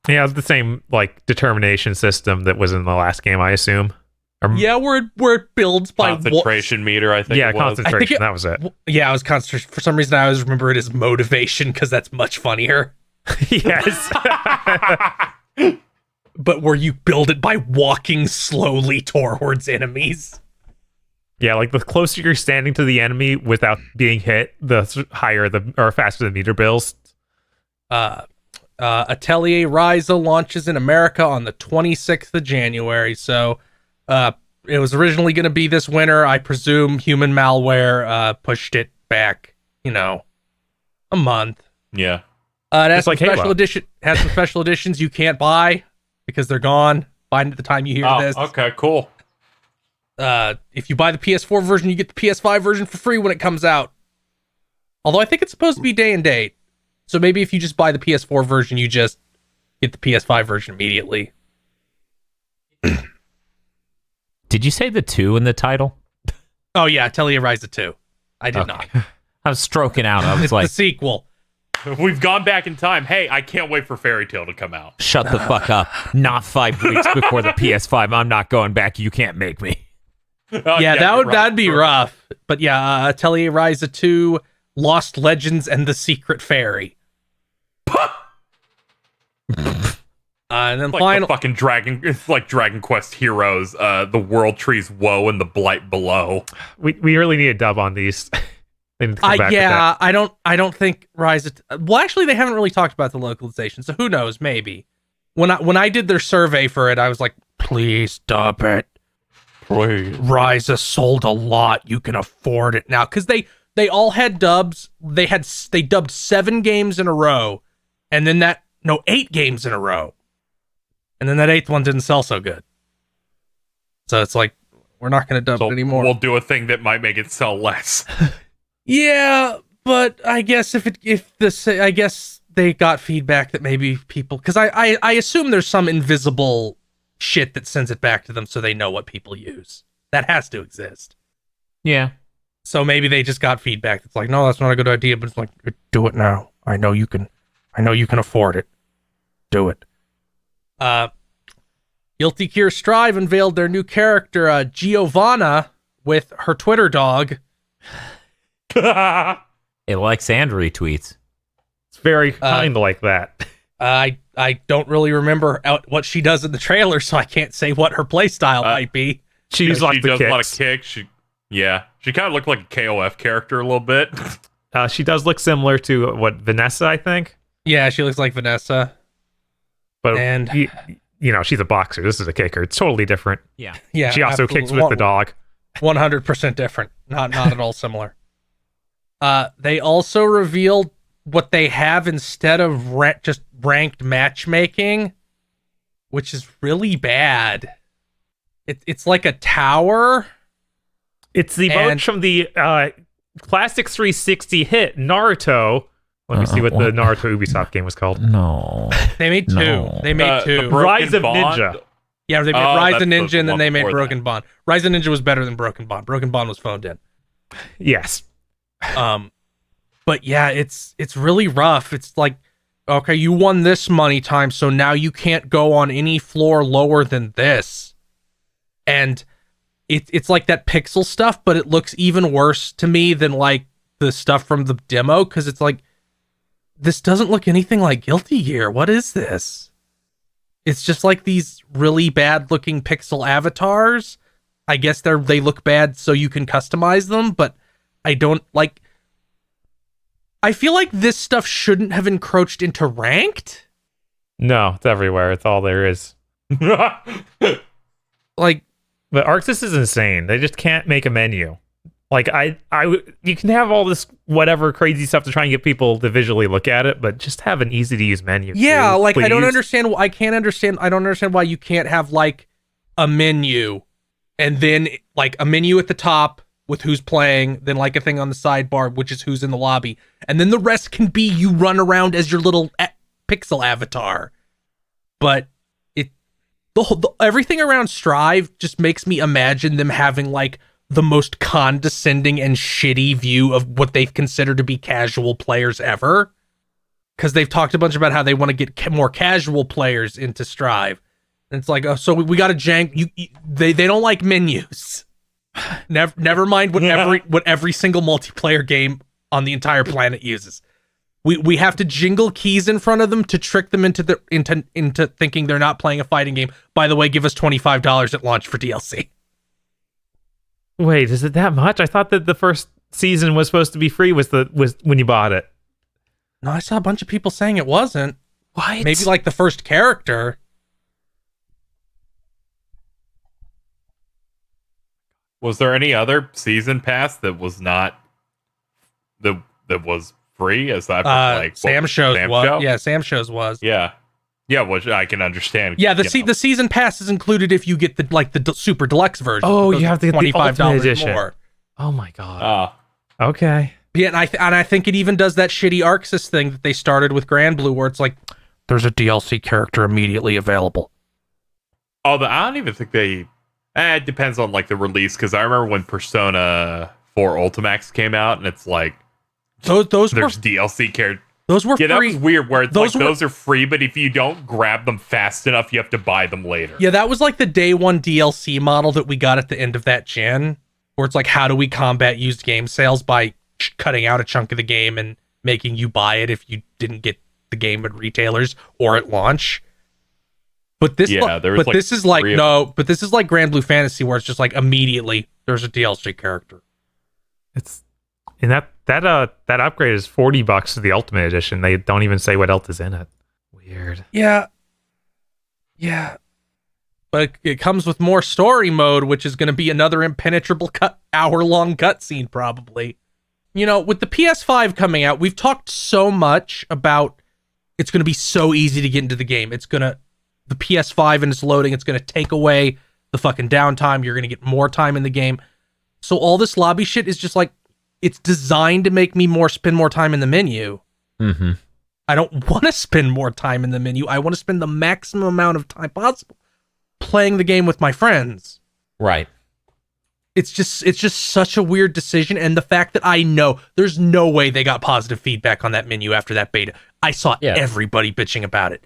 Yeah, it's the same like determination system that was in the last game, I assume. Yeah, where it builds by concentration meter, I think. Yeah, concentration. That was it. Yeah, it was concentration. For some reason, I always remember it as motivation, because that's much funnier. Yes. But where you build it by walking slowly towards enemies. Yeah, like the closer you're standing to the enemy without being hit, the higher or faster the meter builds. Atelier Ryza launches in America on the 26th of January. So it was originally going to be this winter. I presume human malware pushed it back, a month. Yeah. It has some special editions you can't buy because they're gone. Find at the time you hear this. Okay, cool. If you buy the PS4 version, you get the PS5 version for free when it comes out. Although I think it's supposed to be day and date. So maybe if you just buy the PS4 version, you just get the PS5 version immediately. Did you say the 2 in the title? Oh yeah, Atelier Ryza 2. I did not. I was stroking out. I was It's like, the sequel. We've gone back in time. Hey, I can't wait for Fairy Tail to come out. shut the fuck up. Not 5 weeks before the PS5. I'm not going back. You can't make me. That'd be rough. But yeah, Atelier Ryza 2, Lost Legends, and the Secret Fairy. And then like the fucking Dragon. It's like Dragon Quest Heroes. The World Tree's Woe and the Blight Below. We really need a dub on these. They need to come back with that. I don't think Ryza. Well, actually, they haven't really talked about the localization, so who knows? Maybe when I did their survey for it, I was like, please dub it. Please. Ryza sold a lot. You can afford it now because they all had dubs. They dubbed 7 games in a row, and then 8 games in a row. And then that 8th one didn't sell so good. So it's like, we're not going to dub it anymore. We'll do a thing that might make it sell less. Yeah, but I guess I guess they got feedback that maybe people, because I assume there's some invisible shit that sends it back to them so they know what people use. That has to exist. Yeah. So maybe they just got feedback that's like, no, that's not a good idea, but it's like, do it now. I know you can afford it. Do it. Guilty Gear Strive unveiled their new character, Giovanna, with her Twitter dog. It likes and retweets. It's very kind of like that. I don't really remember what she does in the trailer, so I can't say what her playstyle might be. She does a lot of kicks. kicks. She kind of looked like a KOF character a little bit. She does look similar to Vanessa, I think. Yeah, she looks like Vanessa. But she's a boxer. This is a kicker. It's totally different. Yeah. Yeah. She also kicks with the dog. 100% different. Not at all similar. They also revealed what they have instead of just ranked matchmaking, which is really bad. It's like a tower. It's the vote from the Classics 360 hit Naruto. Let me see what the Naruto Ubisoft game was called. No. They made two. No. They made two. Rise of Bond? Ninja. Yeah, they made Rise of Ninja, and then one they made before Broken Bond. Rise of Ninja was better than Broken Bond. Broken Bond was phoned in. Yes. But yeah, it's really rough. It's like, okay, you won this money time, so now you can't go on any floor lower than this. And it's like that pixel stuff, but it looks even worse to me than like the stuff from the demo, because it's like, this doesn't look anything like Guilty Gear. What is this? It's just like these really bad looking pixel avatars. I guess they look bad so you can customize them, but I don't like. I feel like this stuff shouldn't have encroached into ranked. No, it's everywhere. It's all there is. Like, but ArcSys is insane. They just can't make a menu. Like you can have all this whatever crazy stuff to try and get people to visually look at it, but just have an easy to use menu. Yeah, too, like please. I don't understand why you can't have like a menu and then like a menu at the top with who's playing, then like a thing on the sidebar, which is who's in the lobby. And then the rest can be you run around as your little pixel avatar. But everything around Strive just makes me imagine them having like the most condescending and shitty view of what they've considered to be casual players ever. Because they've talked a bunch about how they want to get more casual players into Strive. And it's like, oh, so we got to jank. They don't like menus. Never mind what every single multiplayer game on the entire planet uses. We have to jingle keys in front of them to trick them into thinking they're not playing a fighting game. By the way, give us $25 at launch for DLC. Wait, is it that much? I thought that the first season was supposed to be free. Was when you bought it? No, I saw a bunch of people saying it wasn't. What? Maybe like the first character. Was there any other season pass that was not that was free? As that like Sam Show's was? Show? Yeah, Sam Show's was. Yeah, which I can understand. Yeah, the season pass is included if you get the super deluxe version. Oh, you have to get the $25 Ultimate Edition more. Oh my god. Okay. Yeah, and I think it even does that shitty Arxis thing that they started with Grand Blue, where it's like, there's a DLC character immediately available. Oh, I don't even think they... it depends on, like, the release, because I remember when Persona 4 Ultimax came out, and it's like... Those there's were, DLC characters. Those were free. Yeah, that was weird, where it's those are free, but if you don't grab them fast enough, you have to buy them later. Yeah, that was like the day one DLC model that we got at the end of that gen, where it's like, how do we combat used game sales by cutting out a chunk of the game and making you buy it if you didn't get the game at retailers or at launch. But this, this is like Grand Blue Fantasy, where it's just like immediately there's a DLC character. It's and that upgrade is $40 to the Ultimate Edition. They don't even say what else is in it. Weird. Yeah. But it comes with more story mode, which is going to be another impenetrable hour-long cutscene, probably. You know, with the PS5 coming out, we've talked so much about it's going to be so easy to get into the game. The PS5 and its loading, it's going to take away the fucking downtime. You're going to get more time in the game. So all this lobby shit is just like, it's designed to make me spend more time in the menu. Mm-hmm. I don't want to spend more time in the menu. I want to spend the maximum amount of time possible playing the game with my friends. Right. It's just such a weird decision, and the fact that I know there's no way they got positive feedback on that menu after that beta. I saw everybody bitching about it.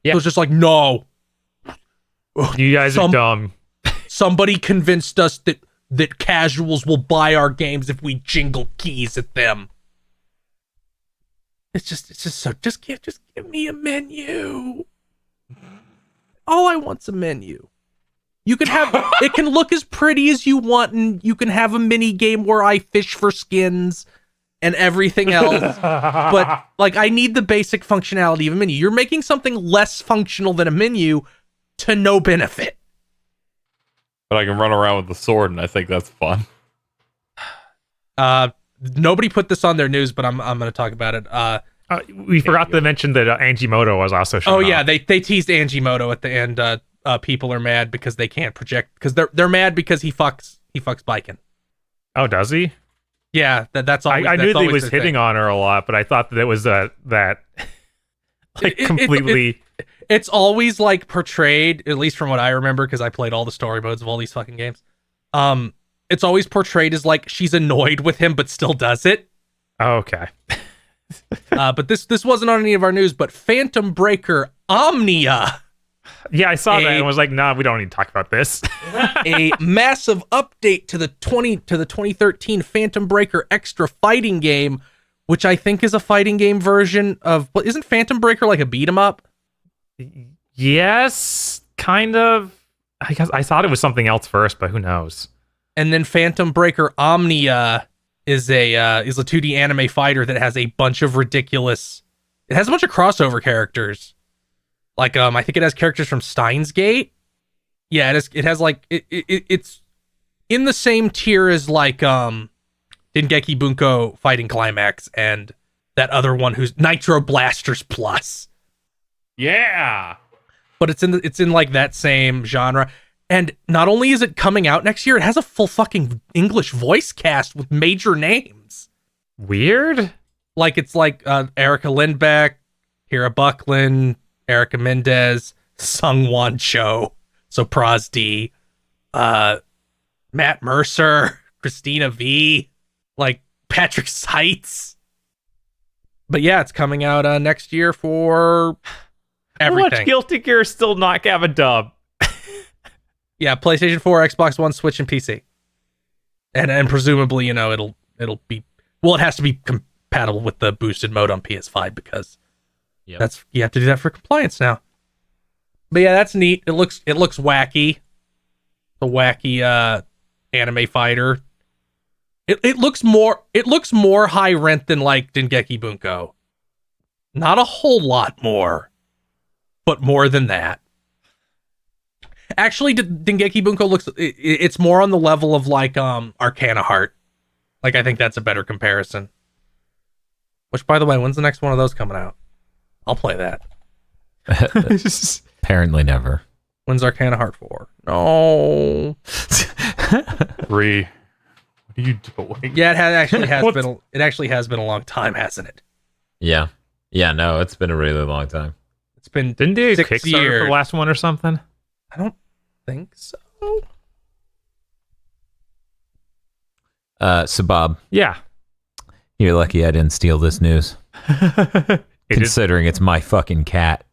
Yeah. It was just like, no. You guys are dumb. Somebody convinced us that casuals will buy our games if we jingle keys at them. It's just give me a menu. All I want's a menu. You can have it can look as pretty as you want, and you can have a mini game where I fish for skins and everything else. But like, I need the basic functionality of a menu. You're making something less functional than a menu to no benefit. But I can run around with the sword, and I think that's fun. Nobody put this on their news, but I'm going to talk about it. We forgot to mention that Angimoto was also shown. Oh yeah, they teased Angimoto at the end. People are mad because they can't project, because they're mad because he fucks Baiken. Oh, does he? Yeah, that's all. I knew that he was hitting on her a lot, but I thought that it was that like completely. It's always like portrayed, at least from what I remember, because I played all the story modes of all these fucking games. It's always portrayed as like she's annoyed with him, but still does it. Oh, okay. But this wasn't on any of our news. But Phantom Breaker Omnia. Yeah, I saw that and was like, nah, we don't need to talk about this. A massive update to the 2013 Phantom Breaker Extra fighting game, which I think is a fighting game version of... Well, isn't Phantom Breaker like a beat 'em up? Yes, kind of. I guess I thought it was something else first, but who knows? And then Phantom Breaker Omnia is a 2D anime fighter that has a bunch of ridiculous... It has a bunch of crossover characters. Like, I think it has characters from Steins Gate. Yeah, it has like, it's in the same tier as like, Dengeki Bunko Fighting Climax and that other one who's Nitro Blasters Plus. Yeah. But it's in like that same genre. And not only is it coming out next year, it has a full fucking English voice cast with major names. Weird. Like, it's like, Erica Lindbeck, Kira Buckland, Erica Mendez, Sungwon Cho, Sopraz D, Matt Mercer, Christina V, like Patrick Seitz. But yeah, it's coming out next year for everything. How much Guilty Gear still not have a dub? Yeah, PlayStation 4, Xbox One, Switch, and PC. And presumably, you know, it'll be, well, it has to be compatible with the boosted mode on PS5 because that's, you have to do that for compliance now. But yeah, that's neat. It looks wacky. The wacky anime fighter. It looks more high rent than like Dengeki Bunko. Not a whole lot more, but more than that. Actually, Dengeki Bunko it's more on the level of like Arcana Heart. Like, I think that's a better comparison. Which, by the way, when's the next one of those coming out? I'll play that. Apparently never. When's Arcana Heart 4? No. 3. What are you doing? Yeah, it actually has been a long time, hasn't it? Yeah. Yeah, no, it's been a really long time. It's been Didn't they 6 Kickstarter years. for the last one or something? I don't think so. So Bob, Yeah. you're lucky I didn't steal this news. Considering it's my fucking cat.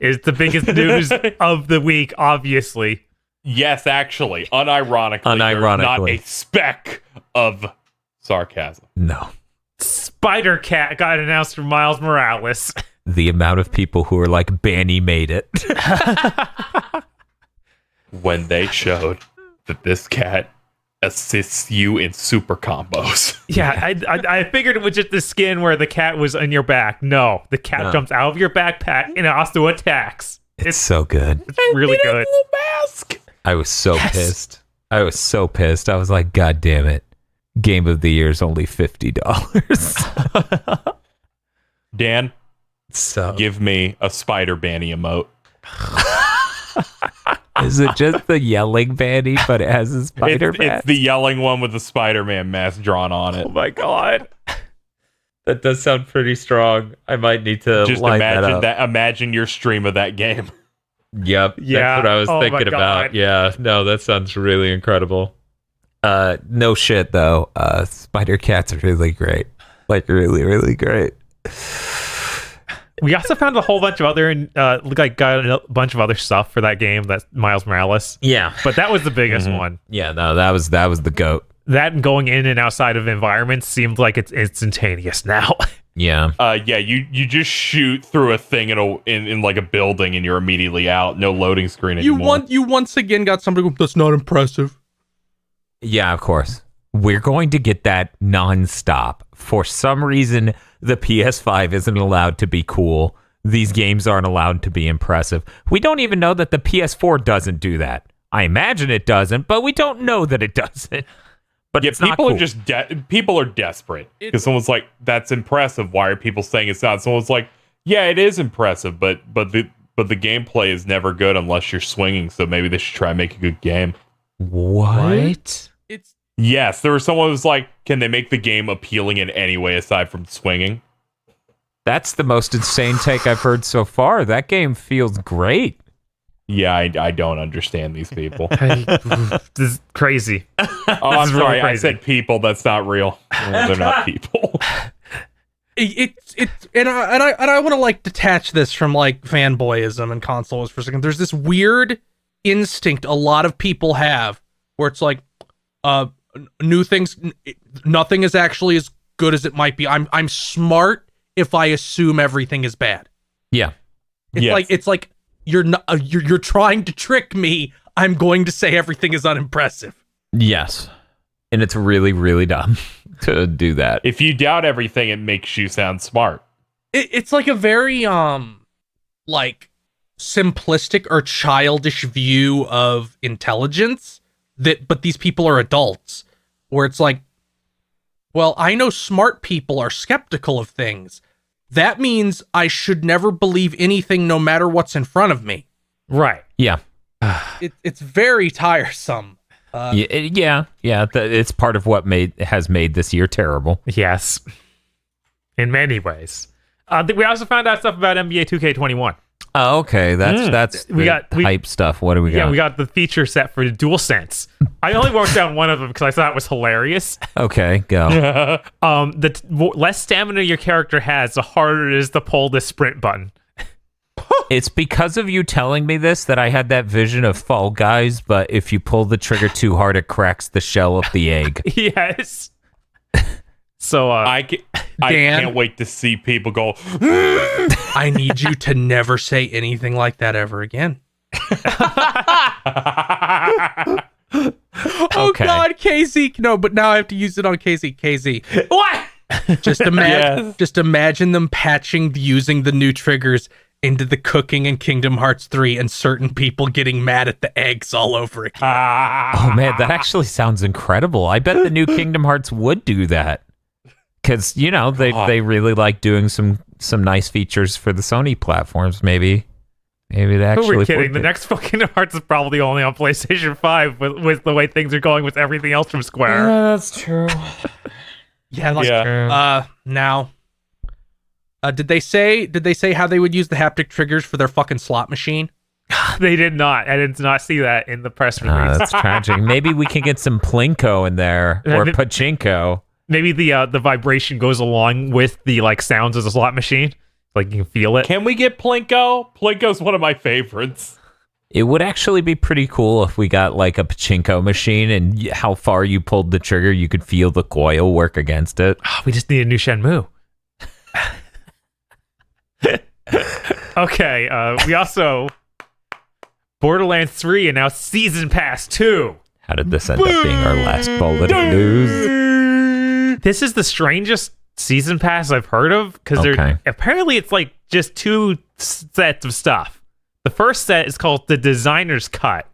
It's the biggest news of the week, obviously. Yes, actually, unironically, there's not a speck of sarcasm. No. Spider-Cat got announced for Miles Morales. The amount of people who are like, Banny made it. When they showed that this cat assists you in super combos. Yeah, I figured it was just the skin where the cat was on your back. No, the cat jumps out of your backpack and it also attacks. It's so good. It's really good. Mask. I was so pissed. I was so pissed. I was like, God damn it. Game of the year is only $50. Dan, So give me a spider Banny emote. is it just the yelling Banny, but it has a spider It's mask? the yelling one with the Spider-Man mask drawn on it. Oh my god. That does sound pretty strong. I might need to Just line imagine that up. Imagine your stream of that game. Yep. Yeah. That's what I was Oh my thinking about. God. Yeah. No, that sounds really incredible. No shit though. Spider-Cat's really great. Like really, really great. We also found a whole bunch of other, got a bunch of other stuff for that game, that Miles Morales. Yeah. But that was the biggest one. Yeah, no, that was the GOAT. That and going in and outside of environments seemed like it's instantaneous now. Yeah. Yeah, you just shoot through a thing in like a building and you're immediately out. No loading screen anymore. You once again got somebody go, that's not impressive. Yeah, of course. We're going to get that nonstop. For some reason, the PS5 isn't allowed to be cool. These games aren't allowed to be impressive. We don't even know that the PS4 doesn't do that. I imagine it doesn't, but we don't know that it doesn't. But Yeah, it's not people cool. are just people are desperate because someone's like, "That's impressive." Why are people saying it's not? Someone's like, "Yeah, it is impressive, but the gameplay is never good unless you're swinging. So maybe they should try and make a good game." What? It's Yes, there was someone who was like, "Can they make the game appealing in any way aside from swinging?" That's the most insane take I've heard so far. That game feels great. Yeah, I don't understand these people. This is crazy. Oh, I'm really sorry, I crazy. said people. That's not real. Well, they're not people. and I want to like detach this from like fanboyism and consoles for a second. There's this weird instinct a lot of people have where it's like new things, nothing is actually as good as it might be. I'm smart if I assume everything is bad. Yeah. It's like you're not you're trying to trick me. I'm going to say everything is unimpressive. Yes. And it's really, really dumb to do that. If you doubt everything, it makes you sound smart. It's like a very like simplistic or childish view of intelligence but these people are adults, where it's like, well, I know smart people are skeptical of things. That means I should never believe anything no matter what's in front of me. Right. Yeah. It's very tiresome. It's part of what has made this year terrible. Yes. In we also found out stuff about NBA 2K21. Oh, okay. That's hype stuff. What do we got? Yeah, we got the feature set for DualSense. I only wrote down one of them because I thought it was hilarious. Okay, go. The less stamina your character has, the harder it is to pull the sprint button. It's because of you telling me this that I had that vision of Fall Guys, but if you pull the trigger too hard, it cracks the shell of the egg. Yes. So I can't wait to see people go. I need you to never say anything like that ever again. Oh Okay. God, KZ. No, but now I have to use it on KZ. KZ. what? Just imagine them using the new triggers into the cooking in Kingdom Hearts 3 and certain people getting mad at the eggs all over again. Oh man, that actually sounds incredible. I bet the new Kingdom Hearts would do that. Because, they really like doing some nice features for the Sony platforms, maybe. Maybe they actually. Who are we kidding? The next fucking Kingdom Hearts is probably only on PlayStation 5 with the way things are going with everything else from Square. That's true. Now, did they say how they would use the haptic triggers for their fucking slot machine? They did not. I did not see that in the press release. That's tragic. Maybe we can get some Plinko in there or Pachinko. Maybe the vibration goes along with the like sounds of the slot machine. Like you can feel it. Can we get Plinko? Plinko's one of my favorites. It would actually be pretty cool if we got like a Pachinko machine and how far you pulled the trigger, you could feel the coil work against it. Oh, we just need a new Shenmue. Okay, we also... Borderlands 3 announced Season Pass 2. How did this end up being our last bullet of news? This is the strangest Season Pass I've heard of, because apparently it's like just 2 sets of stuff. The first set is called the Designer's Cut,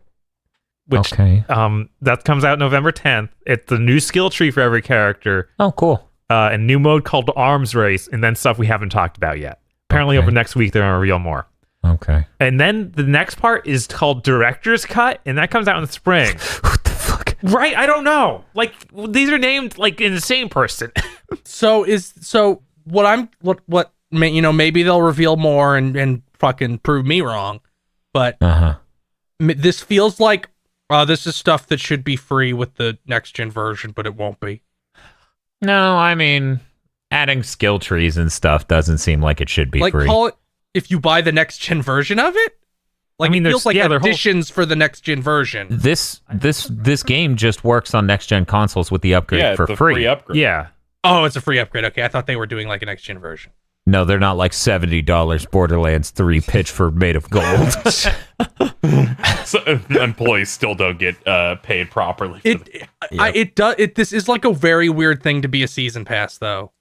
which that comes out November 10th. It's the new skill tree for every character. Oh, cool. A new mode called Arms Race, and then stuff we haven't talked about yet. Apparently over next week they're going to reveal more. Okay. And then the next part is called Director's Cut, and that comes out in the spring. What the fuck? Right? I don't know. Like, these are named like in the same person. Maybe they'll reveal more and fucking prove me wrong. But this feels like this is stuff that should be free with the next gen version, but it won't be. No, I mean, adding skill trees and stuff doesn't seem like it should be free. Call it if you buy the next gen version of it. Like, I mean, it feels like additions for the next gen version. This game just works on next gen consoles with the upgrade for free. Upgrade. Yeah. Oh, it's a free upgrade. Okay, I thought they were doing like a next gen version. No, they're not like $70 Borderlands 3 pitchford made of gold. So, employees still don't get paid properly. This is like a very weird thing to be a season pass, though.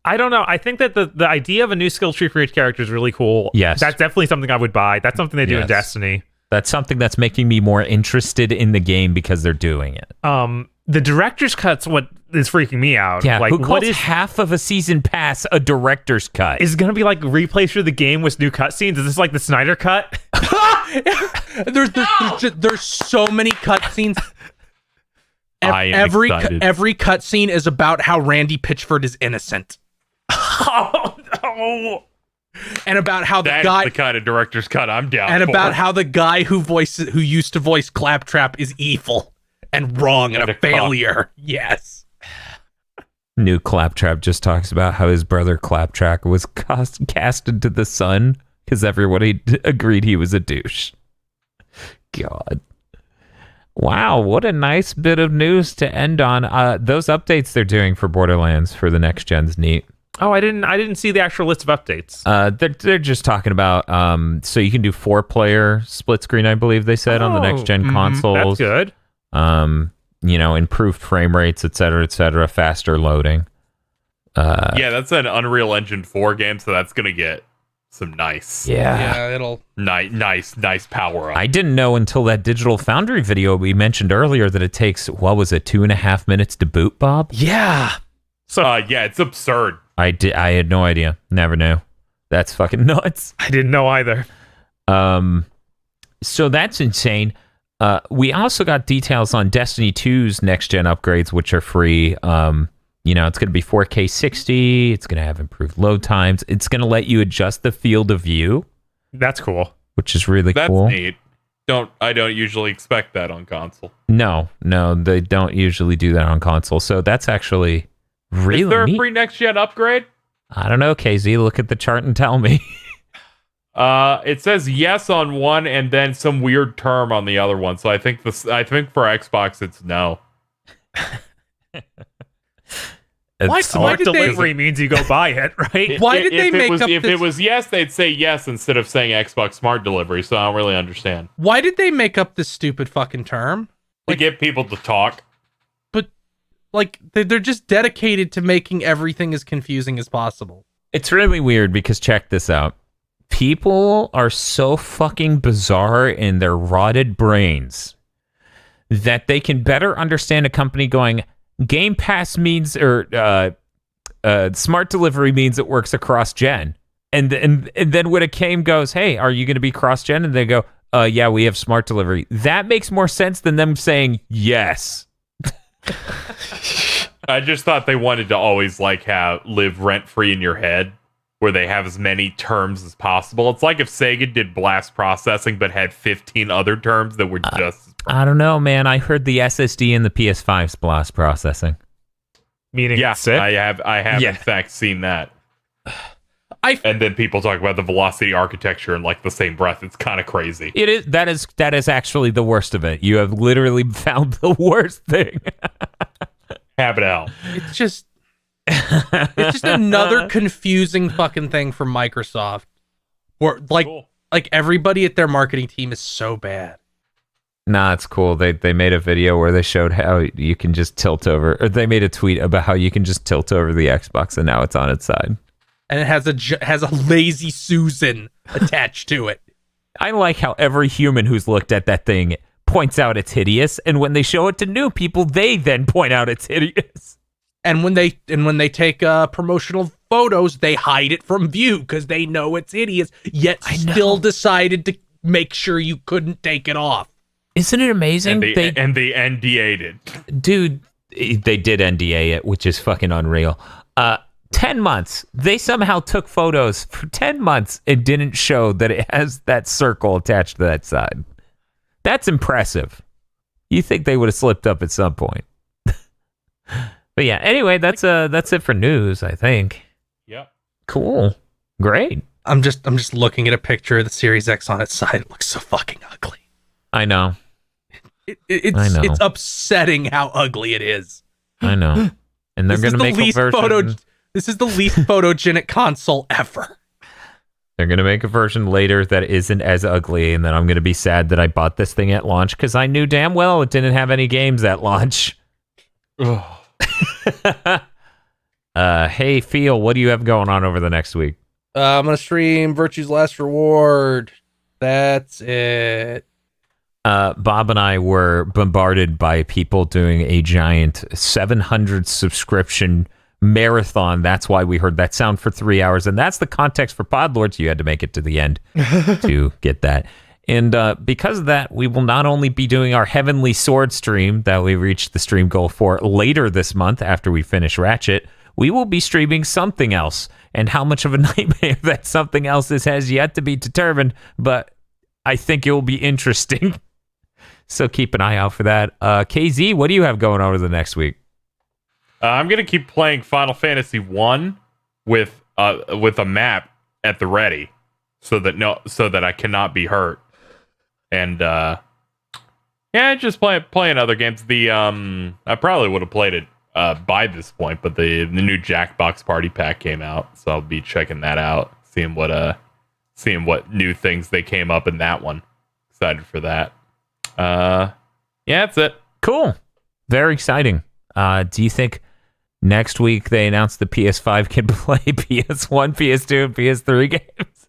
I don't know. I think that the idea of a new skill tree for each character is really cool. Yes. That's definitely something I would buy. That's something they do in Destiny. That's something that's making me more interested in the game because they're doing it. The director's cut's what is freaking me out. Yeah, like, who calls half of a season pass a director's cut? Is it going to be like replays through the game with new cutscenes? Is this like the Snyder cut? There's so many cutscenes. Every cutscene is about how Randy Pitchford is innocent. Oh no! And about how that's the kind of director's cut I'm down. And about how the guy who used to voice Claptrap is evil and wrong and a failure. Yes. New Claptrap just talks about how his brother Claptrap was cast into the sun because everybody agreed he was a douche. God. Wow, what a nice bit of news to end on. Those updates they're doing for Borderlands for the next gen's neat. Oh, I didn't see the actual list of updates. They're just talking about so you can do 4-player split screen, I believe they said, on the next gen consoles. That's good. Improved frame rates, et cetera, faster loading. That's an Unreal Engine 4 game, so that's gonna get some nice. Yeah, it'll nice power up. I didn't know until that Digital Foundry video we mentioned earlier that it takes 2.5 minutes to boot, Bob. Yeah. So it's absurd. I had no idea. Never knew. That's fucking nuts. I didn't know either. So that's insane. We also got details on Destiny 2's next gen upgrades, which are free. It's going to be 4K 60. It's going to have improved load times. It's going to let you adjust the field of view. That's cool. Which is really cool. That's neat. I don't usually expect that on console. No, they don't usually do that on console. So that's actually really Is there neat. a free next gen upgrade? I don't know, KZ. Look at the chart and tell me. It says yes on one and then some weird term on the other one. So I think for Xbox it's no. Smart delivery means you go buy it, right? Why did they make up If it was yes, they'd say yes instead of saying Xbox Smart Delivery, so I don't really understand. Why did they make up this stupid fucking term? To get people to talk. But, they're just dedicated to making everything as confusing as possible. It's really weird because check this out. People are so fucking bizarre in their rotted brains that they can better understand a company going, Game Pass means, or smart delivery means it works across gen. And then when a game goes, hey, are you going to be cross-gen? And they go, yeah, we have smart delivery. That makes more sense than them saying yes. I just thought they wanted to always like live rent-free in your head, where they have as many terms as possible. It's like if Sega did blast processing but had 15 other terms that were just... I don't know, man. I heard the SSD in the PS5's blast processing. Meaning, yeah, I have in fact seen that. And then people talk about the velocity architecture in like the same breath. It's kind of crazy. It is. That is actually the worst of it. You have literally found the worst thing. Habit hell. It's just another confusing fucking thing from Microsoft. Where like everybody at their marketing team is so bad. Nah, it's cool. They made a video where they showed how you can just tilt over, or they made a tweet about how you can just tilt over the Xbox and now it's on its side. And it has a lazy Susan attached to it. I like how every human who's looked at that thing points out it's hideous, and when they show it to new people, they then point out it's hideous. And when they take promotional photos, they hide it from view because they know it's hideous, yet still decided to make sure you couldn't take it off. Isn't it amazing? And they NDA'd it. Dude, they did NDA it, which is fucking unreal. 10 months. They somehow took photos for 10 months and didn't show that it has that circle attached to that side. That's impressive. You think they would have slipped up at some point. But yeah, anyway, that's it for news, I think. Yep. Cool. Great. I'm just looking at a picture of the Series X on its side. It looks so fucking ugly. I know. It's upsetting how ugly it is. I know. And they're going to make a version. This is the least photogenic console ever. They're going to make a version later that isn't as ugly, and then I'm going to be sad that I bought this thing at launch because I knew damn well it didn't have any games at launch. Hey, Phil, what do you have going on over the next week? I'm going to stream Virtue's Last Reward. That's it. Bob and I were bombarded by people doing a giant 700 subscription marathon. That's why we heard that sound for 3 hours, and that's the context for Podlords. You had to make it to the end to get that. And because of that, we will not only be doing our Heavenly Sword stream that we reached the stream goal for later this month after we finish Ratchet, we will be streaming something else. And how much of a nightmare that something else is has yet to be determined, but I think it will be interesting. So keep an eye out for that. KZ, what do you have going on over the next week? I'm gonna keep playing Final Fantasy 1 with a map at the ready, so that I cannot be hurt. And just playing other games. I probably would have played it by this point, but the new Jackbox Party Pack came out, so I'll be checking that out, seeing what new things they came up in that one. Excited for that. That's it. Cool. Very exciting. Do you think next week they announce the PS5 can play PS1, PS2, and PS3 games?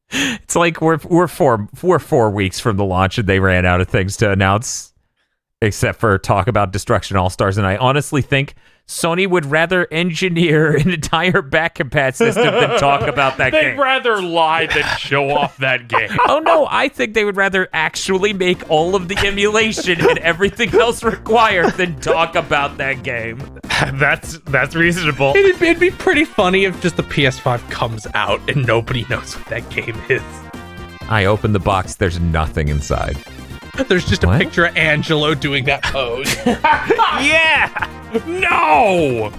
It's like we're 4 weeks from the launch and they ran out of things to announce, except for talk about Destruction All-Stars. And I honestly think Sony would rather engineer an entire back compat system than talk about that game. They'd rather lie than show off that game. Oh no, I think they would rather actually make all of the emulation and everything else required than talk about that game. That's reasonable. It'd be pretty funny if just the PS5 comes out and nobody knows what that game is. I open the box, there's nothing inside. There's just a picture of Angelo doing that pose. Yeah! No!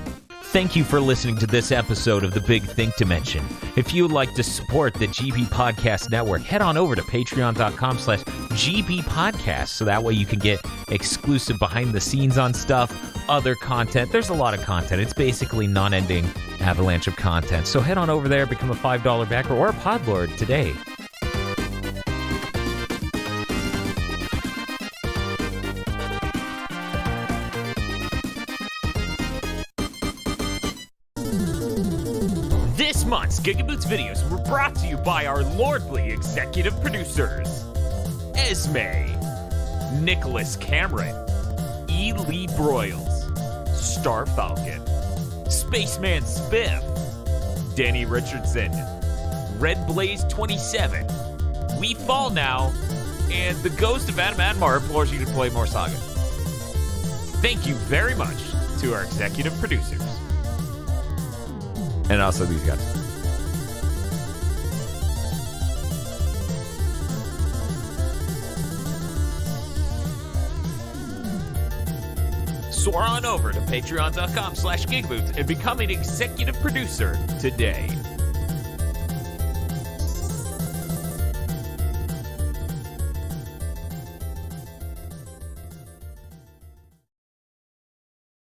Thank you for listening to this episode of The Big Think Dimension. If you would like to support the GB Podcast Network, head on over to patreon.com/GB Podcast, so that way you can get exclusive behind the scenes on stuff, other content. There's a lot of content. It's basically non-ending avalanche of content. So head on over there, become a $5 backer or a Podlord today. This month's GigaBoots videos were brought to you by our lordly executive producers: Esme, Nicholas Cameron, E. Lee Broyles, Star Falcon, Spaceman Spiff, Danny Richardson, Red Blaze 27, We Fall Now, and the Ghost of Adam Admar implores you to play more Saga. Thank you very much to our executive producers. And also these guys. Soar on over to patreon.com/GigaBoots and become an executive producer today.